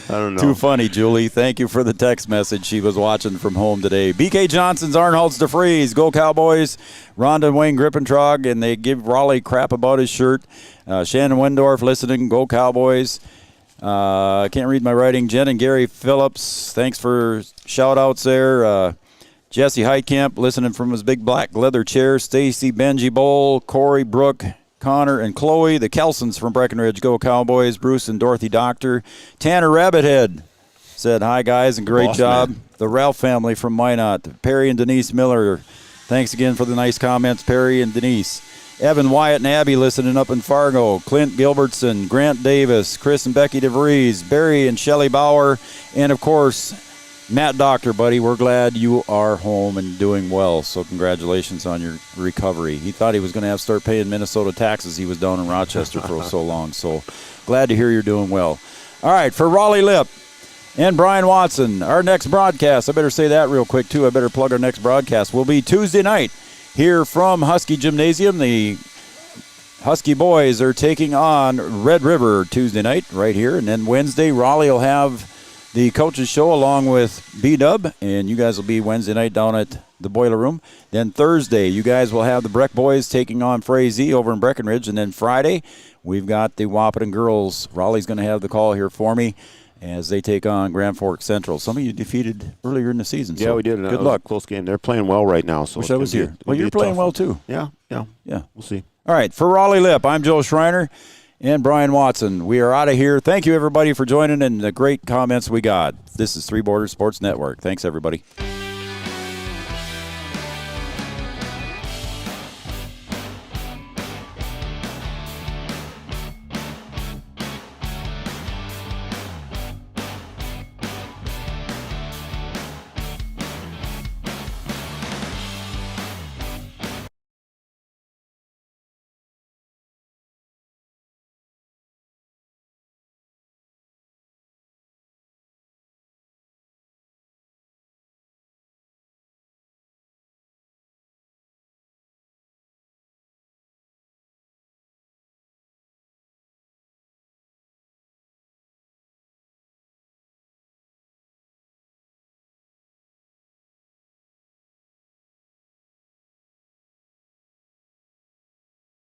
I don't know. Too funny, Julie. Thank you for the text message. She was watching from home today. BK Johnson's Arnholtz DeFries. Go Cowboys. Rhonda and Wayne Grippentrog, and they give Raleigh crap about his shirt. Shannon Wendorf listening. Go Cowboys. I can't read my writing. Jen and Gary Phillips, thanks for shout-outs there. Jesse Heitkamp listening from his big black leather chair. Stacy Benji Bowl, Corey Brooke, Connor and Chloe. The Kelsons from Breckenridge. Go Cowboys. Bruce and Dorothy Doctor. Tanner Rabbithead said, hi, guys, and great job. Man. The Ralph family from Minot. Perry and Denise Miller. Thanks again for the nice comments, Perry and Denise. Evan Wyatt and Abby listening up in Fargo. Clint Gilbertson, Grant Davis, Chris and Becky DeVries, Barry and Shelley Bauer, and, of course, Matt Doctor, buddy. We're glad you are home and doing well, so congratulations on your recovery. He thought he was going to have to start paying Minnesota taxes. He was down in Rochester for so long, so glad to hear you're doing well. All right, for Raleigh Lipp and Brian Watson, our next broadcast, I better say that real quick, too. I better plug our next broadcast. Will be Tuesday night. Here from Husky Gymnasium, the Husky boys are taking on Red River Tuesday night right here. And then Wednesday, Raleigh will have the coaches show along with B-Dub. And you guys will be Wednesday night down at the Boiler Room. Then Thursday, you guys will have the Breck boys taking on Frazee over in Breckenridge. And then Friday, we've got the Wahpeton girls. Raleigh's going to have the call here for me as they take on Grand Forks Central. Some of you defeated earlier in the season. Yeah, so we did. Good luck. Close game. They're playing well right now. So wish I was here. Well, you're playing well, too. Yeah. We'll see. All right, for Raleigh Lipp, I'm Joe Schreiner and Brian Watson. We are out of here. Thank you, everybody, for joining and the great comments we got. This is Three Borders Sports Network. Thanks, everybody.